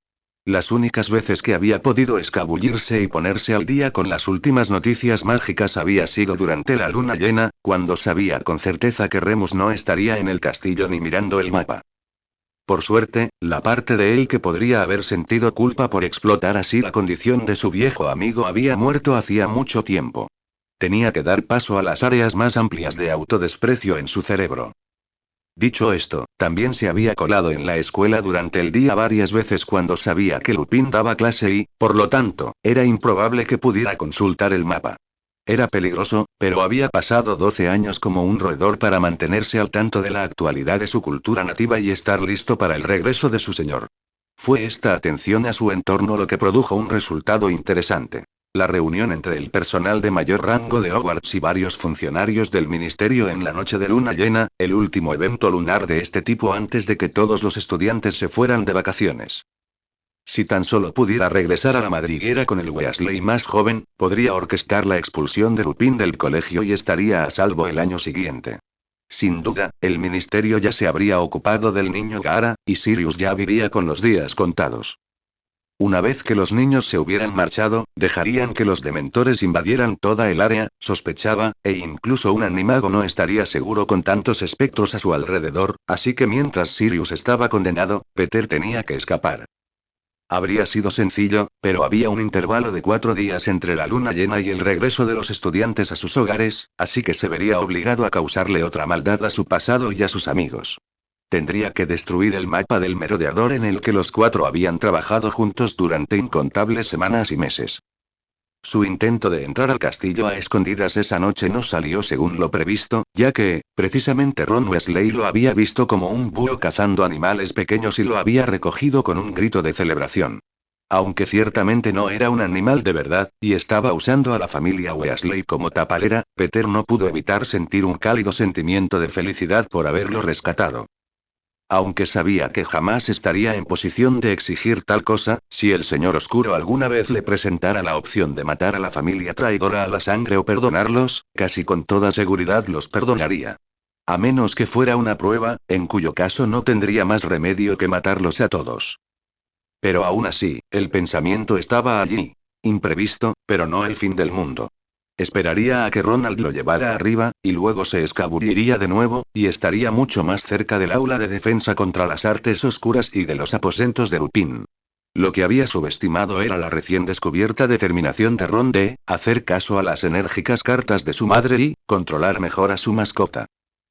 Las únicas veces que había podido escabullirse y ponerse al día con las últimas noticias mágicas había sido durante la luna llena, cuando sabía con certeza que Remus no estaría en el castillo ni mirando el mapa. Por suerte, la parte de él que podría haber sentido culpa por explotar así la condición de su viejo amigo había muerto hacía mucho tiempo. Tenía que dar paso a las áreas más amplias de autodesprecio en su cerebro. Dicho esto, también se había colado en la escuela durante el día varias veces cuando sabía que Lupin daba clase y, por lo tanto, era improbable que pudiera consultar el mapa. Era peligroso, pero había pasado 12 años como un roedor para mantenerse al tanto de la actualidad de su cultura nativa y estar listo para el regreso de su señor. Fue esta atención a su entorno lo que produjo un resultado interesante. La reunión entre el personal de mayor rango de Hogwarts y varios funcionarios del ministerio en la noche de luna llena, el último evento lunar de este tipo antes de que todos los estudiantes se fueran de vacaciones. Si tan solo pudiera regresar a la madriguera con el Weasley más joven, podría orquestar la expulsión de Lupin del colegio y estaría a salvo el año siguiente. Sin duda, el ministerio ya se habría ocupado del niño Gaara, y Sirius ya vivía con los días contados. Una vez que los niños se hubieran marchado, dejarían que los dementores invadieran toda el área, sospechaba, e incluso un animago no estaría seguro con tantos espectros a su alrededor, así que mientras Sirius estaba condenado, Peter tenía que escapar. Habría sido sencillo, pero había un intervalo de 4 días entre la luna llena y el regreso de los estudiantes a sus hogares, así que se vería obligado a causarle otra maldad a su pasado y a sus amigos. Tendría que destruir el mapa del merodeador en el que los 4 habían trabajado juntos durante incontables semanas y meses. Su intento de entrar al castillo a escondidas esa noche no salió según lo previsto, ya que, precisamente Ron Weasley lo había visto como un búho cazando animales pequeños y lo había recogido con un grito de celebración. Aunque ciertamente no era un animal de verdad, y estaba usando a la familia Weasley como tapalera, Peter no pudo evitar sentir un cálido sentimiento de felicidad por haberlo rescatado. Aunque sabía que jamás estaría en posición de exigir tal cosa, si el Señor Oscuro alguna vez le presentara la opción de matar a la familia traidora a la sangre o perdonarlos, casi con toda seguridad los perdonaría. A menos que fuera una prueba, en cuyo caso no tendría más remedio que matarlos a todos. Pero aún así, el pensamiento estaba allí. Imprevisto, pero no el fin del mundo. Esperaría a que Ronald lo llevara arriba, y luego se escabulliría de nuevo, y estaría mucho más cerca del aula de defensa contra las artes oscuras y de los aposentos de Lupin. Lo que había subestimado era la recién descubierta determinación de Ron de hacer caso a las enérgicas cartas de su madre y controlar mejor a su mascota.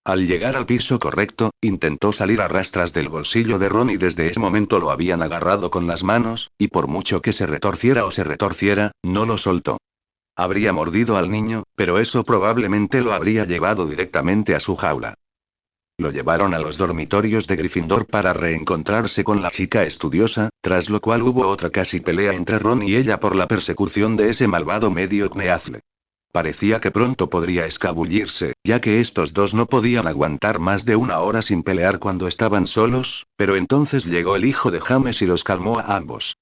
Al llegar al piso correcto, intentó salir a rastras del bolsillo de Ron y desde ese momento lo habían agarrado con las manos, y por mucho que se retorciera, no lo soltó. Habría mordido al niño, pero eso probablemente lo habría llevado directamente a su jaula. Lo llevaron a los dormitorios de Gryffindor para reencontrarse con la chica estudiosa, tras lo cual hubo otra casi pelea entre Ron y ella por la persecución de ese malvado medio Kneazle. Parecía que pronto podría escabullirse, ya que estos dos no podían aguantar más de 1 hora sin pelear cuando estaban solos, pero entonces llegó el hijo de James y los calmó a ambos.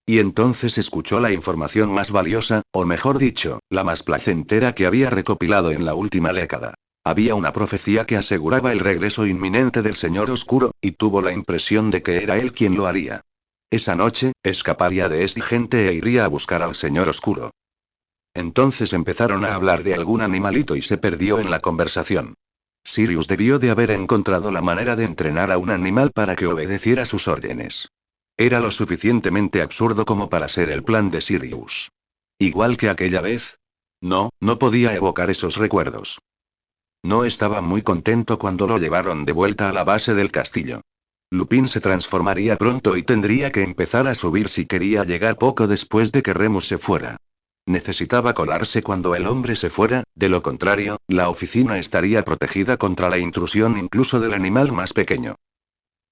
Y entonces escuchó la información más valiosa, o mejor dicho, la más placentera que había recopilado en la última década. Había una profecía que aseguraba el regreso inminente del Señor Oscuro, y tuvo la impresión de que era él quien lo haría. Esa noche, escaparía de esta gente e iría a buscar al Señor Oscuro. Entonces empezaron a hablar de algún animalito y se perdió en la conversación. Sirius debió de haber encontrado la manera de entrenar a un animal para que obedeciera sus órdenes. Era lo suficientemente absurdo como para ser el plan de Sirius. Igual que aquella vez. No podía evocar esos recuerdos. No estaba muy contento cuando lo llevaron de vuelta a la base del castillo. Lupin se transformaría pronto y tendría que empezar a subir si quería llegar poco después de que Remus se fuera. Necesitaba colarse cuando el hombre se fuera, de lo contrario, la oficina estaría protegida contra la intrusión incluso del animal más pequeño.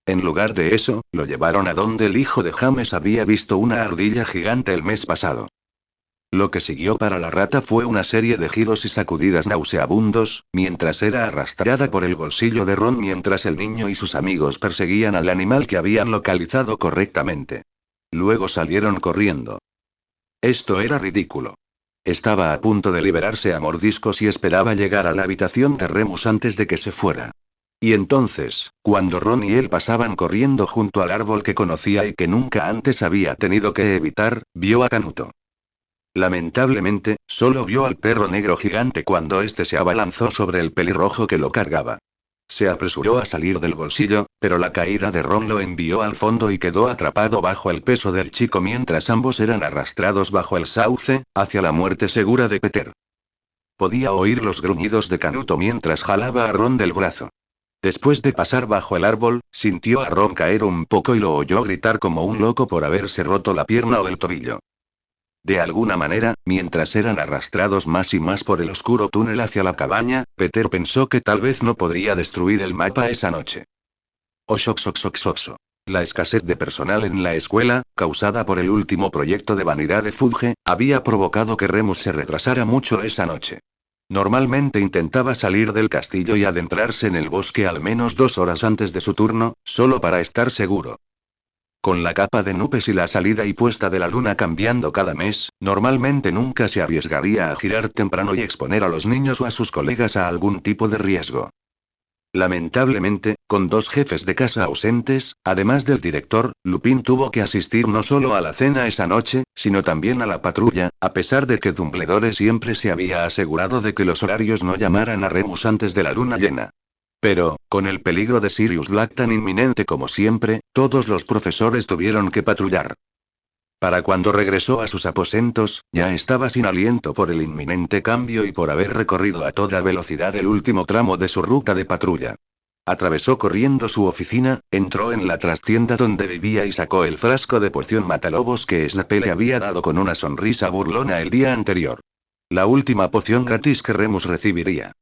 En lugar de eso, lo llevaron a donde el hijo de James había visto una ardilla gigante el mes pasado. Lo que siguió para la rata fue una serie de giros y sacudidas nauseabundos, mientras era arrastrada por el bolsillo de Ron mientras el niño y sus amigos perseguían al animal que habían localizado correctamente. Luego salieron corriendo. Esto era ridículo. Estaba a punto de liberarse a mordiscos y esperaba llegar a la habitación de Remus antes de que se fuera. Y entonces, cuando Ron y él pasaban corriendo junto al árbol que conocía y que nunca antes había tenido que evitar, vio a Canuto. Lamentablemente, solo vio al perro negro gigante cuando éste se abalanzó sobre el pelirrojo que lo cargaba. Se apresuró a salir del bolsillo, pero la caída de Ron lo envió al fondo y quedó atrapado bajo el peso del chico mientras ambos eran arrastrados bajo el sauce, hacia la muerte segura de Peter. Podía oír los gruñidos de Canuto mientras jalaba a Ron del brazo. Después de pasar bajo el árbol, sintió a Ron caer un poco y lo oyó gritar como un loco por haberse roto la pierna o el tobillo. De alguna manera, mientras eran arrastrados más y más por el oscuro túnel hacia la cabaña, Peter pensó que tal vez no podría destruir el mapa esa noche. Oxoxoxoxoxo. La escasez de personal en la escuela, causada por el último proyecto de vanidad de Fudge, había provocado que Remus se retrasara mucho esa noche. Normalmente intentaba salir del castillo y adentrarse en el bosque al menos 2 horas antes de su turno, solo para estar seguro. Con la capa de nubes y la salida y puesta de la luna cambiando cada mes, normalmente nunca se arriesgaría a girar temprano y exponer a los niños o a sus colegas a algún tipo de riesgo. Lamentablemente, con 2 jefes de casa ausentes, además del director, Lupin tuvo que asistir no solo a la cena esa noche, sino también a la patrulla, a pesar de que Dumbledore siempre se había asegurado de que los horarios no llamaran a Remus antes de la luna llena. Pero, con el peligro de Sirius Black tan inminente como siempre, todos los profesores tuvieron que patrullar. Para cuando regresó a sus aposentos, ya estaba sin aliento por el inminente cambio y por haber recorrido a toda velocidad el último tramo de su ruta de patrulla. Atravesó corriendo su oficina, entró en la trastienda donde vivía y sacó el frasco de poción matalobos que Snape le había dado con una sonrisa burlona el día anterior. La última poción gratis que Remus recibiría.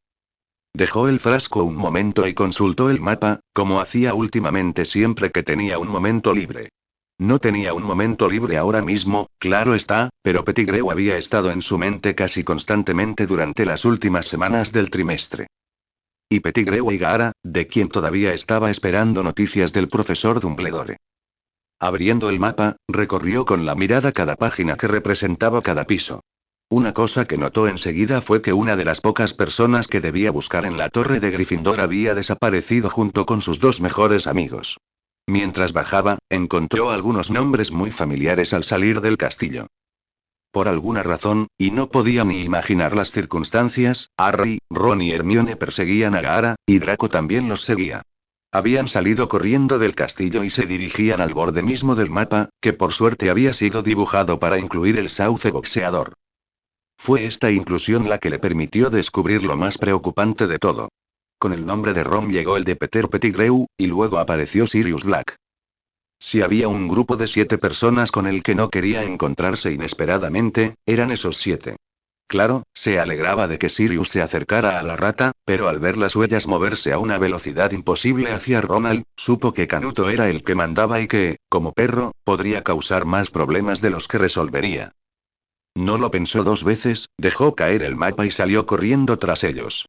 Dejó el frasco un momento y consultó el mapa, como hacía últimamente siempre que tenía un momento libre. No tenía un momento libre ahora mismo, claro está, pero Pettigrew había estado en su mente casi constantemente durante las últimas semanas del trimestre. Y Pettigrew y Gaara, de quien todavía estaba esperando noticias del profesor Dumbledore. Abriendo el mapa, recorrió con la mirada cada página que representaba cada piso. Una cosa que notó enseguida fue que una de las pocas personas que debía buscar en la torre de Gryffindor había desaparecido junto con sus 2 mejores amigos. Mientras bajaba, encontró algunos nombres muy familiares al salir del castillo. Por alguna razón, y no podía ni imaginar las circunstancias, Harry, Ron y Hermione perseguían a Gaara, y Draco también los seguía. Habían salido corriendo del castillo y se dirigían al borde mismo del mapa, que por suerte había sido dibujado para incluir el sauce boxeador. Fue esta inclusión la que le permitió descubrir lo más preocupante de todo. Con el nombre de Ron llegó el de Peter Pettigrew, y luego apareció Sirius Black. Si había un grupo de 7 personas con el que no quería encontrarse inesperadamente, eran esos 7. Claro, se alegraba de que Sirius se acercara a la rata, pero al ver las huellas moverse a una velocidad imposible hacia Ronald, supo que Canuto era el que mandaba y que, como perro, podría causar más problemas de los que resolvería. No lo pensó 2 veces, dejó caer el mapa y salió corriendo tras ellos.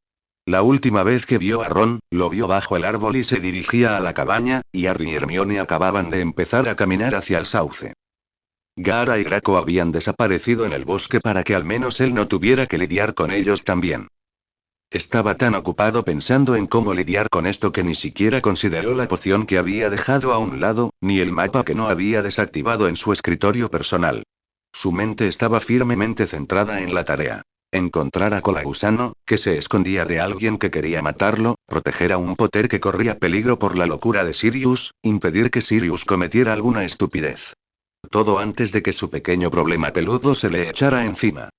La última vez que vio a Ron, lo vio bajo el árbol y se dirigía a la cabaña, y Harry y Hermione acababan de empezar a caminar hacia el sauce. Gaara y Draco habían desaparecido en el bosque para que al menos él no tuviera que lidiar con ellos también. Estaba tan ocupado pensando en cómo lidiar con esto que ni siquiera consideró la poción que había dejado a un lado, ni el mapa que no había desactivado en su escritorio personal. Su mente estaba firmemente centrada en la tarea. Encontrar a Colagusano, que se escondía de alguien que quería matarlo, proteger a un Potter que corría peligro por la locura de Sirius, impedir que Sirius cometiera alguna estupidez. Todo antes de que su pequeño problema peludo se le echara encima.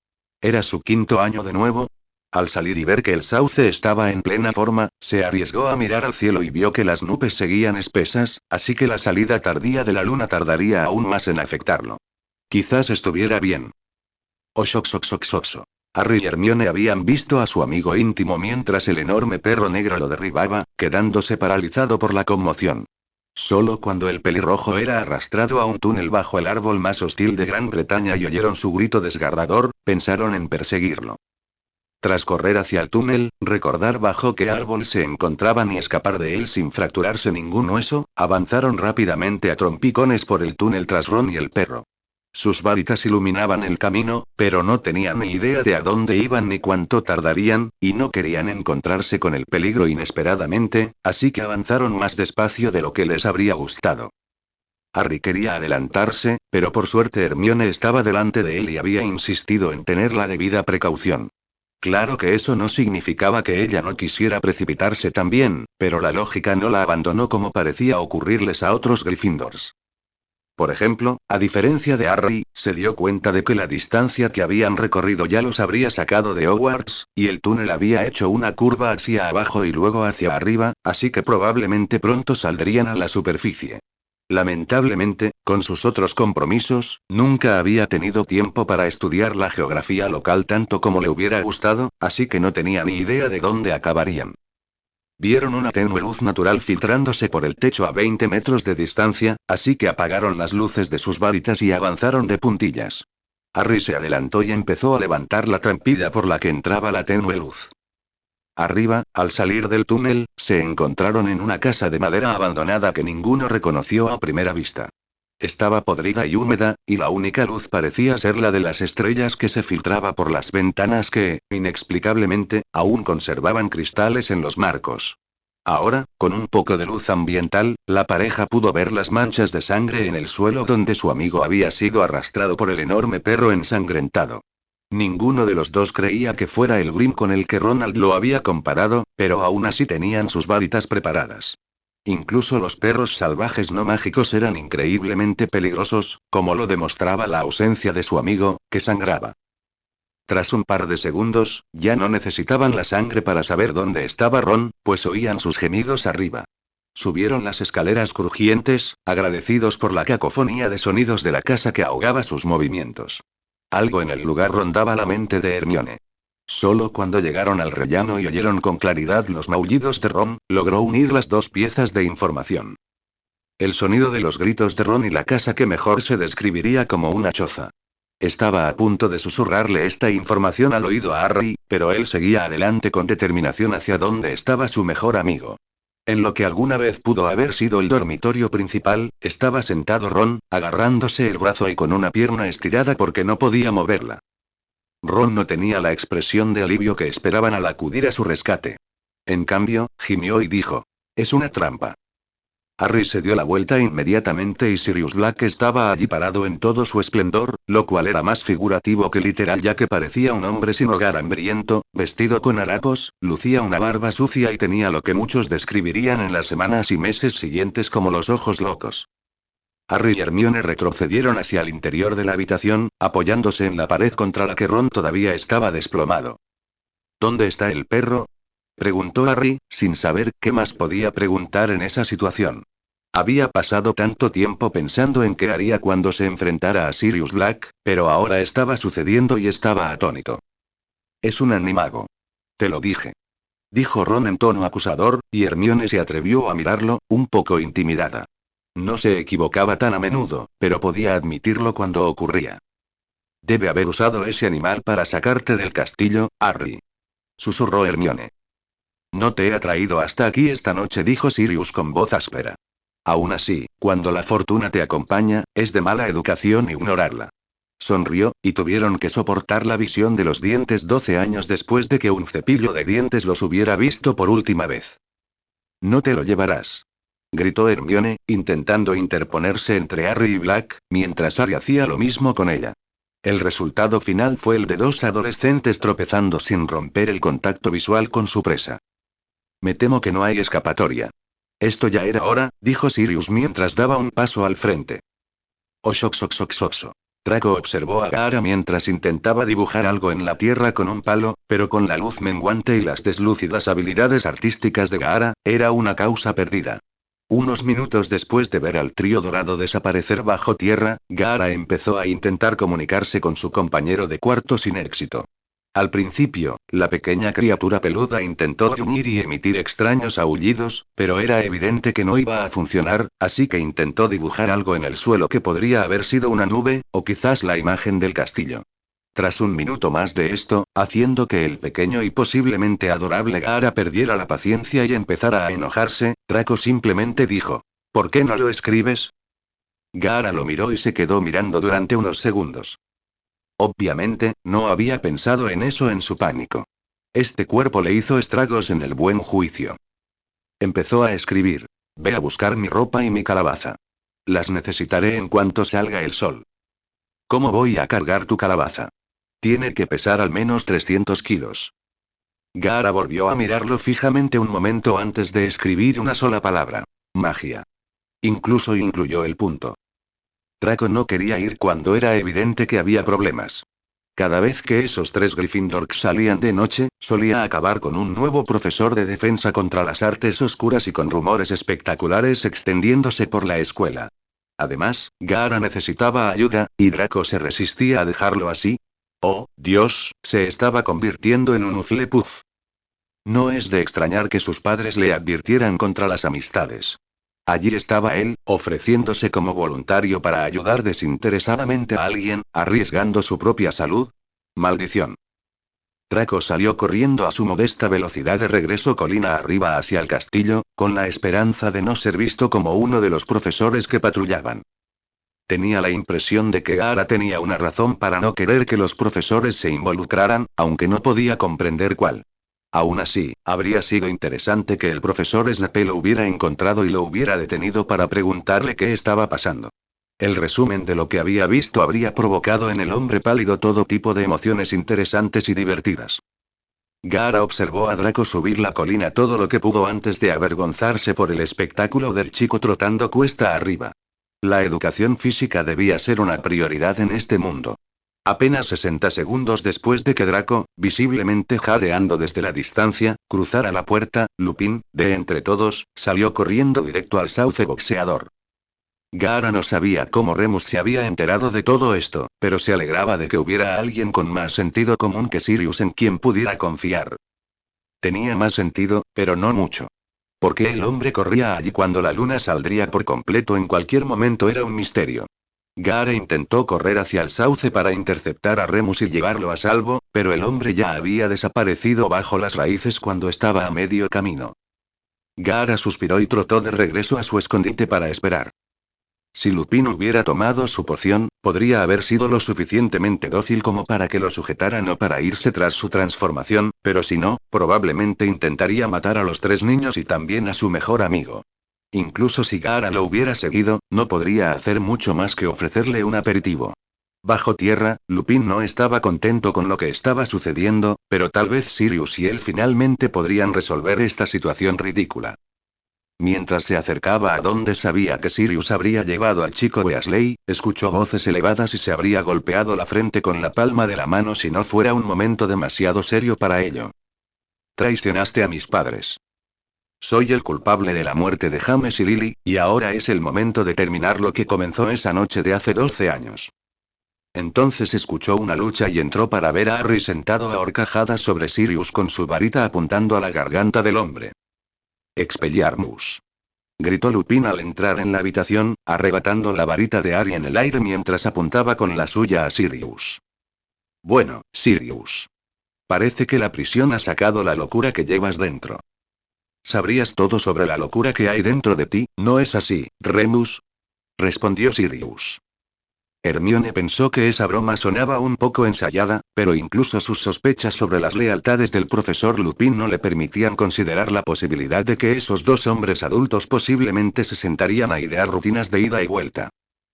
¿Era su 5.º año de nuevo? Al salir y ver que el sauce estaba en plena forma, se arriesgó a mirar al cielo y vio que las nubes seguían espesas, así que la salida tardía de la luna tardaría aún más en afectarlo. Quizás estuviera bien. Oxoxoxoxoxo. Harry y Hermione habían visto a su amigo íntimo mientras el enorme perro negro lo derribaba, quedándose paralizado por la conmoción. Solo cuando el pelirrojo era arrastrado a un túnel bajo el árbol más hostil de Gran Bretaña y oyeron su grito desgarrador, pensaron en perseguirlo. Tras correr hacia el túnel, recordar bajo qué árbol se encontraban y escapar de él sin fracturarse ningún hueso, avanzaron rápidamente a trompicones por el túnel tras Ron y el perro. Sus varitas iluminaban el camino, pero no tenían ni idea de a dónde iban ni cuánto tardarían, y no querían encontrarse con el peligro inesperadamente, así que avanzaron más despacio de lo que les habría gustado. Harry quería adelantarse, pero por suerte Hermione estaba delante de él y había insistido en tener la debida precaución. Claro que eso no significaba que ella no quisiera precipitarse también, pero la lógica no la abandonó como parecía ocurrirles a otros Gryffindors. Por ejemplo, a diferencia de Harry, se dio cuenta de que la distancia que habían recorrido ya los habría sacado de Hogwarts, y el túnel había hecho una curva hacia abajo y luego hacia arriba, así que probablemente pronto saldrían a la superficie. Lamentablemente, con sus otros compromisos, nunca había tenido tiempo para estudiar la geografía local tanto como le hubiera gustado, así que no tenía ni idea de dónde acabarían. Vieron una tenue luz natural filtrándose por el techo a 20 metros de distancia, así que apagaron las luces de sus varitas y avanzaron de puntillas. Harry se adelantó y empezó a levantar la trampilla por la que entraba la tenue luz. Arriba, al salir del túnel, se encontraron en una casa de madera abandonada que ninguno reconoció a primera vista. Estaba podrida y húmeda, y la única luz parecía ser la de las estrellas que se filtraba por las ventanas que, inexplicablemente, aún conservaban cristales en los marcos. Ahora, con un poco de luz ambiental, la pareja pudo ver las manchas de sangre en el suelo donde su amigo había sido arrastrado por el enorme perro ensangrentado. Ninguno de los dos creía que fuera el Grim con el que Ronald lo había comparado, pero aún así tenían sus varitas preparadas. Incluso los perros salvajes no mágicos eran increíblemente peligrosos, como lo demostraba la ausencia de su amigo, que sangraba. Tras un par de segundos, ya no necesitaban la sangre para saber dónde estaba Ron, pues oían sus gemidos arriba. Subieron las escaleras crujientes, agradecidos por la cacofonía de sonidos de la casa que ahogaba sus movimientos. Algo en el lugar rondaba la mente de Hermione. Solo cuando llegaron al rellano y oyeron con claridad los maullidos de Ron, logró unir las dos piezas de información. El sonido de los gritos de Ron y la casa que mejor se describiría como una choza. Estaba a punto de susurrarle esta información al oído a Harry, pero él seguía adelante con determinación hacia donde estaba su mejor amigo. En lo que alguna vez pudo haber sido el dormitorio principal, estaba sentado Ron, agarrándose el brazo y con una pierna estirada porque no podía moverla. Ron no tenía la expresión de alivio que esperaban al acudir a su rescate. En cambio, gimió y dijo: «Es una trampa». Harry se dio la vuelta inmediatamente y Sirius Black estaba allí parado en todo su esplendor, lo cual era más figurativo que literal ya que parecía un hombre sin hogar hambriento, vestido con harapos, lucía una barba sucia y tenía lo que muchos describirían en las semanas y meses siguientes como los ojos locos. Harry y Hermione retrocedieron hacia el interior de la habitación, apoyándose en la pared contra la que Ron todavía estaba desplomado. «¿Dónde está el perro?», preguntó Harry, sin saber qué más podía preguntar en esa situación. Había pasado tanto tiempo pensando en qué haría cuando se enfrentara a Sirius Black, pero ahora estaba sucediendo y estaba atónito. «Es un animago. Te lo dije», dijo Ron en tono acusador, y Hermione se atrevió a mirarlo, un poco intimidada. No se equivocaba tan a menudo, pero podía admitirlo cuando ocurría. «Debe haber usado ese animal para sacarte del castillo, Harry», susurró Hermione. «No te he traído hasta aquí esta noche», dijo Sirius con voz áspera. «Aún así, cuando la fortuna te acompaña, es de mala educación ignorarla». Sonrió, y tuvieron que soportar la visión de los dientes 12 años después de que un cepillo de dientes los hubiera visto por última vez. «No te lo llevarás», gritó Hermione, intentando interponerse entre Harry y Black, mientras Harry hacía lo mismo con ella. El resultado final fue el de dos adolescentes tropezando sin romper el contacto visual con su presa. «Me temo que no hay escapatoria». «Esto ya era hora», dijo Sirius mientras daba un paso al frente. «Oxoxoxoxoxo». Draco observó a Gaara mientras intentaba dibujar algo en la tierra con un palo, pero con la luz menguante y las deslúcidas habilidades artísticas de Gaara, era una causa perdida. Unos minutos después de ver al trío dorado desaparecer bajo tierra, Gaara empezó a intentar comunicarse con su compañero de cuarto sin éxito. Al principio, la pequeña criatura peluda intentó gruñir y emitir extraños aullidos, pero era evidente que no iba a funcionar, así que intentó dibujar algo en el suelo que podría haber sido una nube, o quizás la imagen del castillo. Tras un minuto más de esto, haciendo que el pequeño y posiblemente adorable Gaara perdiera la paciencia y empezara a enojarse, Draco simplemente dijo: «¿Por qué no lo escribes?». Gaara lo miró y se quedó mirando durante unos segundos. Obviamente, no había pensado en eso en su pánico. Este cuerpo le hizo estragos en el buen juicio. Empezó a escribir. Ve a buscar mi ropa y mi calabaza. Las necesitaré en cuanto salga el sol. ¿Cómo voy a cargar tu calabaza? Tiene que pesar al menos 300 kilos. Gaara volvió a mirarlo fijamente un momento antes de escribir una sola palabra. Magia. Incluso incluyó el punto. Draco no quería ir cuando era evidente que había problemas. Cada vez que esos 3 Gryffindors salían de noche, solía acabar con un nuevo profesor de defensa contra las artes oscuras y con rumores espectaculares extendiéndose por la escuela. Además, Gaara necesitaba ayuda, y Draco se resistía a dejarlo así. Oh, Dios, se estaba convirtiendo en un Hufflepuff. No es de extrañar que sus padres le advirtieran contra las amistades. Allí estaba él, ofreciéndose como voluntario para ayudar desinteresadamente a alguien, arriesgando su propia salud. Maldición. Draco salió corriendo a su modesta velocidad de regreso colina arriba hacia el castillo, con la esperanza de no ser visto como uno de los profesores que patrullaban. Tenía la impresión de que Gaara tenía una razón para no querer que los profesores se involucraran, aunque no podía comprender cuál. Aún así, habría sido interesante que el profesor Snape lo hubiera encontrado y lo hubiera detenido para preguntarle qué estaba pasando. El resumen de lo que había visto habría provocado en el hombre pálido todo tipo de emociones interesantes y divertidas. Gaara observó a Draco subir la colina todo lo que pudo antes de avergonzarse por el espectáculo del chico trotando cuesta arriba. La educación física debía ser una prioridad en este mundo. Apenas 60 segundos después de que Draco, visiblemente jadeando desde la distancia, cruzara la puerta, Lupin, de entre todos, salió corriendo directo al sauce boxeador. Gaara no sabía cómo Remus se había enterado de todo esto, pero se alegraba de que hubiera alguien con más sentido común que Sirius en quien pudiera confiar. Tenía más sentido, pero no mucho. ¿Por qué el hombre corría allí cuando la luna saldría por completo en cualquier momento era un misterio? Gaara intentó correr hacia el sauce para interceptar a Remus y llevarlo a salvo, pero el hombre ya había desaparecido bajo las raíces cuando estaba a medio camino. Gaara suspiró y trotó de regreso a su escondite para esperar. Si Lupin hubiera tomado su poción, podría haber sido lo suficientemente dócil como para que lo sujetaran o para irse tras su transformación, pero si no, probablemente intentaría matar a los 3 niños y también a su mejor amigo. Incluso si Gaara lo hubiera seguido, no podría hacer mucho más que ofrecerle un aperitivo. Bajo tierra, Lupin no estaba contento con lo que estaba sucediendo, pero tal vez Sirius y él finalmente podrían resolver esta situación ridícula. Mientras se acercaba a donde sabía que Sirius habría llevado al chico Weasley, escuchó voces elevadas y se habría golpeado la frente con la palma de la mano si no fuera un momento demasiado serio para ello. Traicionaste a mis padres. Soy el culpable de la muerte de James y Lily, y ahora es el momento de terminar lo que comenzó esa noche de hace 12 años. Entonces escuchó una lucha y entró para ver a Harry sentado a horcajadas sobre Sirius con su varita apuntando a la garganta del hombre. Expelliarmus. Gritó Lupin al entrar en la habitación, arrebatando la varita de Harry en el aire mientras apuntaba con la suya a Sirius. Bueno, Sirius. Parece que la prisión ha sacado la locura que llevas dentro. Sabrías todo sobre la locura que hay dentro de ti, ¿no es así, Remus? Respondió Sirius. Hermione pensó que esa broma sonaba un poco ensayada, pero incluso sus sospechas sobre las lealtades del profesor Lupin no le permitían considerar la posibilidad de que esos 2 hombres adultos posiblemente se sentarían a idear rutinas de ida y vuelta.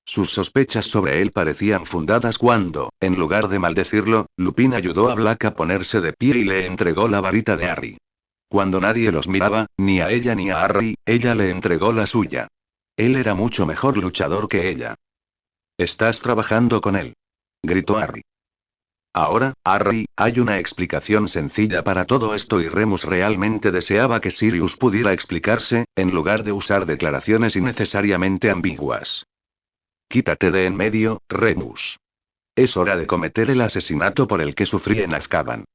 Sus sospechas sobre él parecían fundadas cuando, en lugar de maldecirlo, Lupin ayudó a Black a ponerse de pie y le entregó la varita de Harry. Cuando nadie los miraba, ni a ella ni a Harry, ella le entregó la suya. Él era mucho mejor luchador que ella. Estás trabajando con él. Gritó Harry. Ahora, Harry, hay una explicación sencilla para todo esto y Remus realmente deseaba que Sirius pudiera explicarse, en lugar de usar declaraciones innecesariamente ambiguas. Quítate de en medio, Remus. Es hora de cometer el asesinato por el que sufrí en Azkaban.